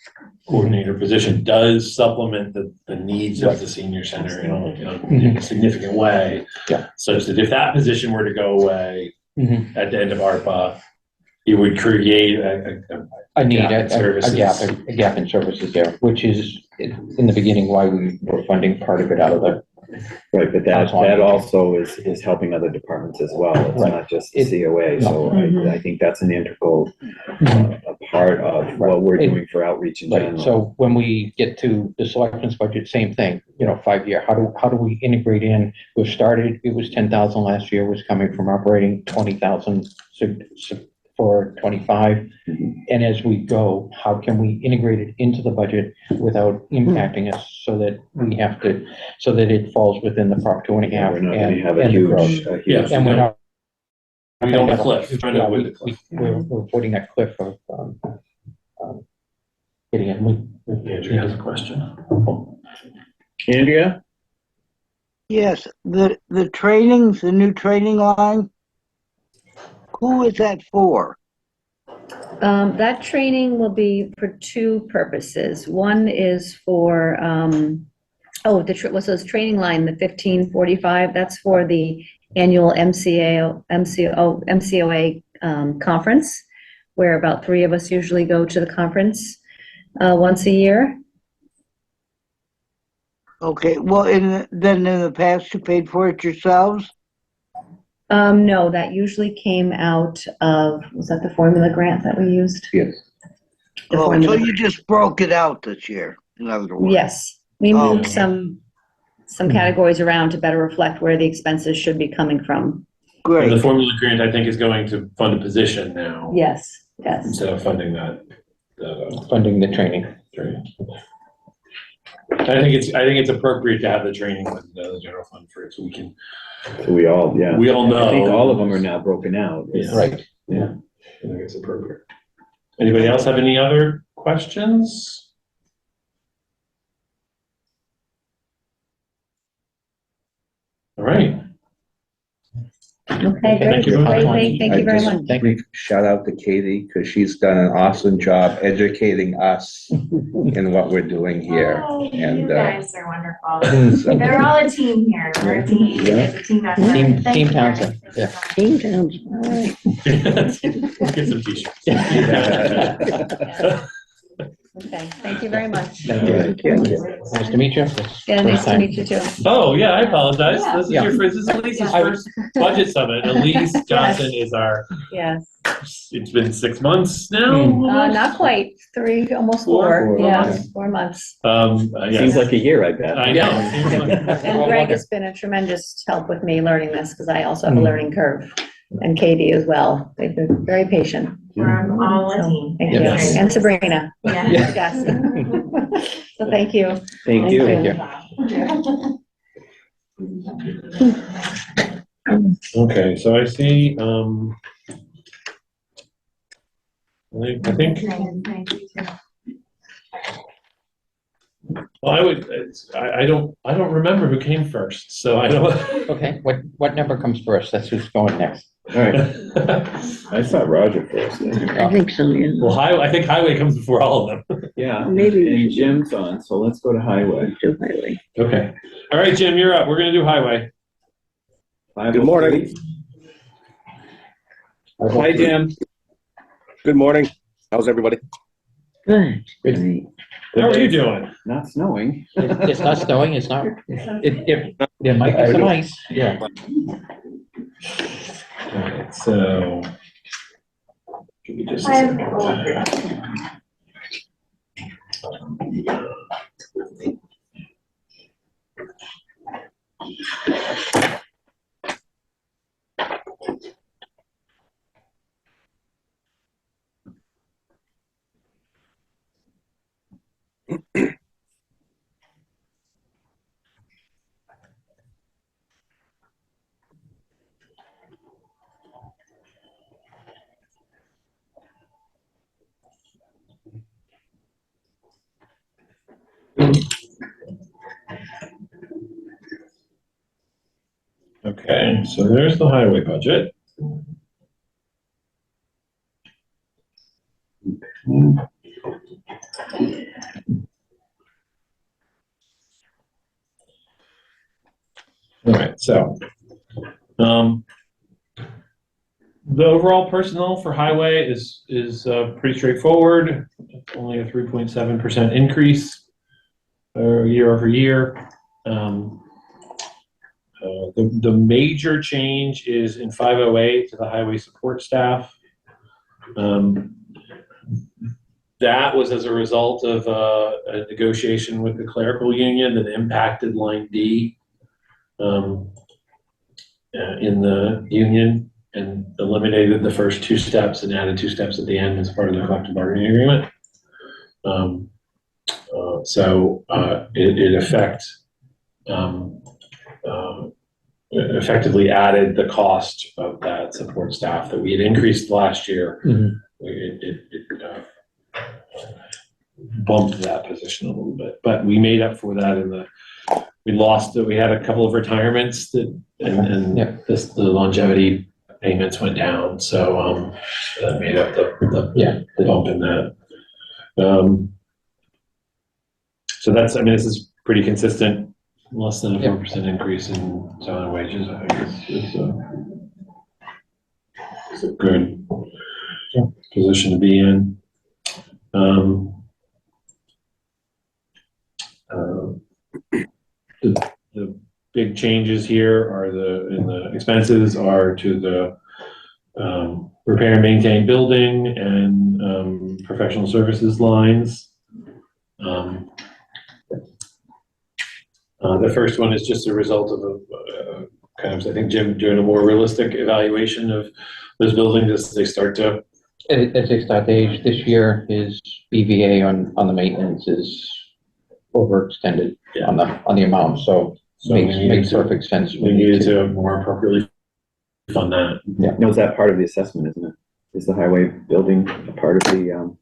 C: coordinator position does supplement the needs of the senior center in a significant way.
E: Yeah.
C: Such that if that position were to go away at the end of ARPA, it would create
E: a gap in services there, which is in the beginning why we were funding part of it out of the.
A: Right, but that also is helping other departments as well. It's not just the COA. So I think that's an integral part of what we're doing for outreach in general.
E: So when we get to the selectmen's budget, same thing, 5-year, how do we integrate in? We've started, it was 10,000 last year, was coming from operating 20,000 for 25. And as we go, how can we integrate it into the budget without impacting us so that it falls within the Prop 2.5?
A: We're not going to have a huge.
E: And we're not.
C: We don't have a cliff.
E: We're putting that cliff of getting it.
C: Andrea has a question.
A: Andrea?
F: Yes, the trainings, the new training line, who is that for?
H: That training will be for 2 purposes. One is for, what's this training line, the 1545, that's for the annual MCOA conference, where about 3 of us usually go to the conference once a year.
F: Okay, well, then in the past you paid for it yourselves?
H: No, that usually came out of, was that the formula grant that we used?
P: Yes.
F: So you just broke it out this year, in other words?
H: Yes, we moved some categories around to better reflect where the expenses should be coming from.
F: Great.
C: And the formula grant, I think, is going to fund a position now.
H: Yes.
C: Instead of funding that.
E: Funding the training.
C: I think it's appropriate to have the training with the general fund for it, so we can.
A: So we all know. I think all of them are now broken out.
C: Yeah.
E: Right.
C: Yeah. I think it's appropriate. Anybody else have any other questions? All right.
H: Okay,
C: Thank you.
H: Thank you very much.
P: Thank you. Shout out to Katie, because she's done an awesome job educating us in what we're doing here. And
L: You guys are wonderful. They're all a team here. We're a team. It's a team effort.
E: Team Townsend. Yeah.
N: Team Townsend, all right.
C: Get some t-shirts.
H: Okay, thank you very much.
E: Thank you. Nice to meet you.
H: Yeah, nice to meet you too.
C: Oh, yeah, I apologize.
H: Yeah.
C: This is Elise's first budget summit. Elise Johnson is
H: Yes.
C: it's been 6 months now?
H: Not quite, 3, almost 4. Yeah, 4 months.
A: Seems like a year, I bet.
C: I know.
H: And Greg has been a tremendous help with me learning this, because I also have a learning curve. and Katie as well. They've been very patient.
L: We're all a
H: So,
L: team.
H: thank you.
C: Yes.
H: And Sabrina.
L: Yeah.
H: Yes. So thank you.
A: Thank you.
C: Okay, so I see, I think, well, I don't remember who came first, so I don't.
E: Okay, what number comes first? That's who's going next.
A: All right. I thought Roger first.
N: I think so, yeah.
C: Well, I think highway comes before all of them.
A: Yeah.
N: Maybe we
A: And
N: should
A: Jim's on, so let's go to highway.
N: do highway.
C: Okay. All right, Jim, you're up. We're gonna do highway.
A: Good morning. Hi, Jim.
Q: Good morning. How's everybody?
N: Good.
E: Good.
C: How are you doing?
A: Not snowing.
E: It's not snowing, it's not, there might be some ice, yeah.
C: All right, so. Give me just a second. Okay, so there's the highway budget. All right, so, the overall personnel for highway is pretty straightforward. It's only a 3.7% increase year over year. The major change is in 508 to the highway support staff. That was as a result of a negotiation with the clerical union that impacted line D in the union and eliminated the first two steps and added two steps at the end as part of the collective bargaining agreement. So it effectively added the cost of that support staff that we had increased last year. It bumped that position a little bit, but we made up for that we had a couple of retirements and the longevity payments went down. So that made up the bump in that. So this is pretty consistent, less than a 4% increase in salary wages. I think it's a good position to be in. The big changes here are in the expenses are to the repair and maintain building and professional services lines. The first one is just a result of I think Jim doing a more realistic evaluation of those buildings as they start to.
E: As they start to age, this year his EVA on the maintenance is overextended on the amount, so makes perfect sense.
C: We needed to more appropriately fund that.
E: Yeah.
A: No, is that part of the assessment, isn't it? Is the highway building a part of the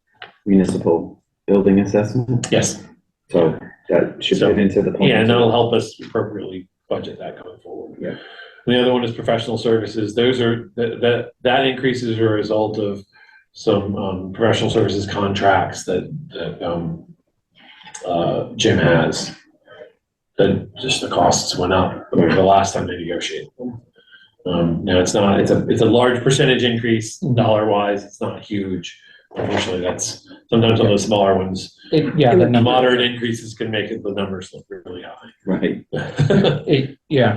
A: municipal building assessment?
C: Yes.
A: So that should fit into the plan.
C: Yeah, and that'll help us appropriately budget that going forward.
A: Yeah.
C: And the other one is professional services. Those are that increase is a result of some professional services contracts that Jim has. That just the costs went up the last time they negotiated. Now it's a large percentage increase dollar wise. It's not huge. Unfortunately, that's sometimes on those smaller ones. The moderate increases can make the numbers look really high.
A: Right.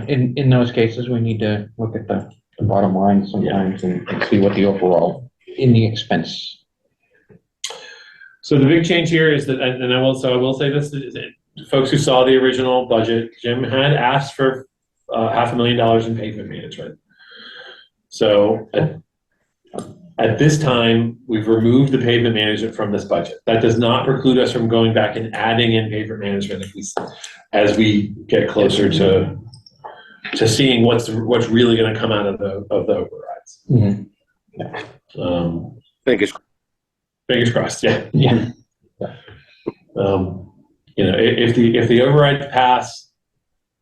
E: In those cases, we need to look at the bottom line sometimes and see what the overall in the expense.
C: So the big change here is that, and I will say this, folks who saw the original budget, Jim had asked for $500,000 in pavement management. So at this time, we've removed the pavement management from this budget. That does not preclude us from going back and adding in pavement management as we get closer to seeing what's really going to come out of the overrides. Fingers crossed. Yeah.
E: Yeah.
C: If the overrides pass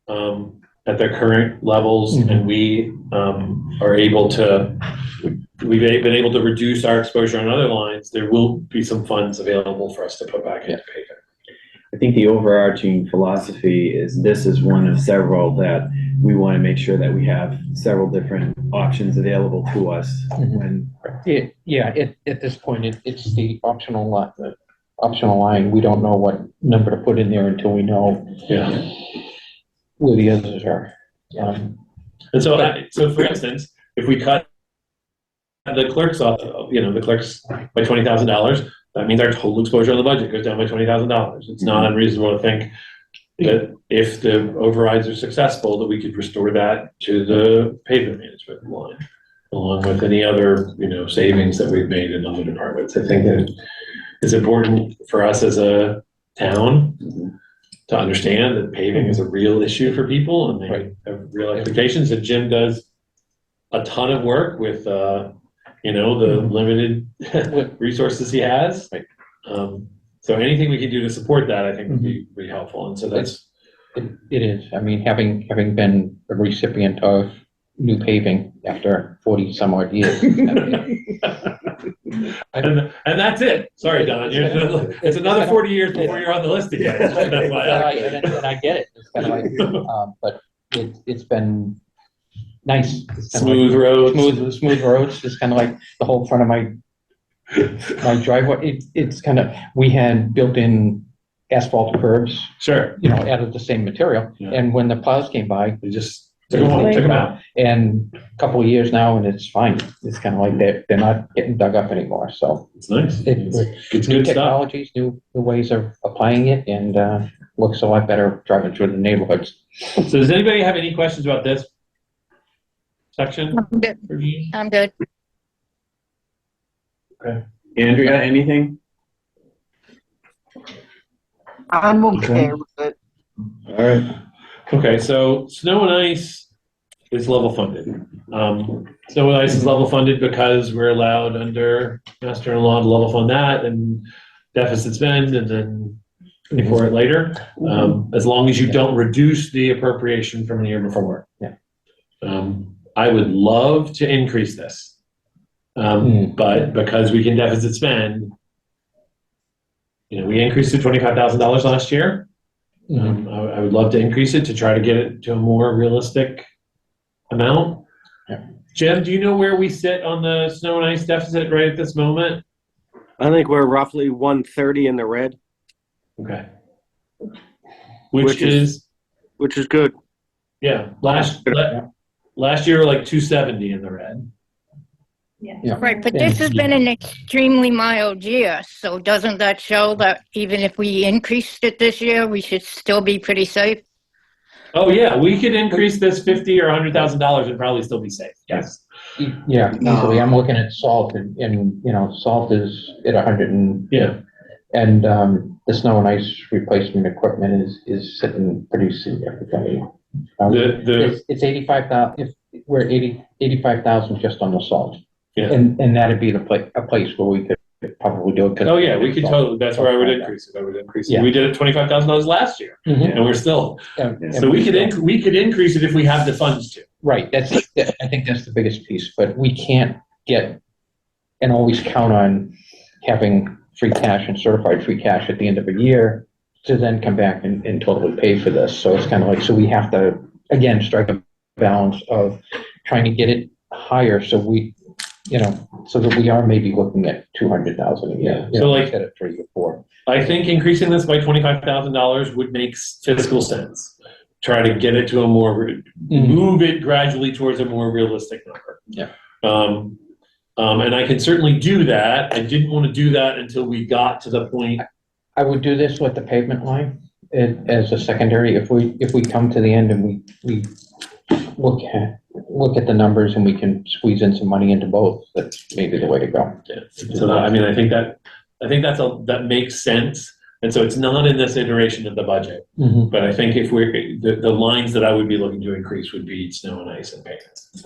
C: at their current levels, and we've been able to reduce our exposure on other lines, there will be some funds available for us to put back into pavement.
A: I think the overarching philosophy is this is one of several that we want to make sure that we have several different options available to us when.
E: At this point, it's the optional line. We don't know what number to put in there until we know where the others are.
C: And so for instance, if we cut the clerks off, the clerks by $20,000, that means our total exposure on the budget goes down by $20,000. It's not unreasonable to think that if the overrides are successful, that we could restore that to the pavement management line, along with any other, savings that we've made in other departments. I think that it's important for us as a town to understand that paving is a real issue for people, and they have real expectations. And Jim does a ton of work with, the limited resources he has. So anything we can do to support that, I think, would be really helpful. And so that's
E: it is. I mean, having been a recipient of new paving after 40 some odd years.
C: and that's it. Sorry, Don. It's another 40 years before you're on the list again.
E: And I get it. It's kind of like, but it's been nice.
C: Smooth roads.
E: Smooth roads. It's kind of like the whole front of my driveway. It's kind of, we had built-in asphalt curbs.
C: Sure.
E: Out of the same material. Yeah. And when the plows came by,
C: they just took them out.
E: And a couple of years now, and it's fine. It's kind of like they're not getting dug up anymore. So
C: it's nice.
E: It's new technologies, new ways of applying it, and looks a lot better driving through the neighborhoods.
C: So does anybody have any questions about this section?
B: I'm good.
A: Okay. Andrea, anything?
F: I'm okay with it.
A: All right.
C: Okay, so snow and ice is level funded. Snow and ice is level funded because we're allowed under Mass General Law to level fund that and deficit spend and then pay for it later, as long as you don't reduce the appropriation from the year before.
E: Yeah.
C: I would love to increase this, but because we can deficit spend, we increased it $25,000 last year. I would love to increase it to try to get it to a more realistic amount.
E: Yeah.
C: Jim, do you know where we sit on the snow and ice deficit right at this moment?
Q: I think we're roughly 130 in the red.
C: Okay. Which is
Q: good.
C: Yeah. Last year, like 270 in the red.
E: Yeah.
B: Right, but this has been an extremely mild year, so doesn't that show that even if we increased it this year, we should still be pretty safe?
C: Oh yeah, we could increase this $50,000 or $100,000 and probably still be safe. Yes.
E: Yeah, easily. I'm looking at salt, and salt is at 100 and the snow and ice replacement equipment is sitting pretty significantly. It's 85,000. If we're 85,000 just on the salt.
C: Yeah.
E: And that'd be a place where we could probably do it.
C: Oh yeah, we could totally. That's where I would increase it. I would increase it. Yeah. We did it $25,000 last year, and we're still. So we could increase it if we have the funds to.
E: Right. I think that's the biggest piece. But we can't get and always count on having free cash and certified free cash at the end of a year to then come back and totally pay for this. So it's kind of like, so we have to again strike a balance of trying to get it higher, so we. So that we are maybe looking at 200,000 a year.
C: So like
E: instead of 3 or 4.
C: I think increasing this by $25,000 would make fiscal sense. Try to get it to a more, move it gradually towards a more realistic number.
E: Yeah.
C: And I can certainly do that. I didn't want to do that until we got to the point.
E: I would do this with the pavement line as a secondary. If we come to the end and we look at look at the numbers and we can squeeze in some money into both. That's maybe the way to go.
C: Yeah. So I mean, I think that makes sense. And so it's not in this iteration of the budget,
E: Mhm.
C: but I think if the lines that I would be looking to increase would be snow and ice and payments.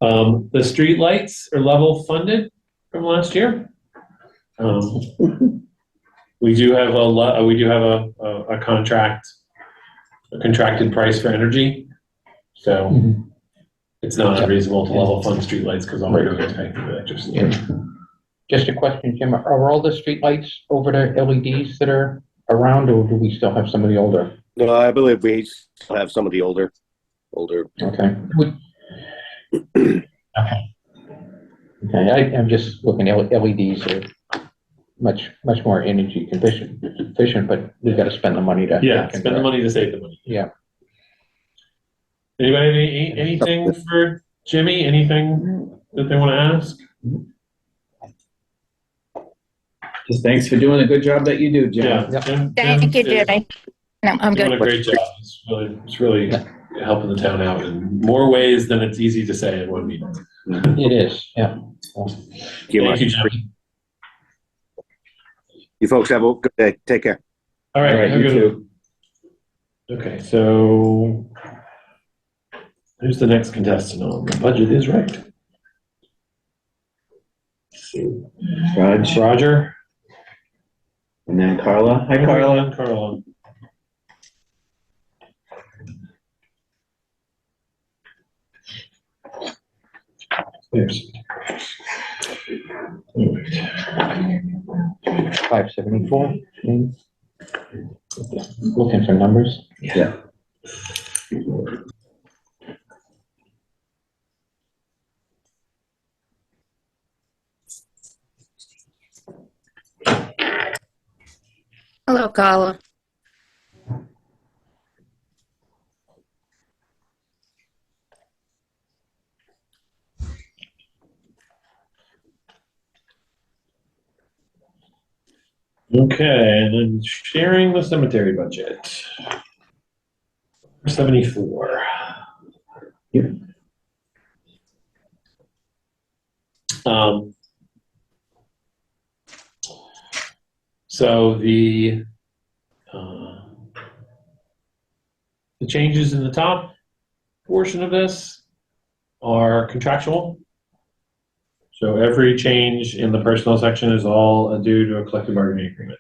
C: The street lights are level funded from last year. We do have a contracted price for energy. So
E: Mhm.
C: it's not unreasonable to level fund streetlights because all we're doing is paying for electricity.
E: Yeah. Just a question, Jim, are all the streetlights over to LEDs that are around, or do we still have some of the older?
Q: No, I believe we still have some of the older.
E: Okay. Okay, I'm just looking at LEDs are much more energy efficient, but we've got to spend the money to.
C: Yeah, spend the money to save the money.
E: Yeah.
C: Anybody have anything for Jimmy? Anything that they want to ask?
A: Just thanks for doing a good job that you do, Jim.
C: Yeah.
B: Thank you, Jimmy. No, I'm
C: Doing
B: good.
C: a great job. It's really helping the town out in more ways than it's easy to say in one meeting.
E: It is, yeah.
C: Thank you, Jimmy.
Q: You folks have a good day. Take care.
C: All right,
A: All right,
C: have a
A: you
C: good
A: too.
C: one. Okay, so who's the next contestant on? The budget is right. Let's see. Roger.
A: And then Carla. Hi, Carla.
C: Carla. There's.
E: 574. Looking for numbers.
A: Yeah.
B: Hello, Carla.
C: Okay, and then sharing the cemetery budget. 74.
A: Yep.
C: So the changes in the top portion of this are contractual. So every change in the personnel section is all due to a collective bargaining agreement.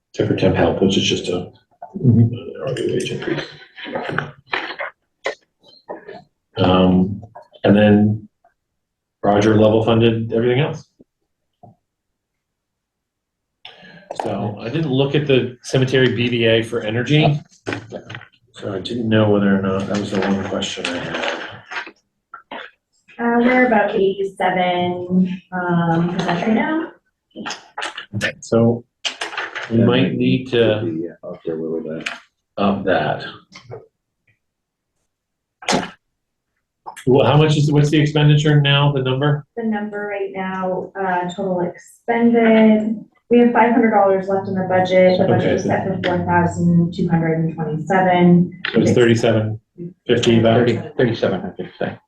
C: Except for temp help, which is just an hourly wage increase. And then Roger level funded everything else. So I didn't look at the cemetery BVA for energy. So I didn't know whether or not that was the one question I had.
L: We're about 87% right now.
C: So we might need to
D: Yeah, up there a little bit.
C: up that. Well, how much what's the expenditure now, the number?
L: The number right now, total expended, we have $500 left in the budget. The budget is set for 4,227.
C: So it's 3750 about.
E: 3,700, say.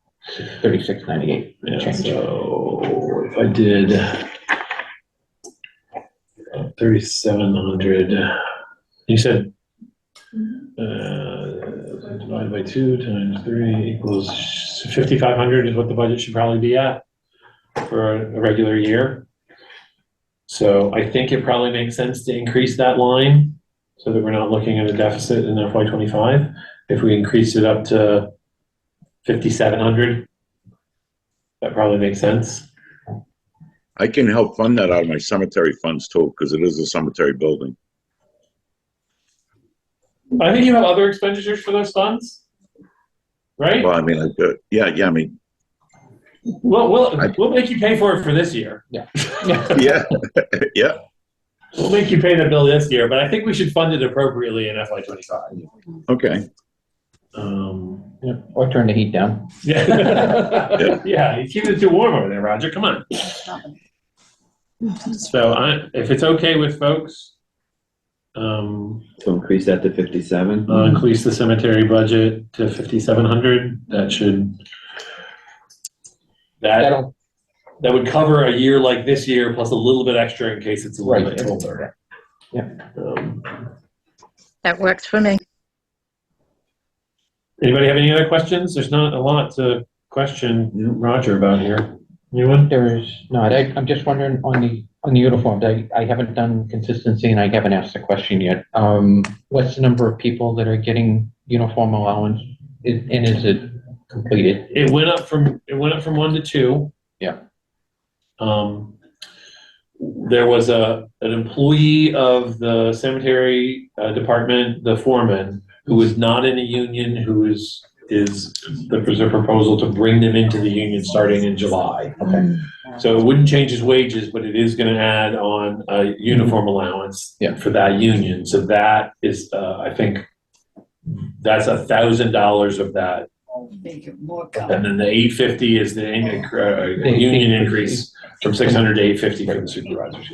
E: 3698.
C: Yeah,
E: Change.
C: so if I did 3,700, you said divided by 2 times 3 equals 5,500 is what the budget should probably be at for a regular year. So I think it probably makes sense to increase that line so that we're not looking at a deficit in FY25. If we increase it up to 5,700, that probably makes sense.
R: I can help fund that out of my cemetery funds too, because it is a cemetery building.
C: I think you have other expenditures for those funds, right?
R: Well, I mean, I I mean,
C: We'll make you pay for it for this year.
E: Yeah.
R: yeah, yeah.
C: We'll make you pay the bill this year, but I think we should fund it appropriately in FY25.
R: Okay.
E: Yeah, or turn the heat down.
C: Yeah, yeah, you keep it too warm over there, Roger. Come on. So if it's okay with folks, To
A: increase that to 57.
C: increase the cemetery budget to 5,700. That should, that would cover a year like this year plus a little bit extra in case it's a little bit colder.
E: Yeah.
B: That works for me.
C: Anybody have any other questions? There's not a lot to question Roger about here. Anyone?
E: There is not. I'm just wondering on the uniforms, I haven't done consistency and I haven't asked the question yet. What's the number of people that are getting uniform allowance? And is it completed?
C: It went up from 1 to 2.
E: Yeah.
C: There was an employee of the cemetery department, the foreman, who is not in a union, there's a proposal to bring them into the union starting in July.
E: Okay.
C: So it wouldn't change his wages, but it is gonna add on a uniform allowance for that union. So that is, I think, that's $1,000 of that. And then the 850 is the union increase from 600 to 850 for the supervisors.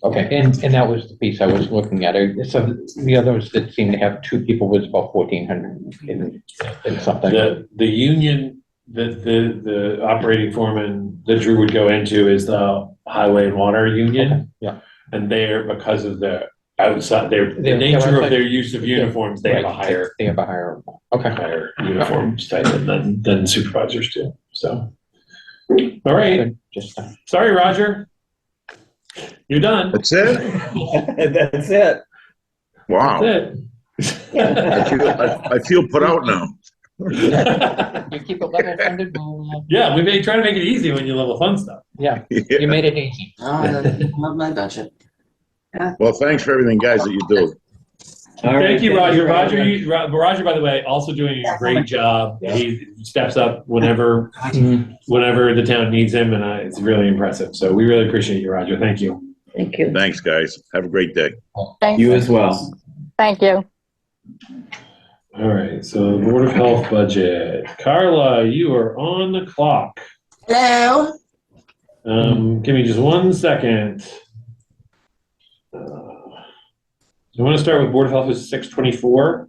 E: Okay, and that was the piece I was looking at. So the others that seem to have 2 people was about 1,400 and something.
C: The union, the operating foreman that Drew would go into is the highway and water union.
E: Okay, yeah.
C: And they're, because of the outside, the nature of their use of uniforms, they have a higher.
E: They have a higher,
C: higher uniform stipend than supervisors do, so. All right, sorry, Roger. You're done.
R: That's it?
A: That's it.
R: Wow.
C: That's
R: I feel put out now.
E: You keep it level funded.
C: Yeah, we try to make it easy when you level fund stuff.
E: Yeah, you made it easy.
N: Love my budget.
R: Well, thanks for everything, guys, that you do.
C: Thank you, Roger. Roger, by the way, also doing a great job.
E: Yeah.
C: He steps up whenever the town needs him, and it's really impressive. So we really appreciate you, Roger. Thank you.
H: Thank you.
R: Thanks, guys. Have a great day.
B: Thank
A: You as well.
B: Thank you.
C: All right, so Board of Health budget. Carla, you are on the clock.
S: Hello.
C: Give me just 1 second. I want to start with Board of Health is 624.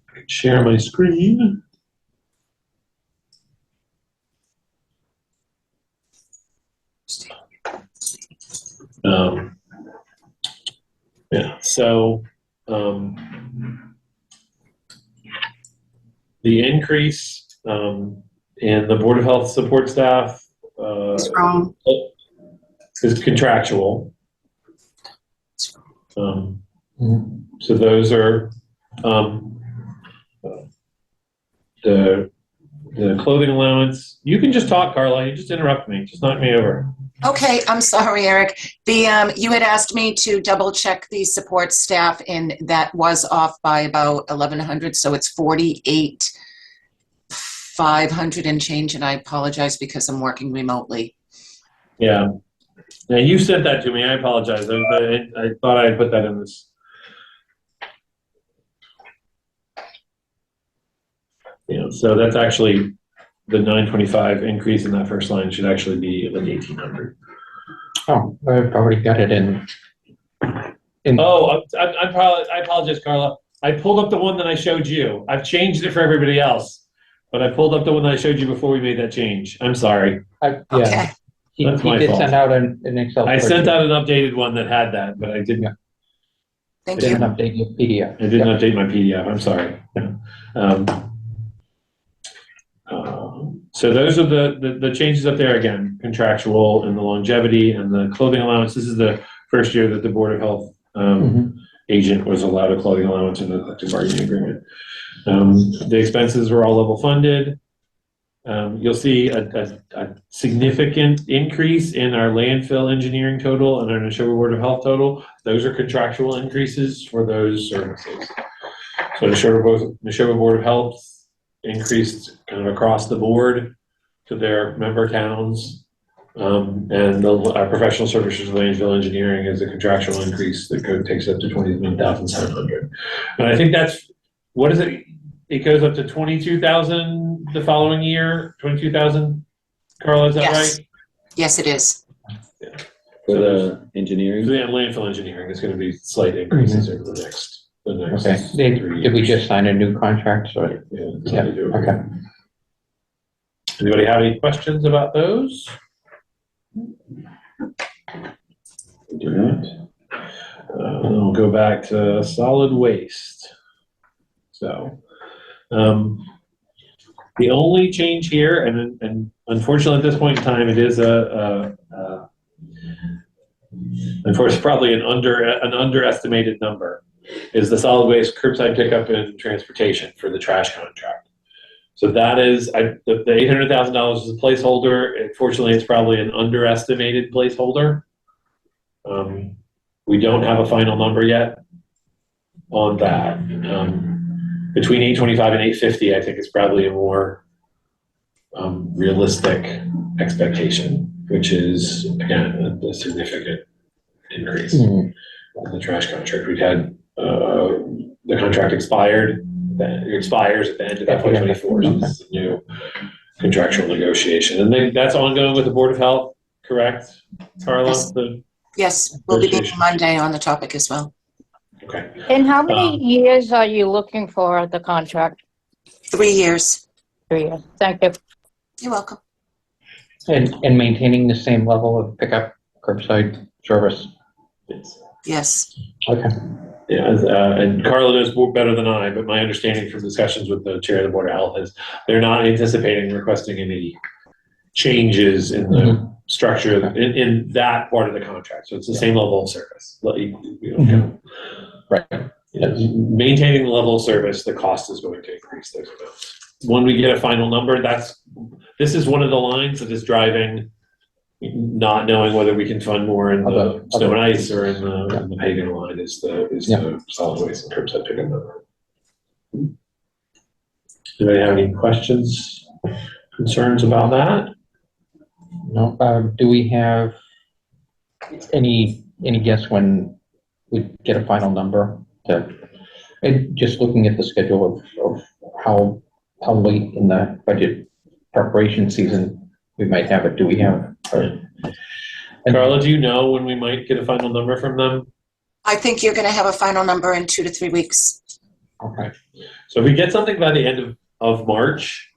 C: I can share my screen. Yeah, so the increase in the Board of Health support staff is contractual. So those are the clothing allowance. You can just talk, Carla. You just interrupt me. Just knock me over.
S: Okay, I'm sorry, Eric. You had asked me to double check the support staff, and that was off by about 1,100, so it's 48,500 and change, and I apologize because I'm working remotely.
C: Yeah. Yeah, you sent that to me. I apologize. I thought I had put that in this. Yeah, so that's actually the 925 increase in that first line should actually be like 1,800.
E: Oh, I've already got it in.
C: Oh, I apologize, Carla. I pulled up the one that I showed you. I've changed it for everybody else, but I pulled up the one that I showed you before we made that change. I'm sorry.
S: Okay.
E: He
C: That's my
E: did
C: fault.
E: send out an Excel.
C: I sent out an updated one that had that, but I didn't.
S: Thank
E: Didn't
S: you.
E: update your PDF.
C: I didn't update my PDF. I'm sorry. So those are the changes up there again, contractual and the longevity and the clothing allowance. This is the first year that the Board of Health agent was allowed a clothing allowance in the collective bargaining agreement. The expenses were all level funded. You'll see a significant increase in our landfill engineering total and our Neshoba Board of Health total. Those are contractual increases for those services. So Neshoba Board of Health increased kind of across the board to their member towns. And our professional services landfill engineering is a contractual increase that takes up to 21,700. And I think that's, what is it? It goes up to 22,000 the following year, 22,000. Carla, is that right?
S: Yes, it is.
C: Yeah.
A: For
C: So
A: the engineering?
C: For the landfill engineering, there's gonna be slight increases over the next
E: Okay,
C: 3
E: did we
C: years.
E: just sign a new contract, so?
C: Yeah, that's
E: Yeah,
C: how they do it.
E: okay.
C: Anybody have any questions about those? Do not. We'll go back to solid waste. So, the only change here, and unfortunately at this point in time, it is unfortunately probably an underestimated number, is the solid waste curbside pickup and transportation for the trash contract. So that is, the $800,000 is a placeholder. Unfortunately, it's probably an underestimated placeholder. We don't have a final number yet on that. Between 825 and 850, I think is probably a more realistic expectation, which is, again, a significant increase in the trash contract. We've had, the contract expires at the end of FY '24, so this is a new contractual negotiation. And then that's ongoing with the Board of Health, correct, Carla?
S: Yes. Yes, we'll be meeting Monday on the topic as well.
C: Okay.
B: And how many years are you looking for the contract?
S: 3 years.
B: 3 years. Thank you.
S: You're welcome.
E: And maintaining the same level of pickup curbside service?
S: Yes.
E: Okay.
C: Yeah, and Carla knows better than I, but my understanding from discussions with the chair of the Board of Health is they're not anticipating requesting any changes in the structure in that part of the contract. So it's the same level of service.
E: Right.
C: Maintaining the level of service, the cost is going to increase those amounts. When we get a final number, this is one of the lines that is driving not knowing whether we can fund more in the snow and ice or in the paving line is the solid waste and curbside pickup number. Anybody have any questions, concerns about that?
E: No. Do we have any guess when we get a final number? And just looking at the schedule of how late in the budget preparation season we might have it. Do we have?
C: Carla, do you know when we might get a final number from them?
S: I think you're going to have a final number in 2 to 3 weeks.
C: Okay. So if we get something by the end of March,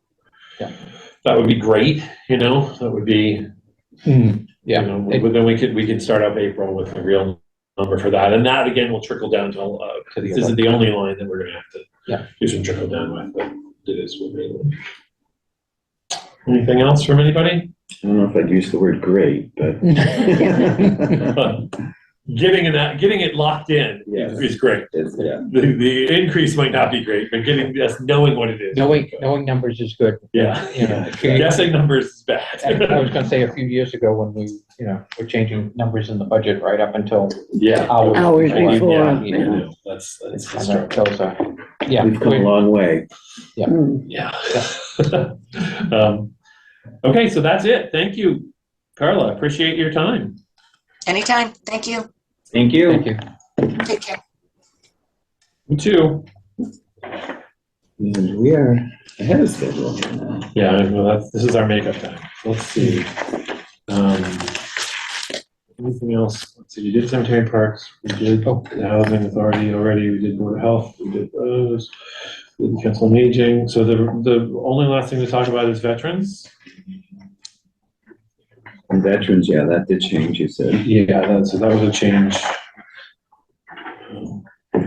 C: that would be great. That would be, but then we could start up April with a real number for that. And that again will trickle down to this isn't the only line that we're going to have to do some trickle down with, but it is what we need. Anything else from anybody?
A: I don't know if I'd use the word great, but.
C: Getting it locked in is great. The increase might not be great, but knowing what it is.
E: Knowing numbers is good.
C: Yeah. Guessing numbers is bad.
E: I was gonna say a few years ago when we, were changing numbers in the budget right up until
N: Hours before.
C: That's
A: We've come a long way.
C: Yeah. Okay, so that's it. Thank you, Carla. Appreciate your time.
S: Anytime. Thank you.
A: Thank you.
E: Thank you.
S: Take care.
C: You too.
A: And we are ahead of schedule here now.
C: Yeah, well, this is our makeup time. Let's see. Anything else? Let's see. We did cemetery and parks. We did the housing authority already. We did board of health. We did those. We did council on aging. So the only last thing to talk about is veterans.
A: And veterans, that did change, you said.
C: Yeah, so that was a change.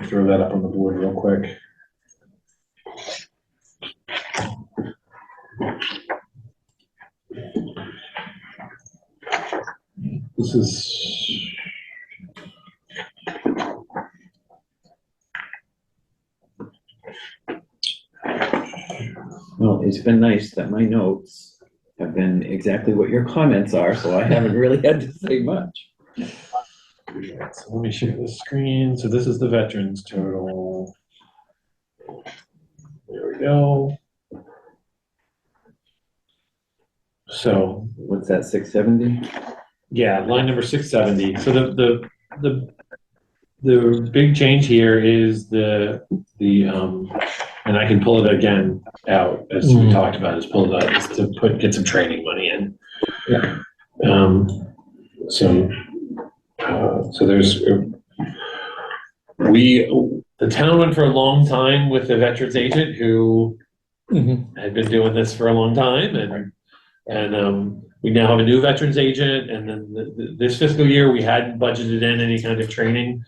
C: Throw that up on the board real quick. This is.
A: Well, it's been nice that my notes have been exactly what your comments are, so I haven't really had to say much.
C: So let me share the screen. So this is the veterans total. There we go. So
A: what's that, 670?
C: Yeah, line number 670. So the big change here is the and I can pull it again out as we talked about, is pull it out is to get some training money in.
E: Yeah.
C: So So there's, the town went for a long time with the veterans agent who had been doing this for a long time, and we now have a new veterans agent, and then this fiscal year, we hadn't budgeted in any kind of training,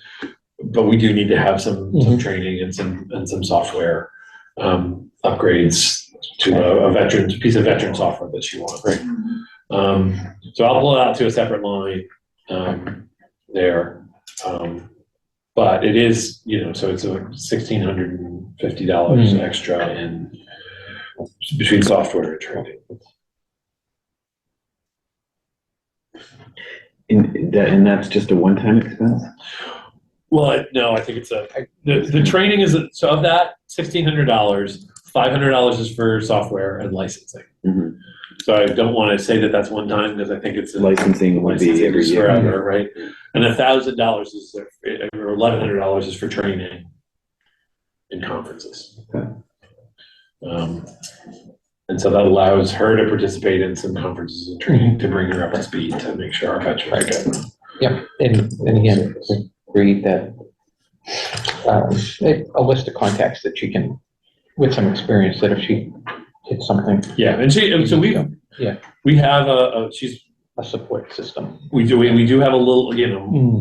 C: but we do need to have some training and some software upgrades to a piece of veteran software that she wants. Right. So I'll pull it out to a separate line there. But it is, so it's $1,650 extra in between software and training.
A: And that's just a one-time expense?
C: Well, no, I think it's the training is, so of that $1,600, $500 is for software and licensing.
A: Mm-hmm.
C: So I don't want to say that that's one time, because I think it's
A: licensing would be every year.
C: Forever, right? And $1,000 is, or $1,100 is for training in conferences.
A: Okay.
C: And so that allows her to participate in some conferences and training to bring her up to speed to make sure our veterans are good.
E: Yeah, and again, agree that a list of contacts that she can, with some experience, that if she hits something.
C: Yeah, and so we have she's
E: a support system.
C: We do have a little,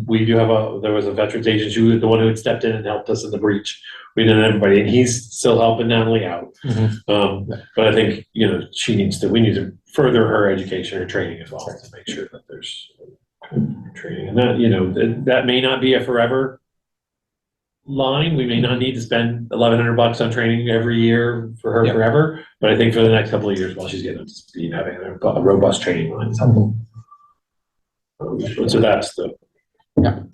C: we do have there was a veterans agent who was the one who had stepped in and helped us in the breach. We didn't have everybody, and he's still helping Natalie out. But I think, we need to further her education or training as well to make sure that there's training. And that, that may not be a forever line. We may not need to spend $1,100 on training every year for her forever. But I think for the next couple of years, while she's getting up to speed, having a robust training line is helpful. So that's the. Have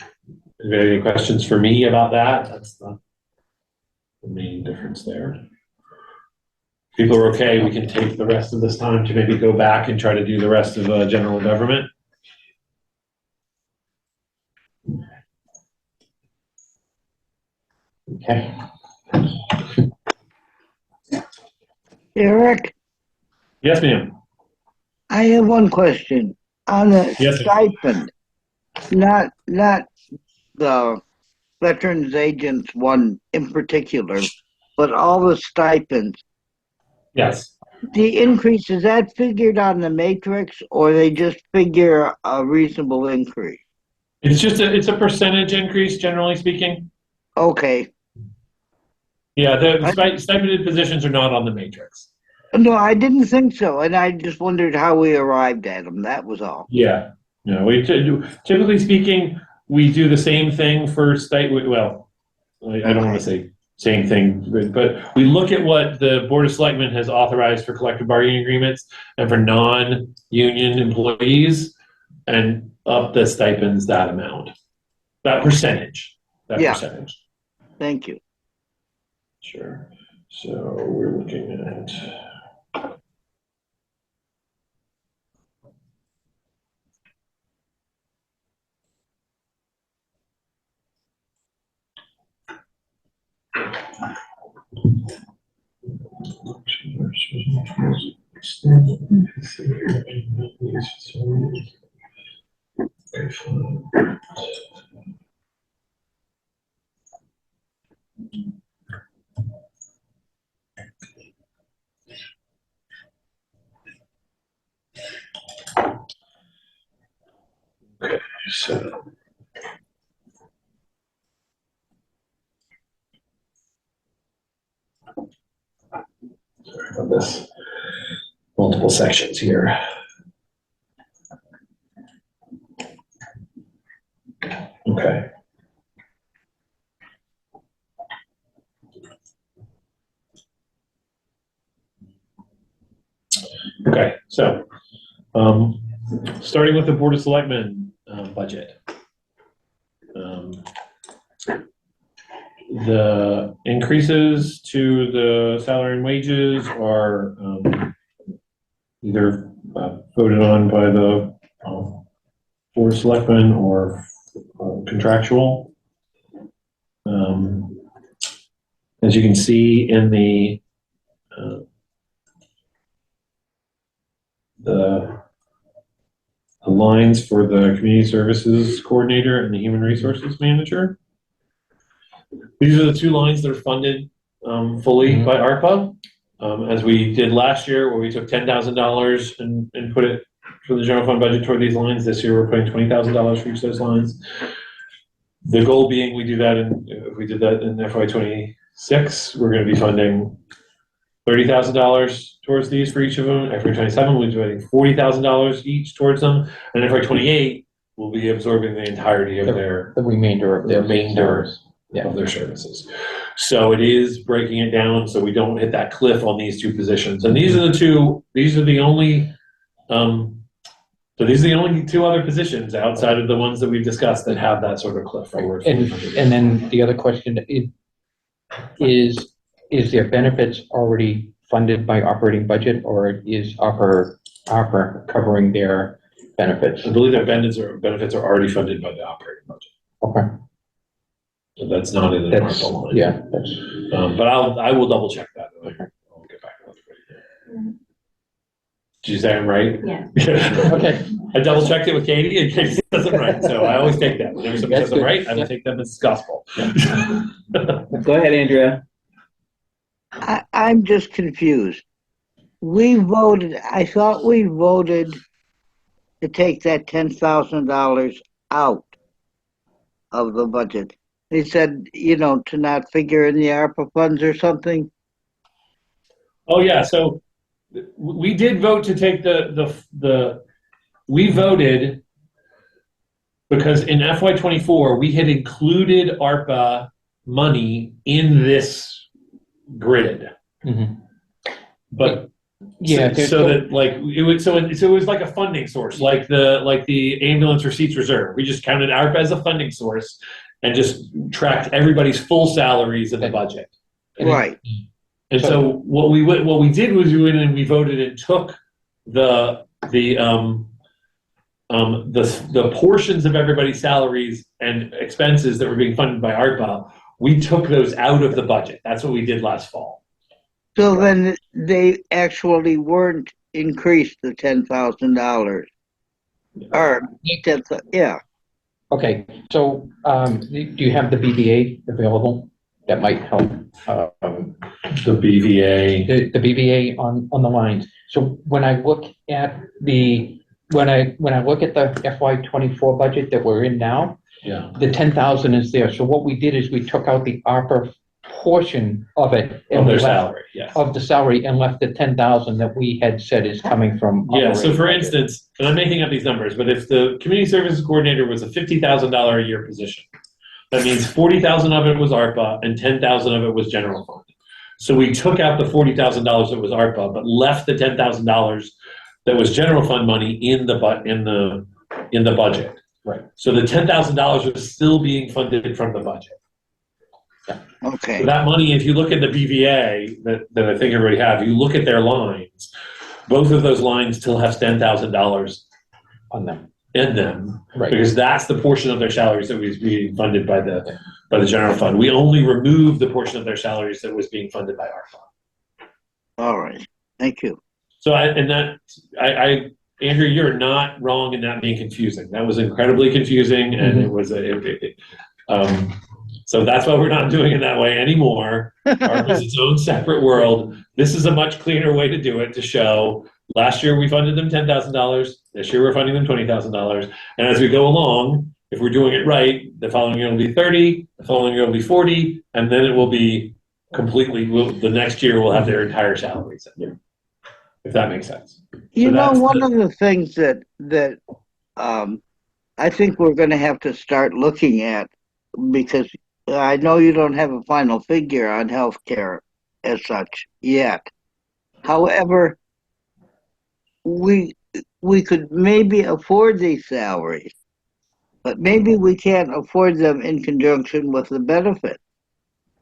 C: you got any questions for me about that? That's the main difference there. If people are okay, we can take the rest of this time to maybe go back and try to do the rest of general government.
E: Okay.
F: Eric,
C: Yes, ma'am.
F: I have one question on the
C: Yes,
F: stipend, not the veterans agents one in particular, but all the stipends.
C: Yes.
F: The increase, is that figured on the matrix, or they just figure a reasonable increase?
C: It's a percentage increase, generally speaking.
F: Okay.
C: Yeah, the stipended positions are not on the matrix.
F: No, I didn't think so, and I just wondered how we arrived at them. That was all.
C: Yeah. No, typically speaking, we do the same thing for well, I don't want to say same thing, but we look at what the Board of Selectmen has authorized for collective bargaining agreements and for non-union employees, and up the stipends that amount, that percentage.
F: Thank you.
C: Sure. So we're looking at. Okay, so. Sorry about this. Multiple sections here. Okay. Okay, so starting with the Board of Selectmen budget. The increases to the salary and wages are either voted on by the Board of Selectmen or contractual. As you can see in the lines for the community services coordinator and the human resources manager. These are the two lines that are funded fully by ARPA. As we did last year, where we took $10,000 and put it for the general fund budget toward these lines. This year, we're putting $20,000 for each of those lines. The goal being, we do that if we did that in FY26, we're going to be funding $30,000 towards these for each of them. FY27, we'll be doing $40,000 each towards them, and FY28, we'll be absorbing the entirety of
E: The remainder of
C: of their services. So it is breaking it down so we don't hit that cliff on these two positions. And these are the only two other positions outside of the ones that we've discussed that have that sort of cliff.
E: And then the other question is their benefits already funded by operating budget, or is ARPA covering their benefits?
C: I believe that benefits are already funded by the operating budget.
E: Okay.
C: So that's not in the ARPA line.
E: Yeah.
C: But I will double check that. I'll get back to that. Did you say I'm right?
L: Yeah.
E: Okay.
C: I double checked it with Katie, and Katie says I'm right. So I always take that. Whenever somebody says I'm right, I will take them as gospel.
A: Go ahead, Andrea.
F: I'm just confused. I thought we voted to take that $10,000 out of the budget. They said, to not figure in the ARPA funds or something.
C: Oh, yeah. So we did vote to take we voted because in FY24, we had included ARPA money in this grid.
E: Mm-hmm.
C: But
E: yeah,
C: so that like it was like a funding source, like the ambulance receipts reserve. We just counted ARPA as a funding source and just tracked everybody's full salaries in the budget.
F: Right.
C: And so what we did was we went and we voted and took the portions of everybody's salaries and expenses that were being funded by ARPA. We took those out of the budget. That's what we did last fall.
F: So then they actually weren't increased the $10,000. Or yeah.
E: Okay, so do you have the BVA available? That might help.
C: The BVA.
E: The BVA on the lines. So when I look at the FY24 budget that we're in now,
C: yeah,
E: the 10,000 is there. So what we did is we took out the ARPA portion of it
C: of their salary, yes,
E: of the salary, and left the 10,000 that we had said is coming from.
C: Yeah. So for instance, and I'm making up these numbers, but if the community services coordinator was a $50,000 a year position, that means 40,000 of it was ARPA and 10,000 of it was general fund. So we took out the $40,000 that was ARPA, but left the $10,000 that was general fund money in the budget.
E: Right.
C: So the $10,000 was still being funded from the budget.
F: Okay.
C: So that money, if you look at the BVA that I think everybody have, you look at their lines, both of those lines still have $10,000
E: on them.
C: In them,
E: right?
C: Because that's the portion of their salaries that was being funded by the general fund. We only removed the portion of their salaries that was being funded by our fund.
F: All right, thank you.
C: So Andrew, you're not wrong in that being confusing. That was incredibly confusing, and it was so that's why we're not doing it that way anymore. ARPA is its own separate world. This is a much cleaner way to do it, to show last year we funded them $10,000. This year we're funding them $20,000. And as we go along, if we're doing it right, the following year will be 30, the following year will be 40, and then it will be the next year we'll have their entire salaries in there, if that makes sense.
F: One of the things that I think we're going to have to start looking at, because I know you don't have a final figure on healthcare as such yet. However, we could maybe afford these salaries, but maybe we can't afford them in conjunction with the benefit.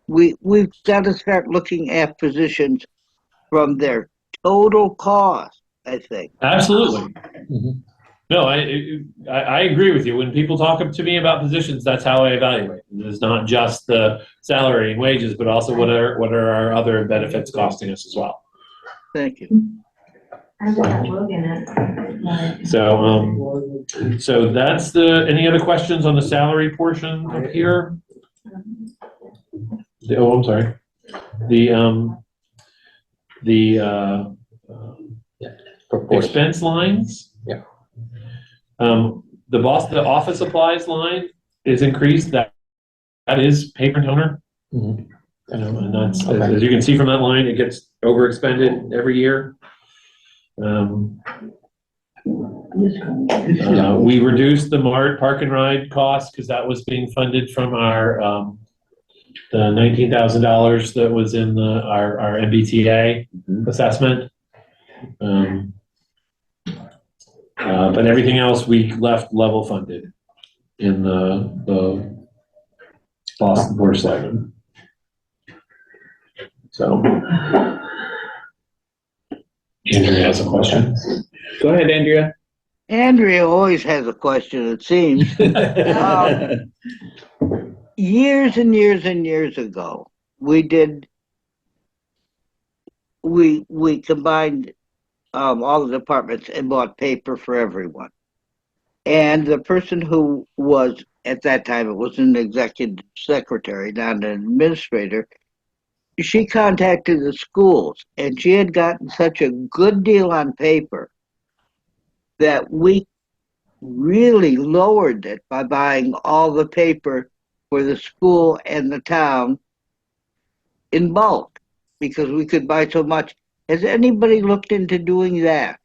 F: We've got to start looking at positions from their total cost, I think.
C: Absolutely. No, I agree with you. When people talk to me about positions, that's how I evaluate. It's not just the salary and wages, but also what are our other benefits costing us as well.
F: Thank you.
L: I would have Logan at.
C: So that's any other questions on the salary portion up here? I'm sorry. The expense lines?
E: Yeah.
C: The office supplies line is increased, that is paper toner.
E: Mhm.
C: And that's, as you can see from that line, it gets overexpended every year. We reduced the park and ride cost because that was being funded from our, the $19,000 that was in our MBTA assessment. But everything else we left level funded in the Boston Board of Selectmen. So, Andrea has a question.
A: Go ahead, Andrea.
F: Andrea always has a question, it seems. Years and years and years ago, we combined all the departments and bought paper for everyone. And the person who was, at that time, it was an executive secretary, not an administrator, she contacted the schools, and she had gotten such a good deal on paper that we really lowered it by buying all the paper for the school and the town in bulk, because we could buy so much. Has anybody looked into doing that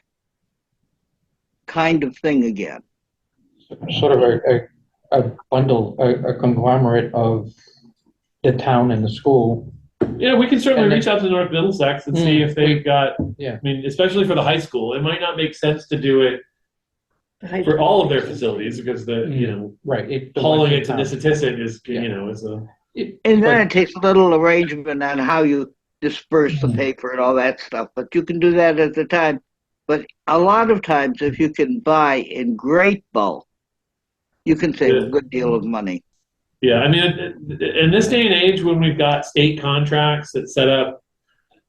F: kind of thing again?
E: Sort of a bundle, a conglomerate of the town and the school.
C: Yeah, we can certainly reach out to North Middlesex and see if they've got,
E: yeah.
C: I mean, especially for the high school, it might not make sense to do it for all of their facilities because
E: right,
C: hauling it to Nissitissit is, is a.
F: And then it takes a little arrangement on how you disperse the paper and all that stuff, but you can do that at the time. But a lot of times, if you can buy in great bulk, you can save a good deal of money.
C: Yeah, I mean, in this day and age, when we've got state contracts that set up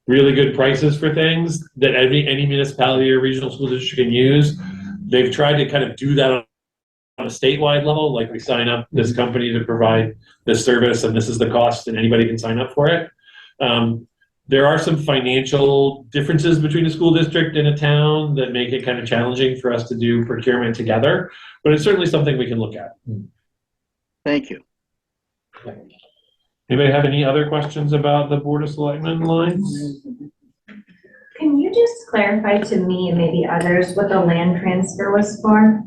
C: really good prices for things that any municipality or regional school district can use, they've tried to kind of do that on a statewide level. Like, we sign up this company to provide this service, and this is the cost, and anybody can sign up for it. There are some financial differences between a school district and a town that make it kind of challenging for us to do procurement together, but it's certainly something we can look at.
F: Thank you.
C: Anybody have any other questions about the Board of Selectmen lines?
L: Can you just clarify to me and maybe others what the land transfer was for?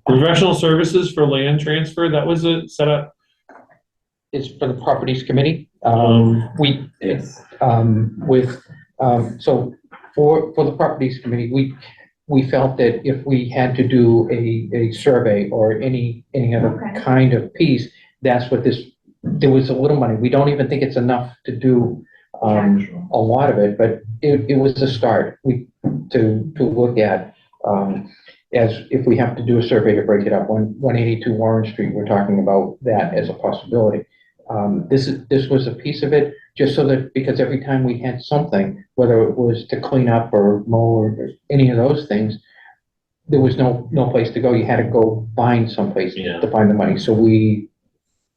C: Professional services for land transfer, that was a setup.
E: It's for the properties committee. So for the properties committee, we felt that if we had to do a survey or any other kind of piece, that's what there was a little money. We don't even think it's enough to do a lot of it, but it was a start to look at as if we have to do a survey to break it up. 182 Warren Street, we're talking about that as a possibility. This was a piece of it, just so that, because every time we had something, whether it was to clean up or mow or any of those things, there was no place to go. You had to go find someplace to find the money. So we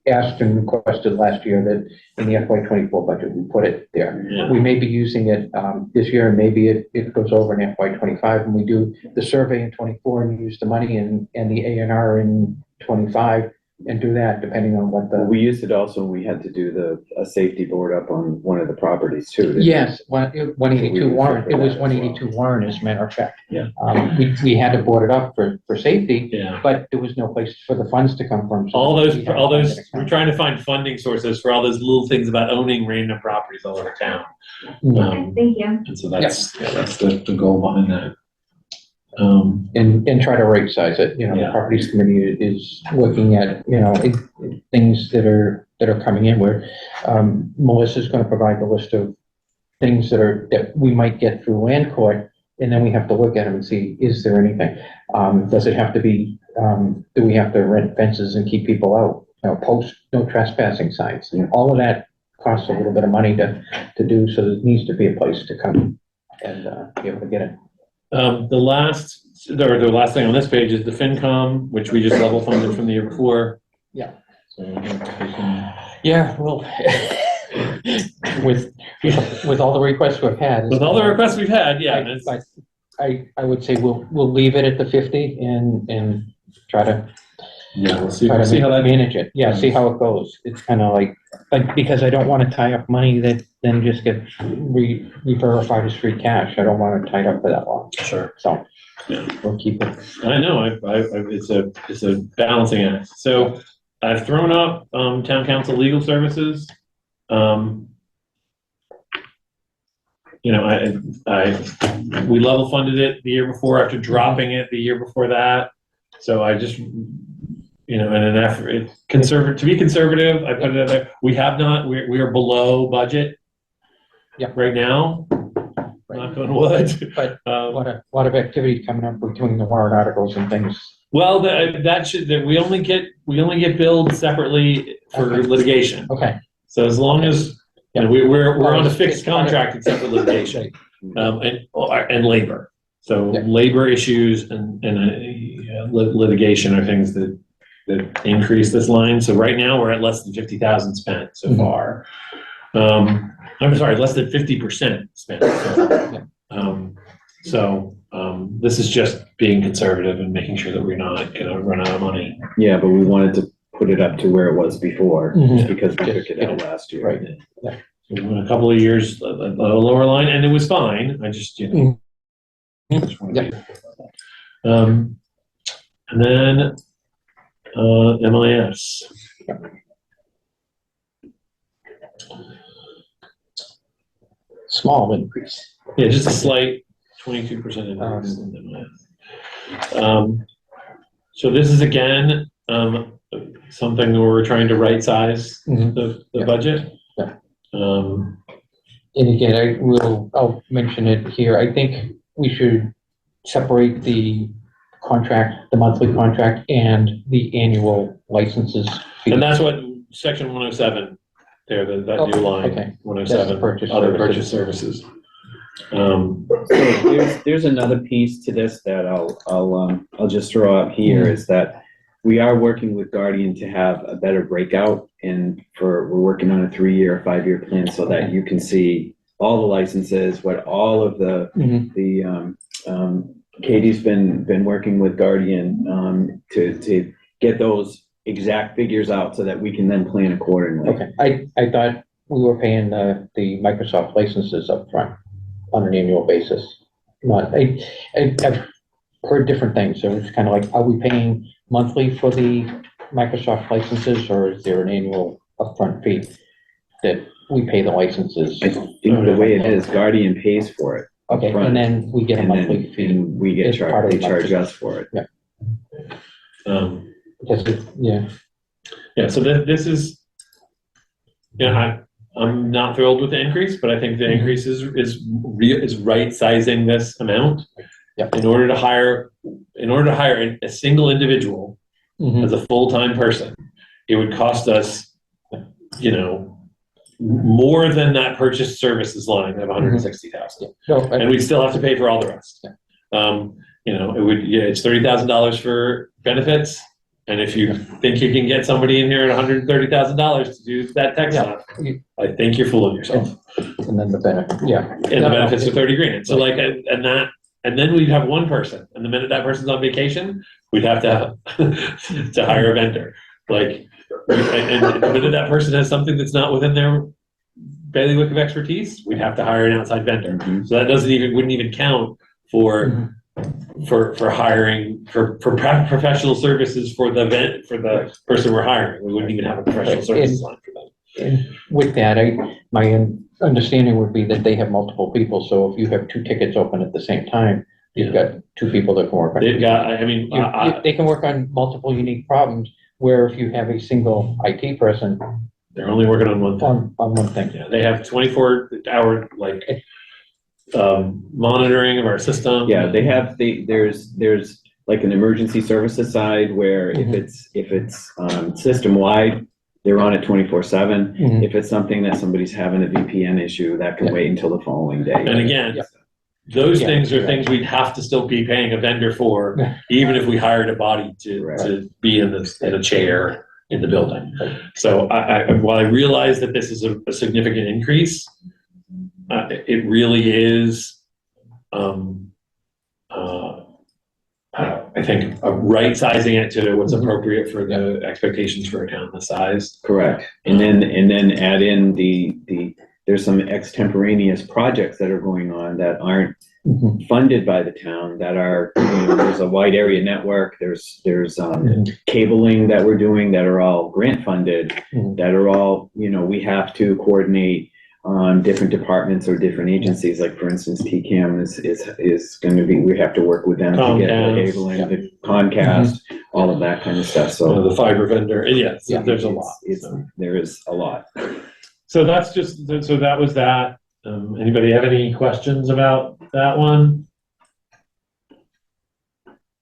E: asked and requested last year that in the FY24 budget, we put it there.
C: Yeah.
E: We may be using it this year, and maybe it goes over in FY25, and we do the survey in 24 and use the money and the A&R in 25 and do that, depending on what
A: We used it also when we had to do a safety board up on one of the properties too. didn't we?
E: Yes, 182 Warren. It was 182 Warren, as a matter of fact.
C: Yeah.
E: We had to board it up for safety,
C: Yeah.
E: but there was no place for the funds to come from. So
C: All those,
E: we're
C: we're trying to find funding sources for all those little things about owning random properties all over town.
L: Thank you.
C: And so that's the goal behind that.
E: And try to right size it. The properties committee is looking at, things that are coming in where, Melissa's gonna provide the list of things that we might get through land court, and then we have to look at them and see, is there anything? Does it have to be, do we have to rent fences and keep people out? Post no trespassing signs. All of that costs a little bit of money to do, so there needs to be a place to come and be able to get it.
C: The last thing on this page is the FinCom, which we just level funded from the year before.
E: Yeah.
C: So I think we can-
E: Yeah, well, with all the requests we've had.
C: With all the requests we've had, yeah. and it's-
E: I would say we'll leave it at the 50 and try to.
C: Yeah, we'll see
E: Try to
C: how that.
E: manage it. Yeah, see how it goes. It's kind of like, because I don't want to tie up money that then just gets re-verified as free cash. I don't want it tied up for that long.
C: Sure.
E: So,
C: Yeah.
E: we'll keep it.
C: I know, it's a balancing act. So I've thrown up, town council legal services. You know, we level funded it the year before after dropping it the year before that. So I just, you know, in an effort, to be conservative, I put it in there. We are below budget.
E: Yeah.
C: Right now, knock on wood.
E: But a lot of activity coming up between the warrant articles and things.
C: Well, we only get billed separately for litigation.
E: Okay.
C: So as long as, you know, we're on a fixed contract except for litigation, and labor. So labor issues and litigation are things that increase this line. So right now we're at less than 50,000 spent so far. I'm sorry, less than 50% spent. This is just being conservative and making sure that we're not gonna run out of money.
A: Yeah, but we wanted to put it up to where it was before,
E: Mhm.
A: because we took it out last year.
E: Right. Yeah.
C: So we went a couple of years, a lower line, and it was fine. I just, you know. Just wanna be- And then, MIS.
E: Small increase.
C: Yeah, just a slight 22% increase in MIS. So this is again, something where we're trying to right size the budget.
E: Yeah.
C: Um,
E: And again, I'll mention it here. I think we should separate the contract, the monthly contract and the annual licenses.
C: And that's what section 107 there, that new line,
E: okay.
C: 107,
E: Purchase
C: other
E: services.
C: purchase services.
A: So there's another piece to this that I'll just throw out here, is that we are working with Guardian to have a better breakout, and we're working on a 3-year, 5-year plan so that you can see all the licenses, what all of the Katie's been working with Guardian to get those exact figures out so that we can then plan accordingly.
E: Okay, I thought we were paying the Microsoft licenses up front on an annual basis. I've heard different things, so it's kind of like, are we paying monthly for the Microsoft licenses, or is there an annual upfront fee that we pay the licenses?
A: I think the way it is, Guardian pays for it.
E: Okay,
A: upfront,
E: and then we get a
A: and then-
E: monthly fee.
A: and we get
E: as part
A: charged,
E: of
A: they
E: the
A: charge
E: monthly.
A: us for it.
E: Yeah. Because
C: Yeah, so this is, I'm not thrilled with the increase, but I think the increase is right sizing this amount.
E: Yeah.
C: In order to hire a single individual as a full-time person, it would cost us, you know, more than that purchased services line of 160,000. And we'd still have to pay for all the rest. You know, it's $30,000 for benefits. And if you think you can get somebody in here at $130,000 to do that tech stuff, I think you're fooling yourself.
E: And then the benefit, yeah.
C: And the benefits are 30 grand. So like, and then we'd have one person, and the minute that person's on vacation, we'd have to to hire a vendor. Like, and the minute that person has something that's not within their bailiwick of expertise, we'd have to hire an outside vendor. So that wouldn't even count for hiring for professional services for the person we're hiring. We wouldn't even have a professional services line for them.
E: And with that, my understanding would be that they have multiple people, so if you have 2 tickets open at the same time, you've got 2 people that can work on it.
C: They've got, I mean,
E: they can work on multiple unique problems, where if you have a single IT person,
C: they're only working on one thing.
E: On one thing.
C: Yeah, they have 24-hour monitoring of our system.
A: Yeah, they have there's like an emergency services side where if it's system wide, they're on it 24/7. If it's something that somebody's having a VPN issue, that can wait until the following day.
C: And again, those
E: Yeah,
C: things are
E: yeah.
C: things we'd have to still be paying a vendor for, even if we hired a body to be in a chair in the building. So while I realize that this is a significant increase, it really is, I think, right sizing it to what's appropriate for the expectations for a town this size.
A: Correct. And then add in there's some extemporaneous projects that are going on that aren't funded by the town, that are, there's a wide area network, there's cabling that we're doing that are all grant funded, that are all, we have to coordinate different departments or different agencies. Like, for instance, TCAM is going to be, we have to work with them to get the
C: Comcast.
A: cabling, the Comcast, all of that kind of stuff. So
C: The fiber vendor, there's a lot.
A: There is a lot.
C: So that's just, so that was that. Anybody have any questions about that one?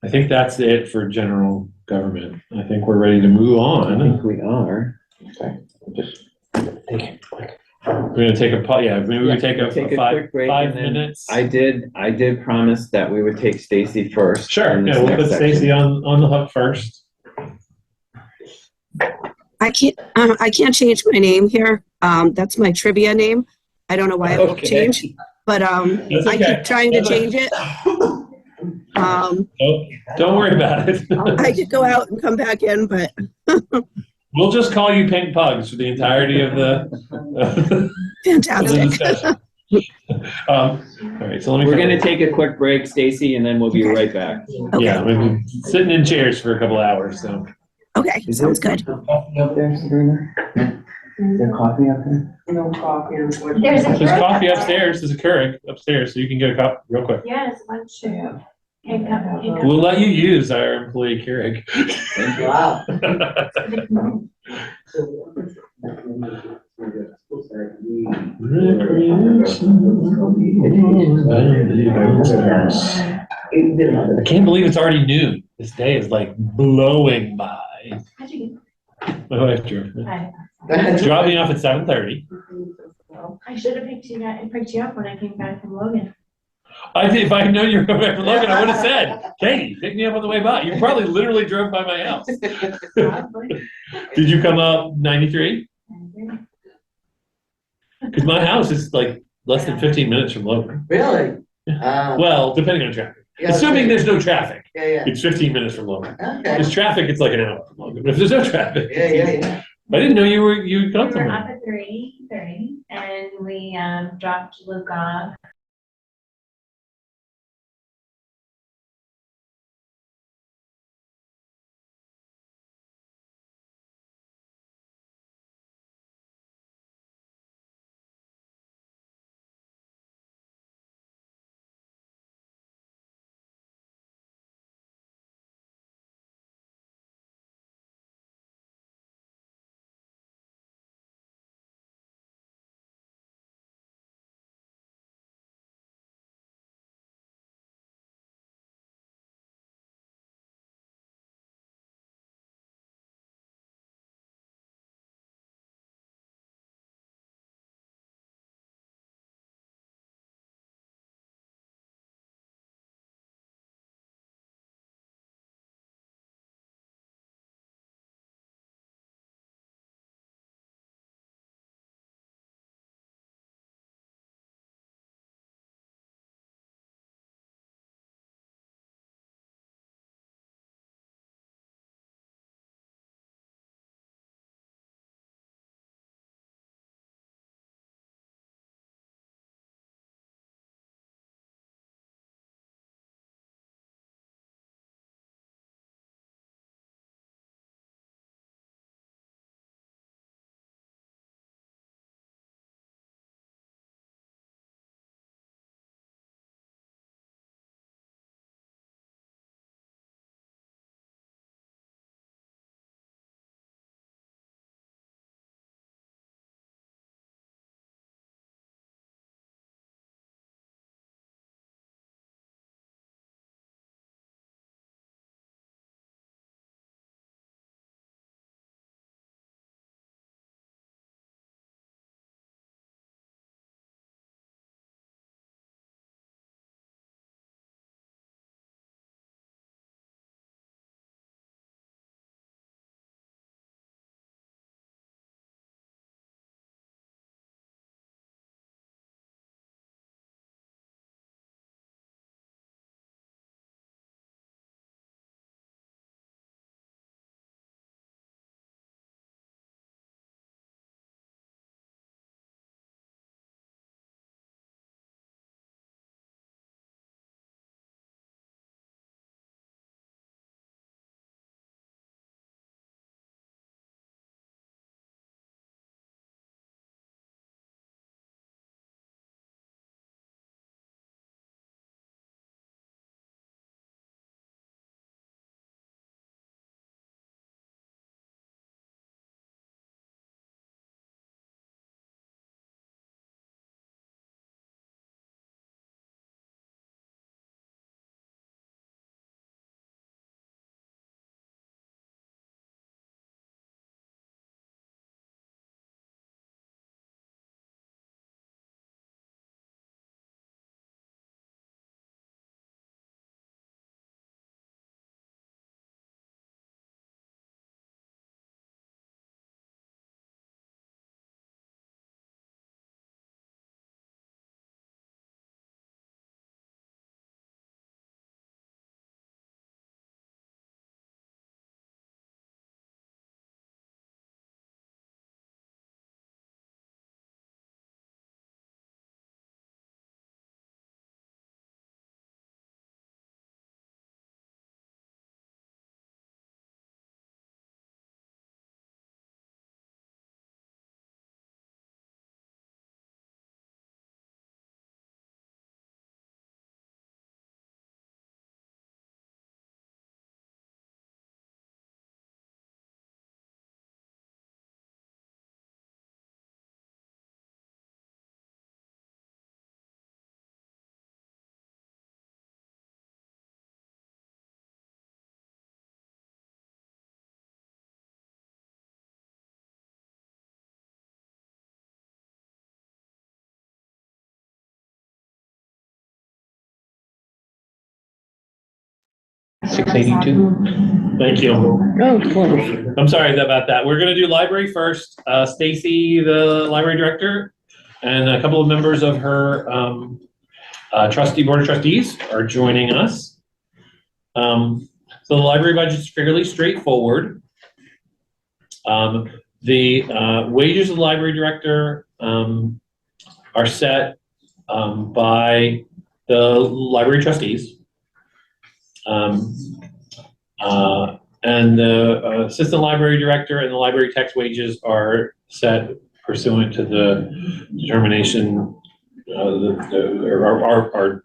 C: I think that's it for general government. I think we're ready to move on.
A: I think we are.
E: Okay, just take it quick.
C: We're gonna take maybe we take a
A: quick break.
C: 5
A: and then
C: minutes.
A: I did promise that we would take Stacy first.
C: Sure,
A: in this
C: we'll
A: next
C: put
A: section.
C: Stacy on the hook first.
T: I can't change my name here. That's my trivia name. I don't know why it won't change, but
C: That's
T: I
C: okay.
T: keep trying to change it.
C: Don't worry about it.
T: I could go out and come back in, but
C: We'll just call you Pink Pugs for the entirety of the
T: fantastic.
C: discussion. All right, so
A: We're gonna take a quick break, Stacy, and then we'll be right back.
C: Yeah, we've been sitting in chairs for a couple hours, so.
T: Okay, sounds good.
A: Coffee up there, Sabrina? Is there coffee up there?
L: No coffee, unfortunately.
C: There's coffee upstairs, there's a Keurig upstairs, so you can get a cup real quick.
L: Yeah, it's a bunch of.
C: We'll let you use our employee Keurig.
N: Wow.
C: I can't believe it's already noon. This day is like blowing by. My wife drove me. Dropped me off at 7:30.
L: I should have picked you up when I came back from Logan.
C: If I had known you were coming back from Logan, I would have said, Katie, pick me up on the way by. You probably literally drove by my house. Did you come up 93? Because my house is like less than 15 minutes from Logan.
N: Really?
C: Well, depending on traffic.
N: Yeah,
C: Assuming there's no traffic,
N: Yeah.
C: it's 15 minutes from Logan.
N: Okay.
C: If there's traffic, it's like an hour from Logan. But if there's no traffic,
N: Yeah.
C: I didn't know you'd come
L: We
C: to
L: were
C: me.
L: up at 3:30 and we dropped Luke off
E: 682.
C: Thank you.
N: Oh, close.
C: I'm sorry about that. We're gonna do library first. Stacy, the library director, and a couple of members of her board of trustees are joining us. So the library budget is fairly straightforward. The wages of the library director are set by the library trustees. And the assistant library director and the library tech's wages are set pursuant to the determination are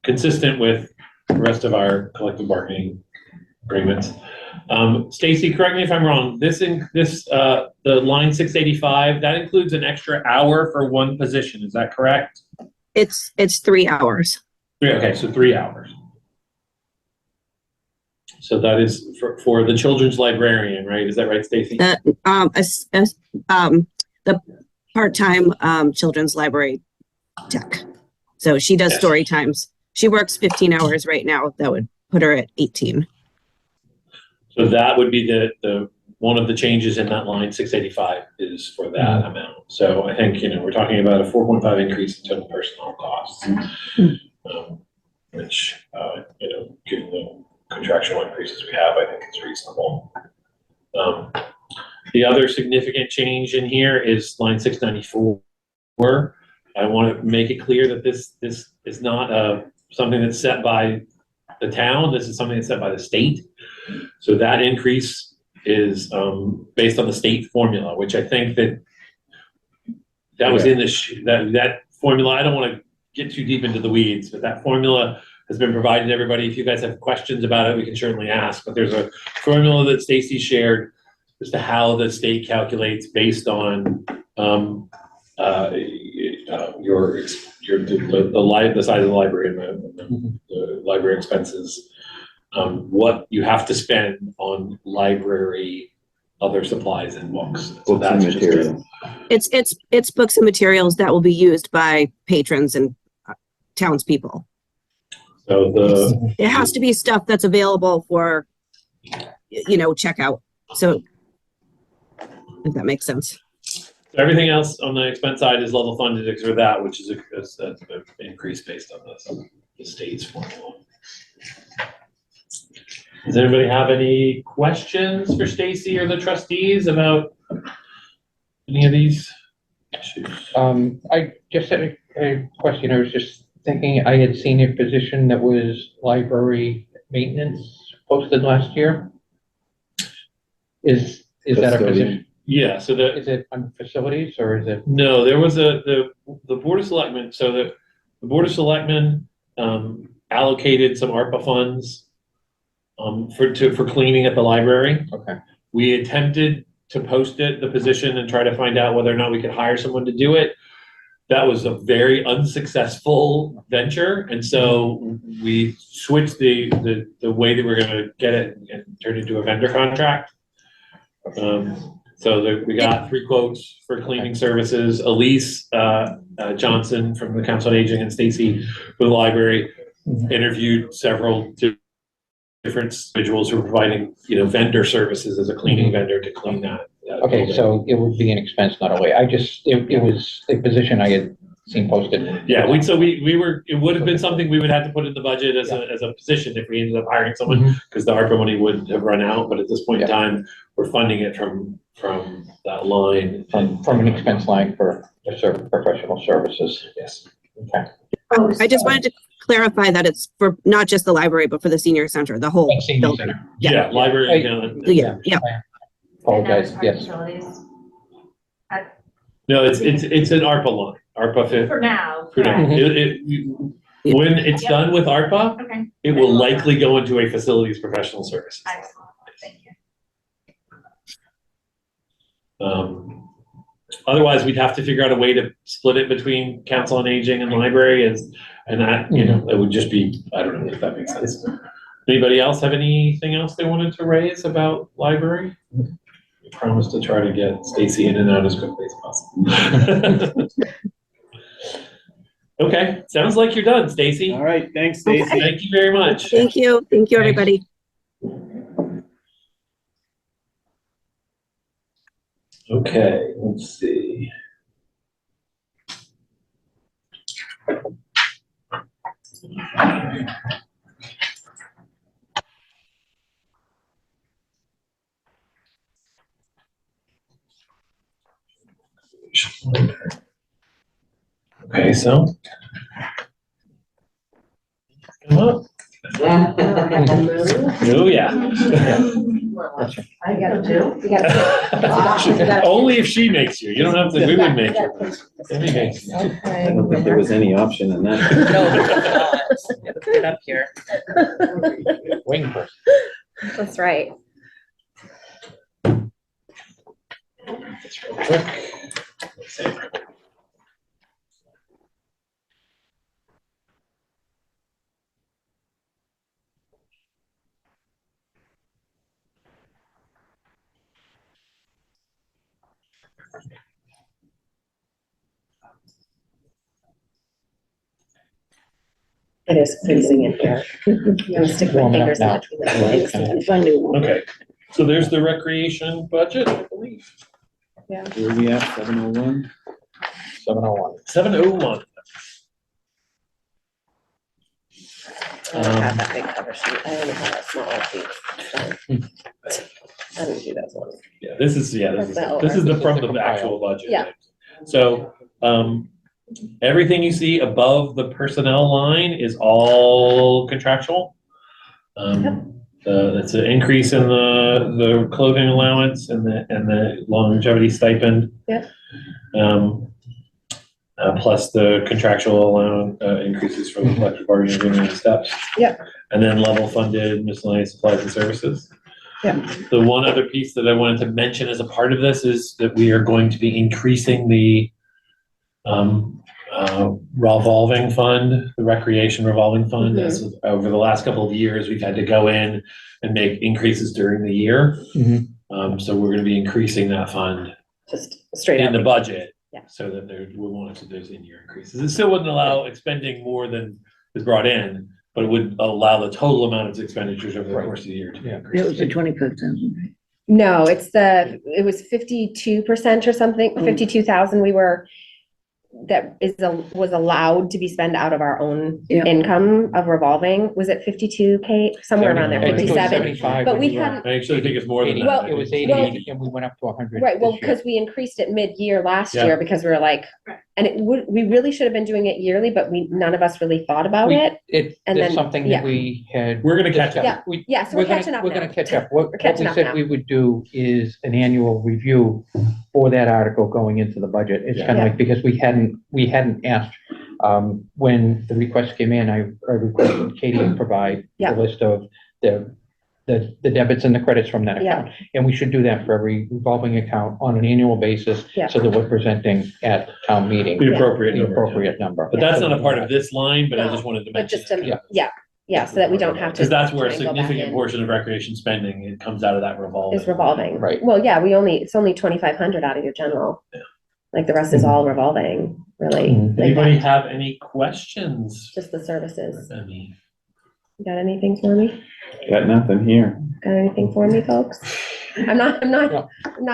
C: consistent with the rest of our collective bargaining agreements. Stacy, correct me if I'm wrong. The line 685, that includes an extra hour for one position. Is that correct?
T: It's 3 hours.
C: Okay, so 3 hours. So that is for the children's librarian, right? Is that right, Stacy?
T: The part-time children's library tech. So she does story times. She works 15 hours right now. That would put her at 18.
C: So that would be the one of the changes in that line 685 is for that amount. So I think, we're talking about a 4.5 increase in total personnel costs, which, given the contractual increases we have, I think is reasonable. The other significant change in here is line 694. I want to make it clear that this is not something that's set by the town. This is something that's set by the state. So that increase is based on the state formula, which I think that was in that formula. I don't want to get too deep into the weeds, but that formula has been provided to everybody. If you guys have questions about it, we can certainly ask. But there's a formula that Stacy shared as to how the state calculates based on the size of the library and the library expenses, what you have to spend on library, other supplies and books. So
P: Books and material.
T: It's books and materials that will be used by patrons and townspeople.
C: So
T: it has to be stuff that's available for, checkout. So if that makes sense.
C: Everything else on the expense side is level funded except for that, which is an increase based on the state's formula. Does anybody have any questions for Stacy or the trustees about any of these issues?
E: I just had a question. I was just thinking I had seen a position that was library maintenance posted last year. Is that a position?
C: Yeah, so
E: is it on facilities or is it?
C: No, there was the Board of Selectmen, so the Board of Selectmen allocated some ARPA funds for cleaning at the library.
E: Okay.
C: We attempted to post the position and try to find out whether or not we could hire someone to do it. That was a very unsuccessful venture, and so we switched the way that we're going to get it and turn it into a vendor contract. So we got 3 quotes for cleaning services. Elise Johnson from the Council on Aging and Stacy from the library interviewed several different individuals who are providing, vendor services as a cleaning vendor to clean that.
E: Okay,
C: building.
E: so it would be an expense, not a way. It was a position I had seen posted.
C: Yeah, it would have been something we would have to put in the budget as a position if we ended up hiring someone, because the ARPA money would have run out. But at this point in time, we're funding it from that line.
E: From an expense line for professional services.
C: Yes.
E: Okay.
T: I just wanted to clarify that it's for not just the library, but for the senior center, the whole building.
C: Yeah, library.
T: Yeah.
E: Apologize, yes.
C: No, it's an ARPA line. ARPA
L: For now.
C: For now. When it's done with ARPA, it will likely go into a facilities professional services.
L: Excellent, thank you.
C: Otherwise, we'd have to figure out a way to split it between council on aging and library, and that, it would just be, I don't know if that makes sense. Anybody else have anything else they wanted to raise about library? We promise to try to get Stacy in and out as quickly as possible. Okay, sounds like you're done, Stacy.
A: All right, thanks, Stacy.
C: Thank you very much.
T: Thank you. Thank you, everybody.
C: Okay, let's see. Okay, so. Come up. Oh, yeah.
N: I got two.
C: Only if she makes you. You don't have to, we would make you. Amy makes you.
A: I don't think there was any option in that.
S: No, get up here.
E: Wing person.
N: That's right.
S: It is freezing in here. I'm sticking my
E: Warming up
S: fingers in
E: now.
S: between the legs.
N: If I knew.
C: Okay, so there's the recreation budget, I believe.
A: Where are we at, 701?
E: 701.
C: 701.
S: I don't have that big cover sheet. I only have that small sheet. I didn't do that one.
C: Yeah, this is from the actual budget.
N: Yeah.
C: So, everything you see above the personnel line is all contractual. It's an increase in the clothing allowance and the longevity stipend.
N: Yeah.
C: Plus the contractual allowance, increases from the collective bargaining agreement and steps.
N: Yeah.
C: And then level funded miscellaneous supplies and services.
N: Yeah.
C: The one other piece that I wanted to mention as a part of this is that we are going to be increasing the revolving fund, the recreation revolving fund.
N: Mm-hmm.
C: As over the last couple of years, we've had to go in and make increases during the year. So we're gonna be increasing that fund
N: Just straight
C: in
N: up.
C: the budget.
N: Yeah.
C: So that we won't have those in-year increases. It still wouldn't allow expending more than is brought in, but it would allow the total amount of expenditures over the course of the year to be increased.
N: It was the 25,000, right?
U: No, it was 52% or something, 52,000 was allowed to be spent out of our own
N: Yeah.
U: income of revolving. Was it 52K, somewhere around there,
E: I think it was
U: 57?
E: 75
U: But
E: when
U: we
E: you were-
U: hadn't,
C: I actually think it's more than
E: 80.
C: that.
E: It was 80 and we went up to 100.
U: right, well,
E: this year.
U: because we increased it mid-year last
C: Yeah.
U: year because we were like, and we really should have been doing it yearly, but none of us really thought about it.
E: It's
U: and then-
E: something
U: yeah.
E: that we had.
C: We're gonna catch up.
U: Yeah.
E: We-
U: Yeah, so we're
E: gonna-
U: catching up
E: We're
U: now.
E: gonna catch up. What
U: catching
E: we
U: up
E: said
U: now.
E: we would do is an annual review for that article going into the budget. It's kind of
U: Yeah.
E: like, because we hadn't asked, when the request came in, I requested Katie to provide
U: Yeah.
E: a list of the debits and the credits from that
U: Yeah.
E: account. And we should do that for every revolving account on an annual basis,
U: Yeah.
E: so that we're presenting at town meeting.
C: The appropriate
E: The
C: number.
E: appropriate number.
C: But that's not a part of this line, but I
U: No,
C: just wanted to
U: But
C: mention
U: just
C: it.
U: yeah, so that we don't have to.
C: Because that's where a
U: try and go back
C: significant
U: in.
C: portion of recreation spending, it comes out of that revolving.
U: Is revolving.
E: Right.
U: Well, yeah, it's only 2,500 out of your general.
C: Yeah.
U: Like the rest is all revolving, really.
E: Mhm.
U: Like
C: Anybody
U: that,
C: have any questions?
U: just the services.
C: Any?
U: You got anything for me?
A: Got nothing here.
U: Got anything for me, folks? I'm not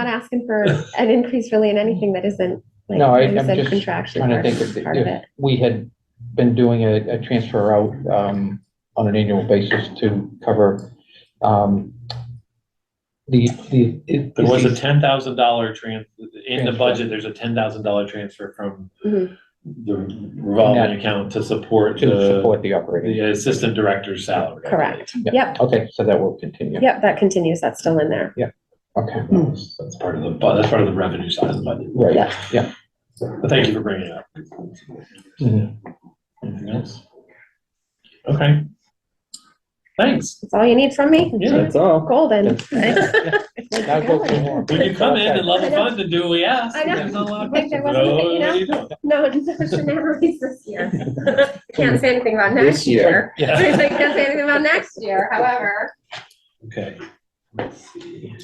U: asking for an increase really in anything that isn't, like,
E: No,
U: you
E: I'm
U: said,
E: just
U: contractually
E: trying to think
U: part of
E: if
U: it.
E: we had been doing a transfer out on an annual basis to cover
C: There was a $10,000 in the
E: Transfer.
C: budget, there's a $10,000 transfer from
U: Mhm.
C: the revolving account to support
E: the operating.
C: the assistant director's salary.
U: Correct.
E: Yeah.
U: Yep,
E: Okay, so that will continue.
U: yep, that continues. That's still in there.
E: Okay,
C: That's part of the revenue side of the budget.
E: right,
U: Yeah.
E: yeah.
C: But thank you for bringing it up.
E: Mhm.
C: Anything else? Okay. Thanks.
U: That's all you need from me?
C: Yeah,
A: That's all.
U: Golden.
E: Now go for more.
C: We can come in and level fund and do what we ask.
U: I know.
C: There's not a lot of
U: Like there
C: questions.
U: wasn't, you
C: No,
U: know?
C: you don't.
U: No shenanigans this year. Can't say anything about next
A: This year.
U: year.
C: Yeah.
U: Can't say anything about next year, however.
C: Okay. Let's see.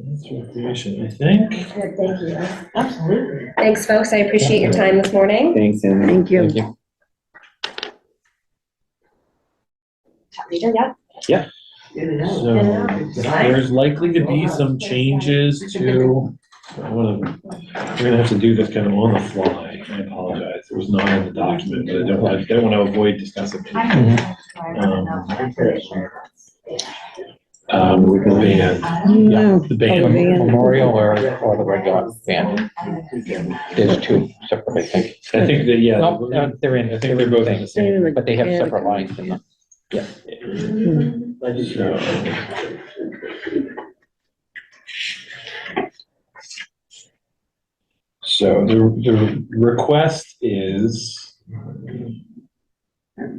C: That's recreation, I think.
U: Good, thank you. Absolutely. Thanks, folks. I appreciate your time this morning.
A: Thanks, Andy.
N: Thank you.
C: Thank you.
U: Leader, yeah.
C: Yeah. So there's likely to be some changes to, we're gonna have to do this kind of on the fly. I apologize. It was not in the document, but I don't want to avoid discussing it. The band.
E: Yeah,
C: The band.
E: Memorial or the regular band? There's two separate, I think.
C: I think that, yeah.
E: No, they're in.
C: I think they're both in the same.
E: But they have separate lines in them.
C: Yeah. So the request is, so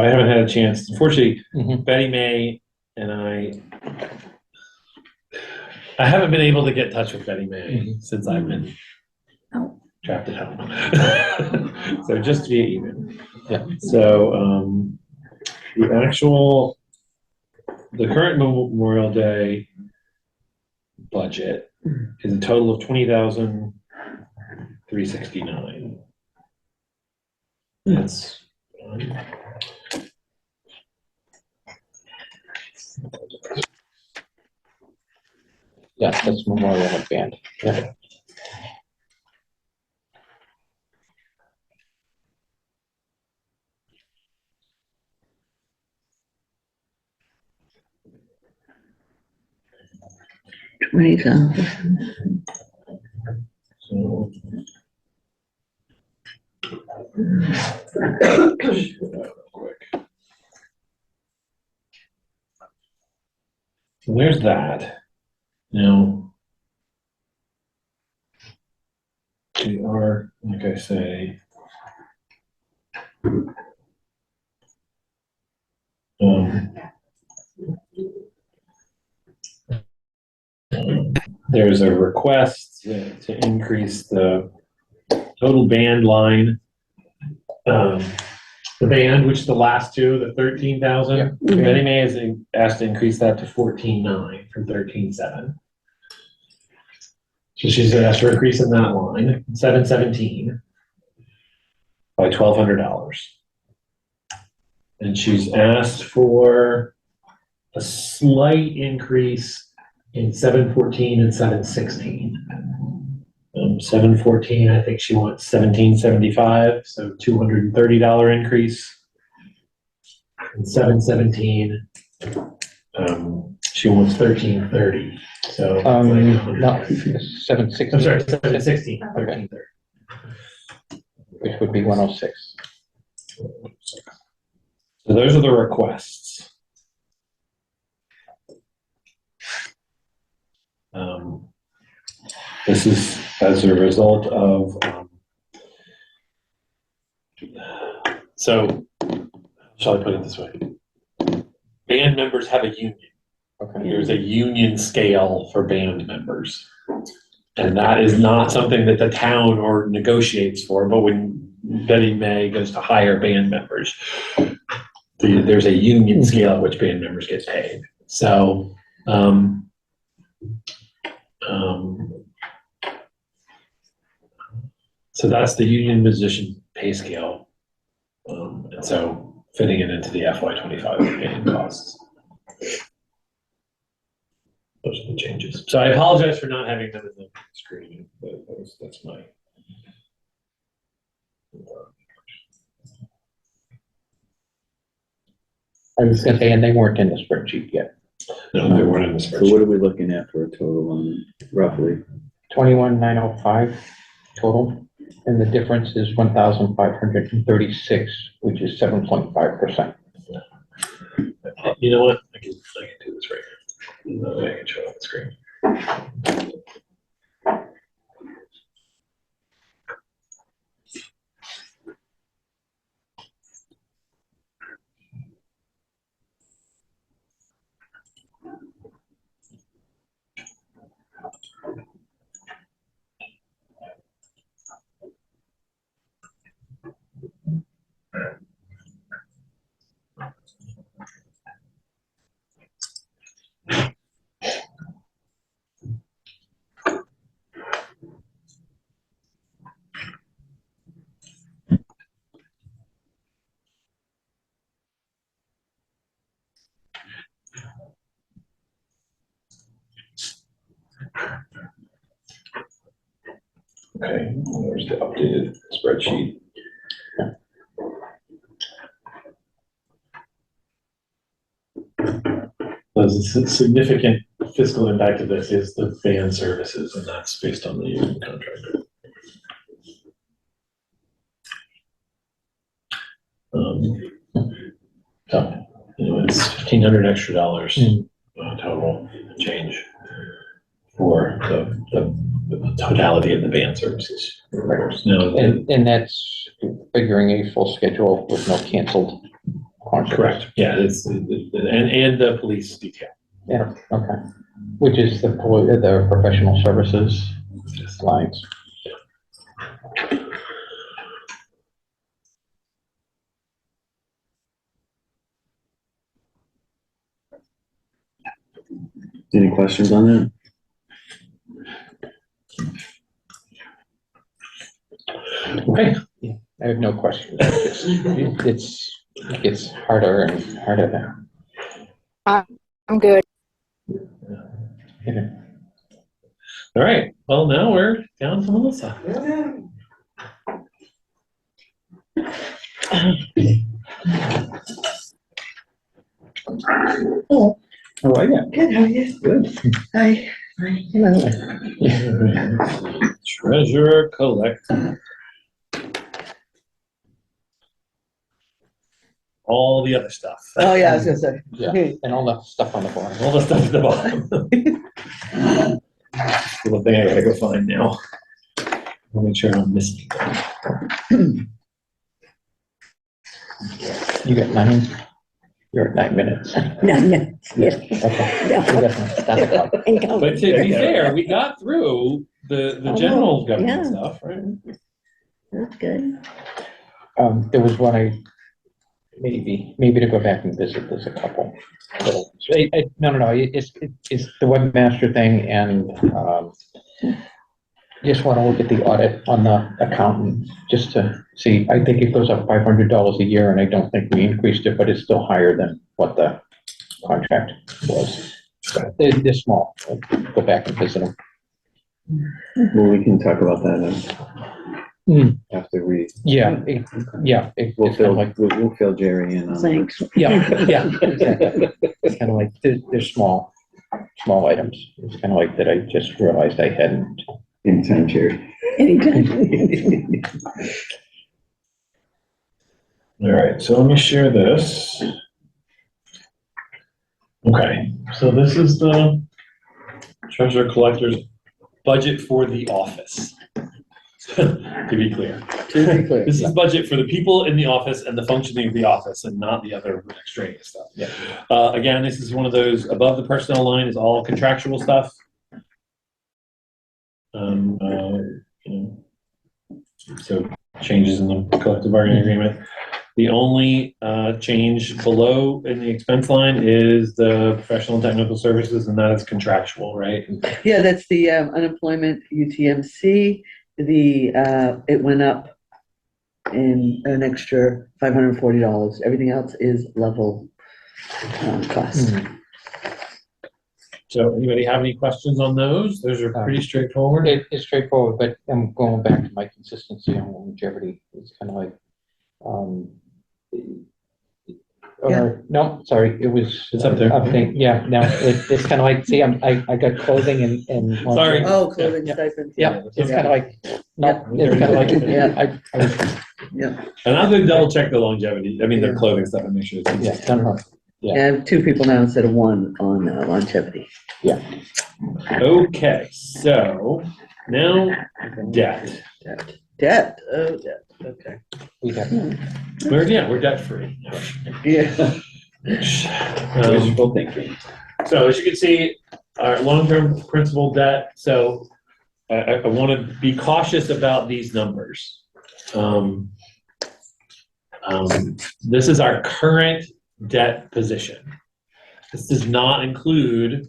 C: I haven't had a chance, unfortunately, Betty May and I haven't been able to get in touch with Betty May since I've been trapped at home. So just via email.
E: Yeah.
C: So, the current Memorial Day budget is a total of $20,369. That's
E: Yeah, that's Memorial and Band. Yeah.
N: $20,000.
C: so. So there's that. Now, we are, like I say, there's a request to increase the total band line. The band, which is the last two, the 13,000.
E: Yeah.
C: Betty May has asked to increase that to 14,900 from 13,700. So she's asked for increase in that line, 717 by $1,200. And she's asked for a slight increase in 714 and 716. 714, I think she wants 1775, so $230 increase. And 717, she wants 1330. So
E: no, 716.
C: I'm sorry, 716, 1330.
E: Which would be 106.
C: So those are the requests. This is as a result of, so, shall I put it this way? Band members have a union.
E: Okay.
C: There's a union scale for band members. And that is not something that the town or negotiates for, but when Betty May goes to hire band members, there's a union scale at which band members get paid. So, so that's the union position pay scale. And so fitting it into the FY25 band costs. Those are the changes. So I apologize for not having them in the screen, but that's my.
E: I was gonna say, and they weren't in the spreadsheet yet.
C: No, they weren't in the
A: So
C: spreadsheet.
A: what are we looking at for a total on roughly?
E: 21,905 total, and the difference is 1,536, which is 7.5%.
C: You know what? I can do this right here. I can show it on the screen. Okay, there's the updated spreadsheet. The significant fiscal impact of this is the van services, and that's based on the union contract. So, it's $1,500 extra total change for the totality of the van services. Now,
E: And that's figuring a full schedule with no canceled contracts.
C: correct. Yeah, it's and the police detail.
E: Yeah, okay. Which is the professional services lines.
A: Any questions on that?
E: Okay. Yeah, I have no questions. It gets harder and harder now.
B: I'm good.
C: All right. Well, now we're down to Melissa.
N: Oh,
C: How are you?
N: good, how are you?
C: Good.
N: Hi. Hi. Hello.
C: Treasurer collector. All the other stuff.
N: Oh, yeah, I was gonna say.
E: Yeah, and all the stuff on the bottom.
C: All the stuff at the bottom. Little thing I gotta go find now. I'll make sure I'm missing anything.
E: You got 9. You're at 9 minutes.
N: No, no, yes.
E: Okay.
N: No.
E: We definitely stop the clock.
C: But to be fair, we got through the general government
N: yeah.
C: stuff, right?
N: That's good.
E: There was one maybe to go back and visit. There's a couple. No. It's the webmaster thing, and just want to look at the audit on the accountant just to see. I think it goes up $500 a year, and I don't think we increased it, but it's still higher than what the contract was. They're small. I'll go back and visit them.
A: Well, we can talk about that after we.
E: Yeah.
A: We'll fill Jerry in on.
N: Thanks.
E: Yeah. Exactly. It's kind of like they're small items. It's kind of like that. I just realized I hadn't.
A: Anytime, Jerry.
N: Anytime.
C: All right, so let me share this. Okay, so this is the treasurer collector's budget for the office. To be clear. This is budget for the people in the office and the functioning of the office and not the other extraneous stuff.
E: Yeah.
C: Again, this is one of those above the personnel line is all contractual stuff. So changes in the collective bargaining agreement. The only change below in the expense line is the professional and technical services, and that is contractual, right?
N: Yeah, that's the unemployment UTMC. It went up in an extra $540. Everything else is level cost.
C: So anybody have any questions on those? Those are pretty straightforward.
E: It's straightforward, but I'm going back to my consistency on longevity. It's kind of like, no, sorry, it was.
C: It's up there.
E: Yeah, no, it's kind of like, see, I got clothing and.
C: Sorry.
N: Oh, clothing stipends.
E: Yeah, it's kind of like, no, it's kind of like,
N: Yeah.
C: And I'm gonna double check the longevity, I mean, the clothing stuff and make sure it's.
E: Yeah, no.
N: I have 2 people now instead of 1 on longevity.
E: Yeah.
C: Okay, so now debt.
N: Debt, oh, debt, okay.
C: We're debt free.
N: Yeah.
A: Wishful thinking.
C: So as you can see, our long-term principal debt, so I want to be cautious about these numbers. This is our current debt position. This does not include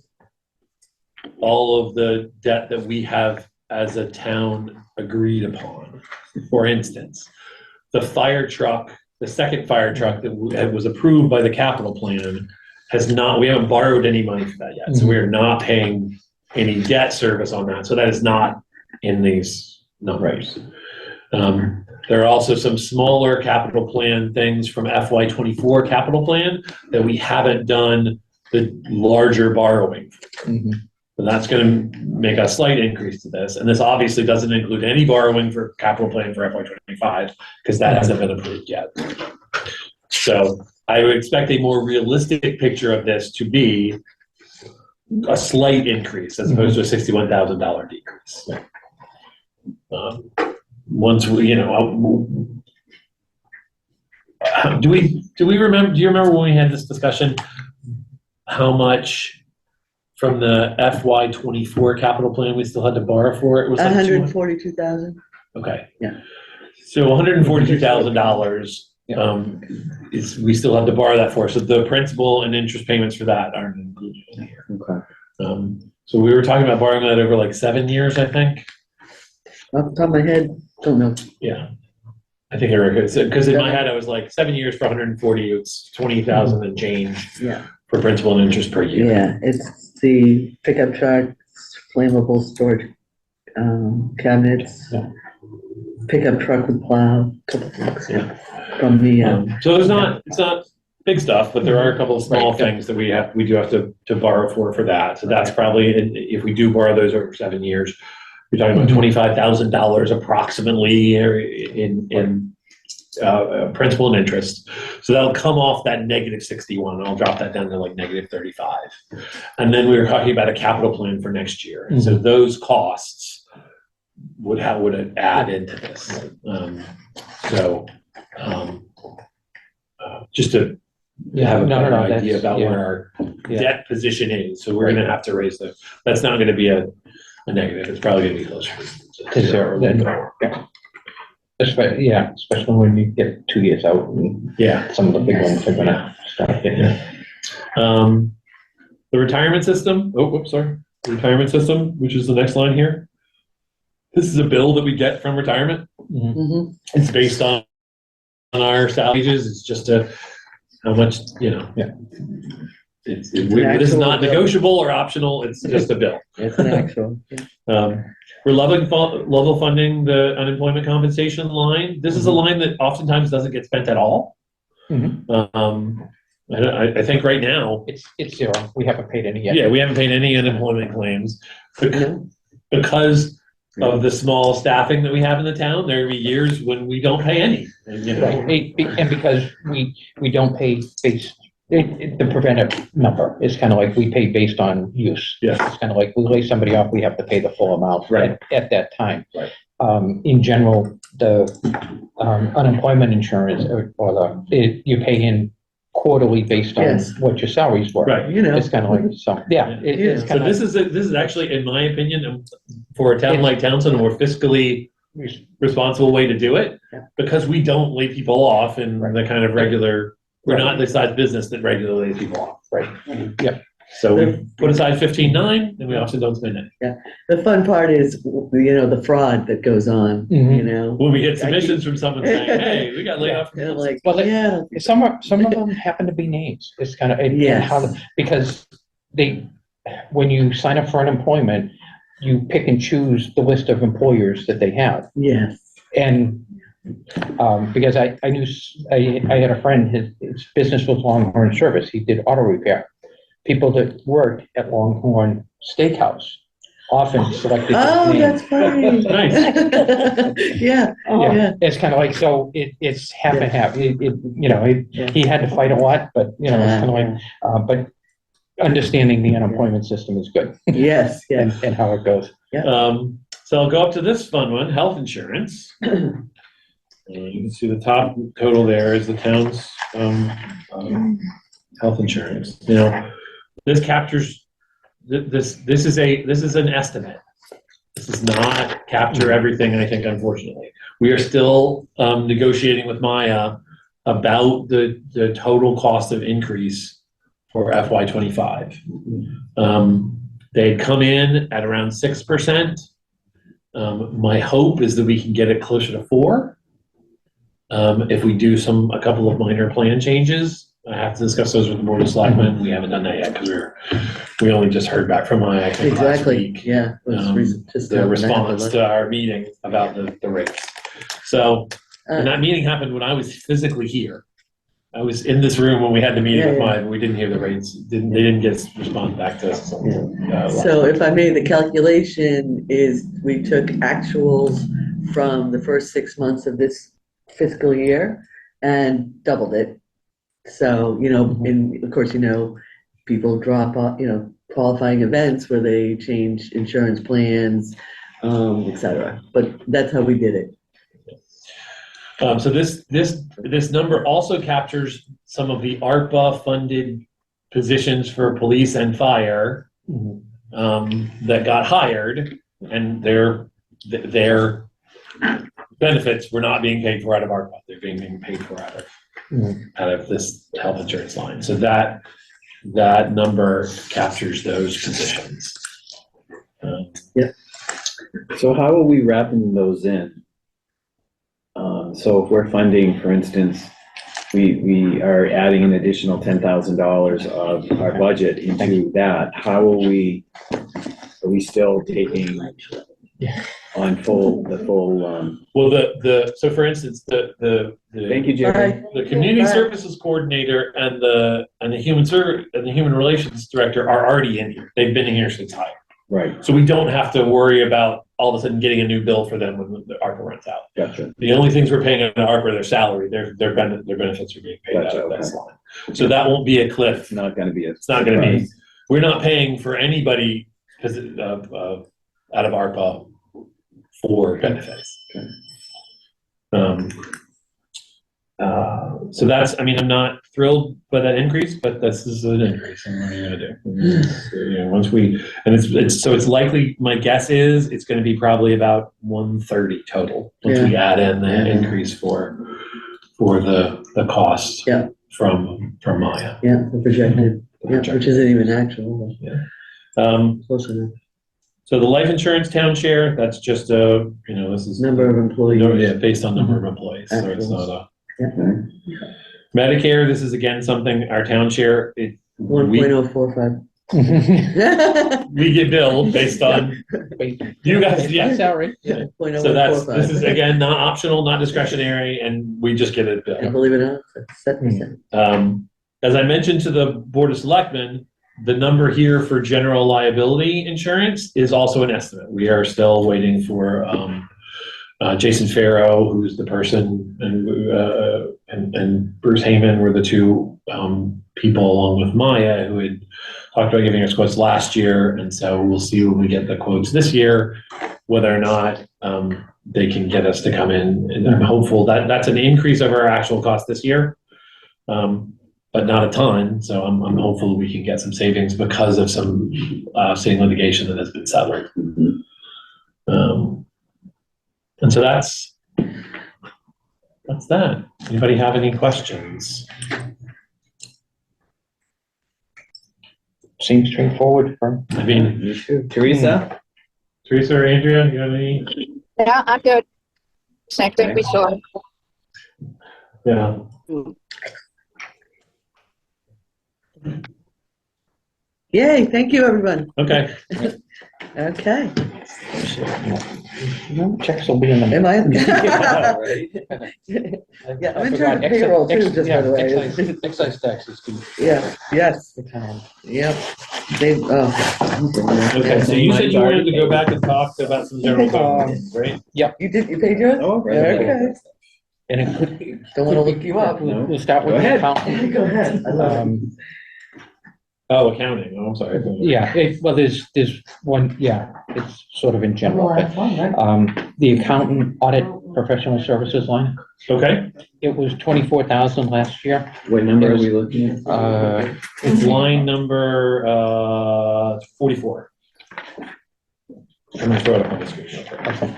C: all of the debt that we have as a town agreed upon. For instance, the fire truck, the second fire truck that was approved by the capital plan we haven't borrowed any money for that yet. So we are not paying any debt service on that. So that is not in these numbers. There are also some smaller capital plan things from FY24 capital plan that we haven't done the larger borrowing.
E: Mhm.
C: So that's going to make a slight increase to this. And this obviously doesn't include any borrowing for capital plan for FY25 because that hasn't been approved yet. So I would expect a more realistic picture of this to be a slight increase as opposed to a $61,000 decrease. Once we, do you remember when we had this discussion, how much from the FY24 capital plan we still had to borrow for it? It was like
N: 142,000.
C: Okay.
N: Yeah.
C: So $142,000 is we still have to borrow that for. So the principal and interest payments for that aren't included in here.
N: Okay.
C: So we were talking about borrowing that over like 7 years, I think.
N: Off the top of my head, don't know.
C: Yeah. I think Eric said, because in my head I was like 7 years for 140, it's 20,000 and change
N: Yeah.
C: for principal and interest per year.
N: Yeah, it's the pickup trucks, flammable storage cabinets, pickup truck with plow, couple things.
C: Yeah.
N: From the.
C: So it's not big stuff, but there are a couple of small things that we do have to borrow for that. So that's probably, if we do borrow those over 7 years, you're talking about $25,000 approximately in principal and interest. So that'll come off that -61. I'll drop that down to like -35. And then we were talking about a capital plan for next year. And so those costs would add into this. Just to have a better idea about where our debt position is. So we're going to have to raise that's not going to be a negative. It's probably going to be closer to zero.
E: Especially when you get 2 years out. And some of the big ones are gonna start hitting.
C: The retirement system. Oh, whoops, sorry. The retirement system, which is the next line here. This is a bill that we get from retirement.
N: Mhm.
C: It's based on our salaries. It's just how much, this is not negotiable or optional. It's just a bill.
N: It's an actual.
C: We're level funding the unemployment compensation line. This is a line that oftentimes doesn't get spent at all. I think right now
E: it's zero. We haven't paid any yet.
C: Yeah, we haven't paid any unemployment claims because of the small staffing that we have in the town. There will be years when we don't pay any.
E: Right. And because we don't pay based, the preventive number is kind of like we pay based on use.
C: Yeah.
E: It's kind of like we lay somebody off, we have to pay the full amount at that time.
C: Right.
E: In general, the unemployment insurance you pay in quarterly based on what your salaries were.
C: Right.
E: It's kind of like, it's
C: So
E: kind of.
C: this is actually, in my opinion, for a town like Townsend, a more fiscally responsible way to do it, because we don't lay people off in the kind of regular. We're not the size business that regularly lays people off.
E: Right. Yep.
C: So we put aside 15.9, and we also don't spend it.
N: Yeah. The fun part is, the fraud that goes on,
C: When we get submissions from someone saying, "Hey, we got laid off,"
N: like,
E: some of them happen to be names. It's kind of because when you sign up for unemployment, you pick and choose the list of employers that they have.
N: Yes.
E: And because I had a friend, his business was Longhorn Service. He did auto repair. People that worked at Longhorn Steakhouse often selected.
N: Oh, that's funny.
C: Nice.
N: Yeah.
E: It's kind of like, so it's half and half. He had to fight a lot, but it's kind of like, but understanding the unemployment system is good.
N: Yes.
E: and how it goes.
C: So I'll go up to this fun one, health insurance. You can see the top total there is the town's health insurance. This captures this is an estimate. This does not capture everything, I think, unfortunately. We are still negotiating with Maya about the total cost of increase for FY25. They come in at around 6%. My hope is that we can get it closer to 4%. If we do a couple of minor plan changes, I have to discuss those with the Board of Selectmen. We haven't done that yet because we only just heard back from Maya, I think, last
N: Exactly,
C: week.
N: yeah. it was just
C: Their
N: a-
C: response to our meeting about the rates. So, and
N: Uh,
C: that meeting happened when I was physically here. I was in this room when we had the meeting with
N: Yeah, yeah.
C: Maya, but we didn't hear the rates. They didn't get response back to us.
N: So if I made the calculation is we took actuals from the first 6 months of this fiscal year and doubled it. So, and of course, people drop off, qualifying events where they change insurance plans, et cetera. But that's how we did it.
C: So this number also captures some of the ARPA funded positions for police and fire that got hired, and their benefits were not being paid for out of ARPA. They're being paid for out of this health insurance line. So that number captures those positions.
A: So how are we wrapping those in? So if we're funding, for instance, we are adding an additional $10,000 of our budget into that, are we still taking on the full,
C: Well, so for instance,
A: thank you, Jerry.
C: The community services coordinator and the human relations director are already in here. They've been here since hire.
A: Right.
C: So we don't have to worry about all of a sudden getting a new bill for them when the ARPA runs out.
A: Gotcha.
C: The only things we're paying on ARPA, their salary, their benefits are being paid out of that line. So that won't be a cliff.
A: It's not going to be.
C: It's not going to be. We're not paying for anybody because out of ARPA for benefits. So that's, I'm not thrilled by that increase, but this is an increase, and what are you gonna do? So, once it's likely, my guess is, it's gonna be probably about 130 total, once we add in the increase for the cost from Maya.
N: Yeah, the projected, which isn't even actual. Close enough.
C: So the life insurance town share, that's just this is
N: Number of employees.
C: based on number of employees, so it's not a. Medicare, this is again something, our town share,
N: 1.045.
C: we get billed based on you guys,
E: Salary.
C: Yeah. So this is again, not optional, not discretionary, and we just get it billed.
N: And believe it or not, it's 7%.
C: As I mentioned to the Board of Selectmen, the number here for general liability insurance is also an estimate. We are still waiting for Jason Farrow, who's the person, and Bruce Heyman were the two people, along with Maya, who had talked about giving us quotes last year. And so we'll see when we get the quotes this year, whether or not they can get us to come in. And I'm hopeful that that's an increase of our actual cost this year, but not a ton. So I'm hopeful we can get some savings because of some state litigation that has been settled. And so that's that. Anybody have any questions?
E: Seems straightforward.
A: Me too. Teresa
C: or Andrea, you have any?
B: Yeah, I'm good. Same thing we saw.
C: Yeah.
N: Yay, thank you, everyone.
C: Okay.
N: Okay.
E: Checks will be in the.
N: Am I?
E: Yeah,
N: Yeah, I'm in charge of payroll too, just by the way.
E: Excise taxes.
N: Yeah, yes.
E: The town.
N: Yep.
C: Okay, so you said you wanted to go back and talk about some general comments, right?
E: Yep.
N: You paid yours?
A: Oh, right.
N: Okay.
E: And it could.
N: Don't want to look you up.
E: We'll start with
A: Go
E: the
A: ahead.
E: accountant.
N: Go ahead. I love it.
C: Oh, accounting. Oh, I'm sorry.
E: Yeah, well, there's one, it's sort of in general,
N: Well,
E: but,
N: that's fine, right?
E: the accountant audit professional services line,
C: Okay.
E: it was 24,000 last year.
A: What number are we looking at?
C: It's line number 44. I'm gonna throw it up on the screen.
E: Okay.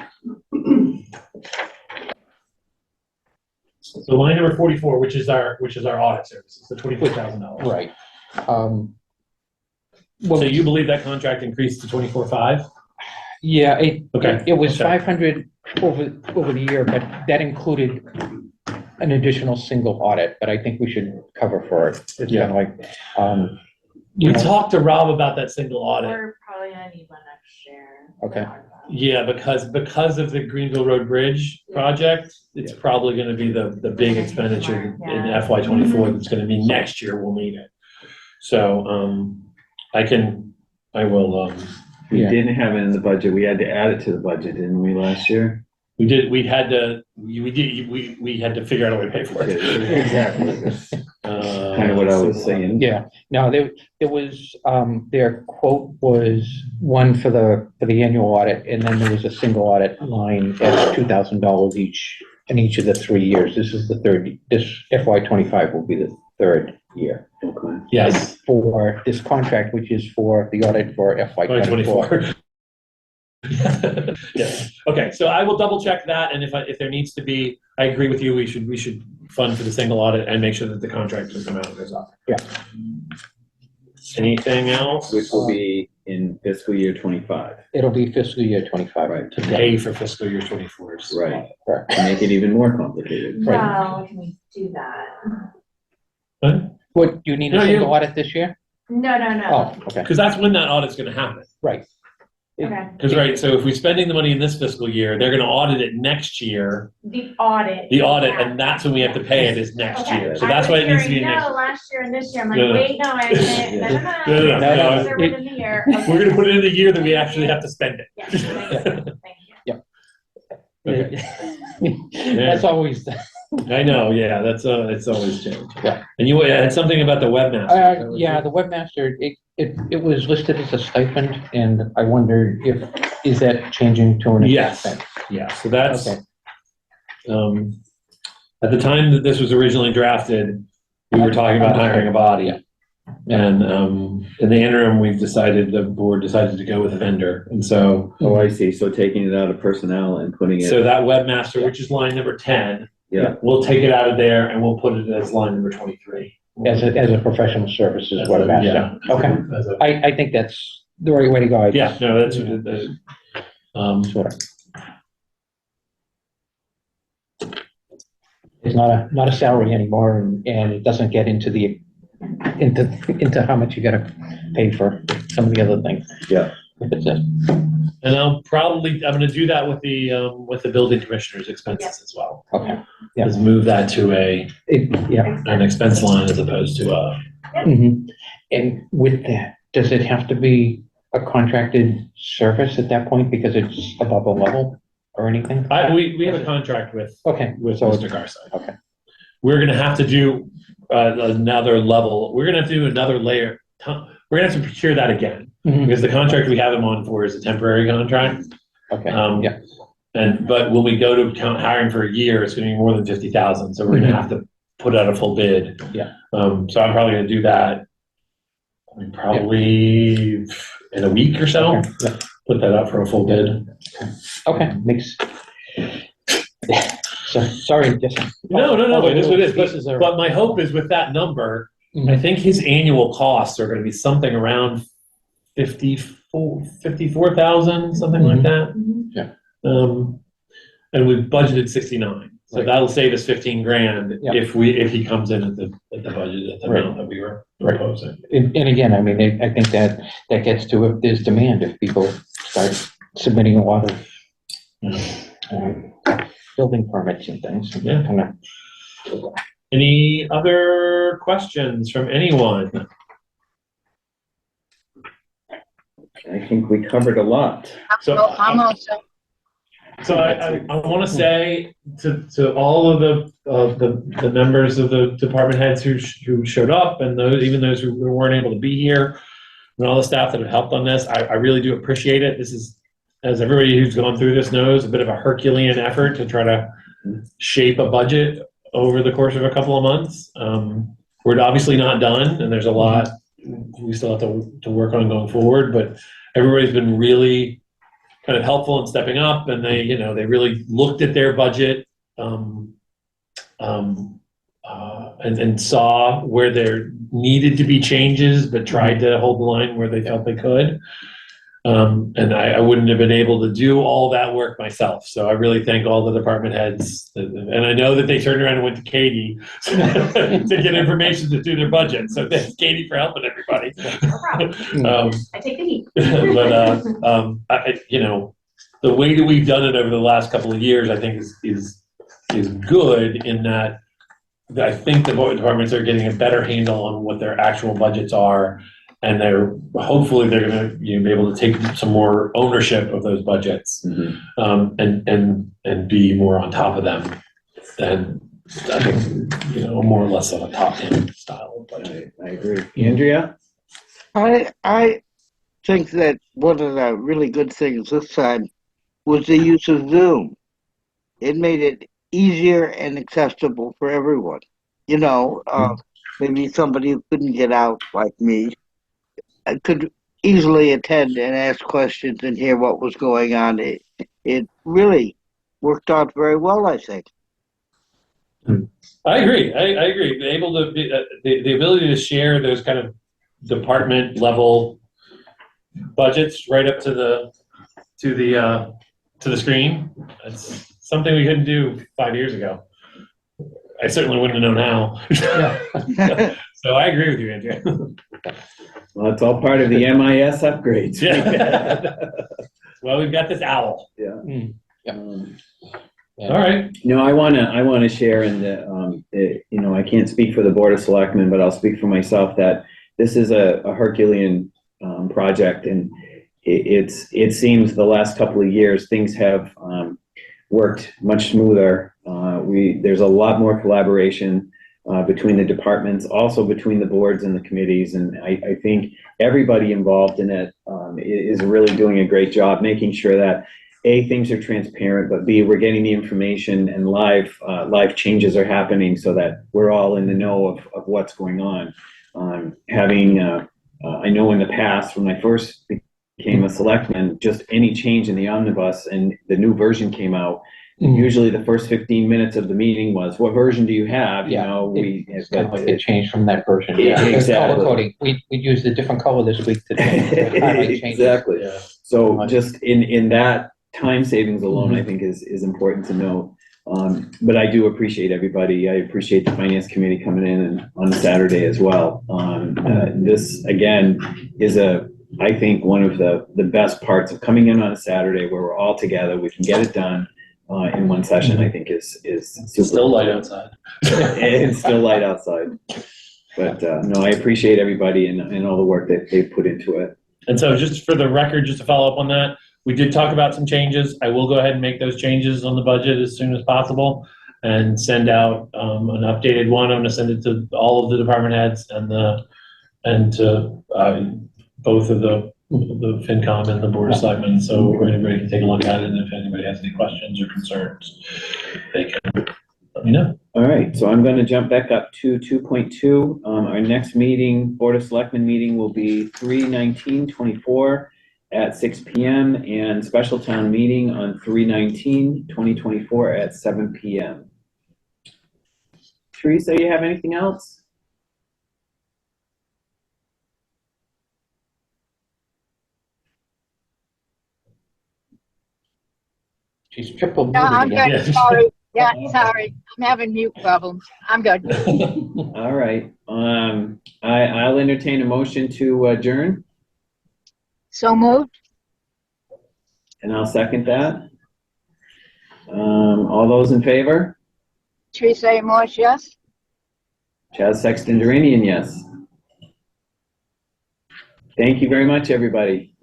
C: So line number 44, which is our audit services, the $24,000.
E: Right.
C: So you believe that contract increased to 24.5?
E: Yeah,
C: Okay.
E: it was
C: Okay.
E: 500 over the year, but that included an additional single audit, but I think we should cover for it. It's kind of like,
C: We
E: you know,
C: talked to Rob about that single audit.
L: We're probably gonna need one next year.
E: okay.
C: Yeah, because of the Greenville Road Bridge project, it's probably gonna be the big expenditure in FY '24 that's gonna be next year, we'll need it. So, I will,
A: We
E: Yeah.
A: didn't have it in the budget. We had to add it to the budget, didn't we, last year?
C: we had to figure out a way to pay for it.
A: Exactly. Kind of what I was saying.
E: Yeah, no, there was, their quote was one for the annual audit, and then there was a single audit line at $2,000 each in each of the 3 years. This is the third, this FY '25 will be the third year.
A: Okay.
C: Yes.
E: For this contract, which is for the audit for FY '24.
C: Yes, okay, so I will double check that, and if there needs to be, I agree with you, we should fund for the single audit and make sure that the contract will come out of this office.
E: Yeah.
C: Anything else?
A: Which will be in fiscal year 25.
E: It'll be fiscal year '25.
A: Right.
C: To pay for fiscal year '24.
A: Right.
E: Correct.
A: To make it even more complicated.
L: Well, can we do that?
E: What, do you need a
C: No,
E: single audit this year?
L: No, no, no.
E: Oh, okay,
C: Because that's when that audit's gonna happen.
E: right.
L: Okay.
C: Because, right, so if we're spending the money in this fiscal year, they're gonna audit it next year,
L: The audit.
C: and that's when we have to pay it is next
L: Okay.
C: year. So that's why it needs to be next.
L: No, last year and this year. I'm like,
C: No, no.
L: wait, no, I didn't. No, no, no.
C: No, no, no.
L: They're within the year.
C: We're gonna put it in the year that we actually have to spend it.
L: Yeah, thank you.
C: Okay.
E: That's always,
C: I know, yeah, that's, it's always changed.
E: Yeah.
C: And you had something about the webmaster.
E: yeah, the webmaster, it was listed as a stipend, and I wondered is that changing to an
C: Yes,
E: expense?
C: yeah, so that's,
E: Okay.
C: at the time that this was originally drafted, we were talking about hiring a body. And, in the interim, the board decided to go with a vendor, and so.
A: Oh, I see. So taking it out of personnel and putting it.
C: So that webmaster, which is line number 10.
A: Yeah.
C: We'll take it out of there and we'll put it as line number 23.
E: As a professional services
C: As
E: webmaster.
C: yeah.
E: Okay,
C: As a-
E: I think that's the right way to go.
C: Yeah, no, that's,
E: Sort of. It's not a salary anymore, and it doesn't get into how much you gotta pay for some of the other things.
A: Yeah.
E: If it's a,
C: and I'm gonna do that with the building commissioner's expenses as well.
E: okay, yeah.
C: Is move that to
E: yeah.
C: an expense line as opposed to
E: Mhm. And with that, does it have to be a contracted service at that point because it's above a level or anything?
C: we have a contract with
E: Okay,
C: with
E: so
C: Mr. Garside.
E: okay.
C: We're gonna have to do another level. We're gonna have to do another layer. We're gonna have to procure that again
E: Mhm.
C: because the contract we have him on for is a temporary contract.
E: Okay, yeah.
C: But when we go to hiring for a year, it's gonna be more than 50,000. So we're gonna have to put out a full bid.
E: Yeah.
C: So I'm probably gonna do that. Probably in a week or so.
E: Okay, yeah.
C: Put that out for a full bid.
E: Okay, makes. So, sorry, just.
C: No, it is what it is.
E: Pieces are-
C: But my hope is with that number,
E: Mhm.
C: I think his annual costs are gonna be something around 54,000, something like that.
E: Yeah.
C: And we've budgeted 69, so
E: Right.
C: that'll save us 15 grand
E: Yeah.
C: if he comes in at the budget, at the
E: Right.
C: amount that we were
E: Right.
C: proposing.
E: And again, I mean, I think that gets to if there's demand, if people start submitting a lot of building permits and things.
C: Yeah.
E: Kinda-
C: Any other questions from anyone?
A: I think we covered a lot.
C: So So I want to say to all of the members of the department heads who showed up and even those who weren't able to be here and all the staff that have helped on this, I really do appreciate it. This is, as everybody who's gone through this knows, a bit of a Herculean effort to try to shape a budget over the course of a couple of months. We're obviously not done, and there's a lot we still have to work on going forward, but everybody's been really kind of helpful in stepping up, and they really looked at their budget and saw where there needed to be changes, but tried to hold the line where they felt they could. And I wouldn't have been able to do all that work myself. So I really thank all the department heads. And I know that they turned around and went to Katie to get information to do their budget. So thanks, Katie, for helping everybody.
G: I take the heat.
C: But you know, the way that we've done it over the last couple of years, I think is good in that I think the departments are getting a better handle on what their actual budgets are, and hopefully they're going to be able to take some more ownership of those budgets, and be more on top of them than I think, more or less of a top-down style of budget.
A: I agree. Andrea?
F: I think that one of the really good things this time was the use of Zoom. It made it easier and accessible for everyone. Maybe somebody who couldn't get out like me could easily attend and ask questions and hear what was going on. It really worked out very well, I think.
C: I agree. I agree. The ability to share those kind of department level budgets right up to the screen. That's something we couldn't do 5 years ago. I certainly wouldn't have known how. So I agree with you, Andrea.
A: Well, it's all part of the MIS upgrades.
C: Yeah. Well, we've got this owl.
A: Yeah.
C: All right.
A: No, I wanna share in the, I can't speak for the Board of Selectmen, but I'll speak for myself that this is a Herculean project, and it seems the last couple of years things have worked much smoother. There's a lot more collaboration between the departments, also between the boards and the committees, and I think everybody involved in it is really doing a great job making sure that A, things are transparent, but B, we're getting the information and live changes are happening so that we're all in the know of what's going on. I know in the past when I first became a selectman, just any change in the omnibus and the new version came out, usually the first 15 minutes of the meeting was, what version do you have?
E: It's kind of like it changed from that version.
A: Exactly.
E: It's color coding. We used a different color this week to highlight changes.
A: Exactly. Yeah. So just in that time savings alone, I think is important to know. But I do appreciate everybody. I appreciate the finance committee coming in on Saturday as well. This again is I think one of the best parts of coming in on a Saturday where we're all together. We can get it done in one session. I think is super.
C: Still light outside.
A: It's still light outside. But no, I appreciate everybody and all the work that they've put into it.
C: And so just for the record, just to follow up on that, we did talk about some changes. I will go ahead and make those changes on the budget as soon as possible and send out an updated one. I'm going to send it to all of the department heads and to both of the FinCom and the Board of Selectmen, so anybody can take a look at it. And if anybody has any questions or concerns, they can let me know.
A: All right, so I'm going to jump back up to 2.2. Our next meeting, Board of Selectmen meeting, will be 3/19/24 at 6 p.m. and special town meeting on 3/19/2024 at 7 p.m. Teresa, you have anything else?
E: She's triple
B: No, I'm
E: muted
B: good.
E: again.
B: Sorry. Yeah, sorry. I'm having mute problems. I'm good.
A: All right. I'll entertain a motion to adjourn,
B: So moved.
A: and I'll second that. All those in favor?
B: Teresa A. Morse, yes?
A: Chaz Sexton Duranian, yes. Thank you very much, everybody.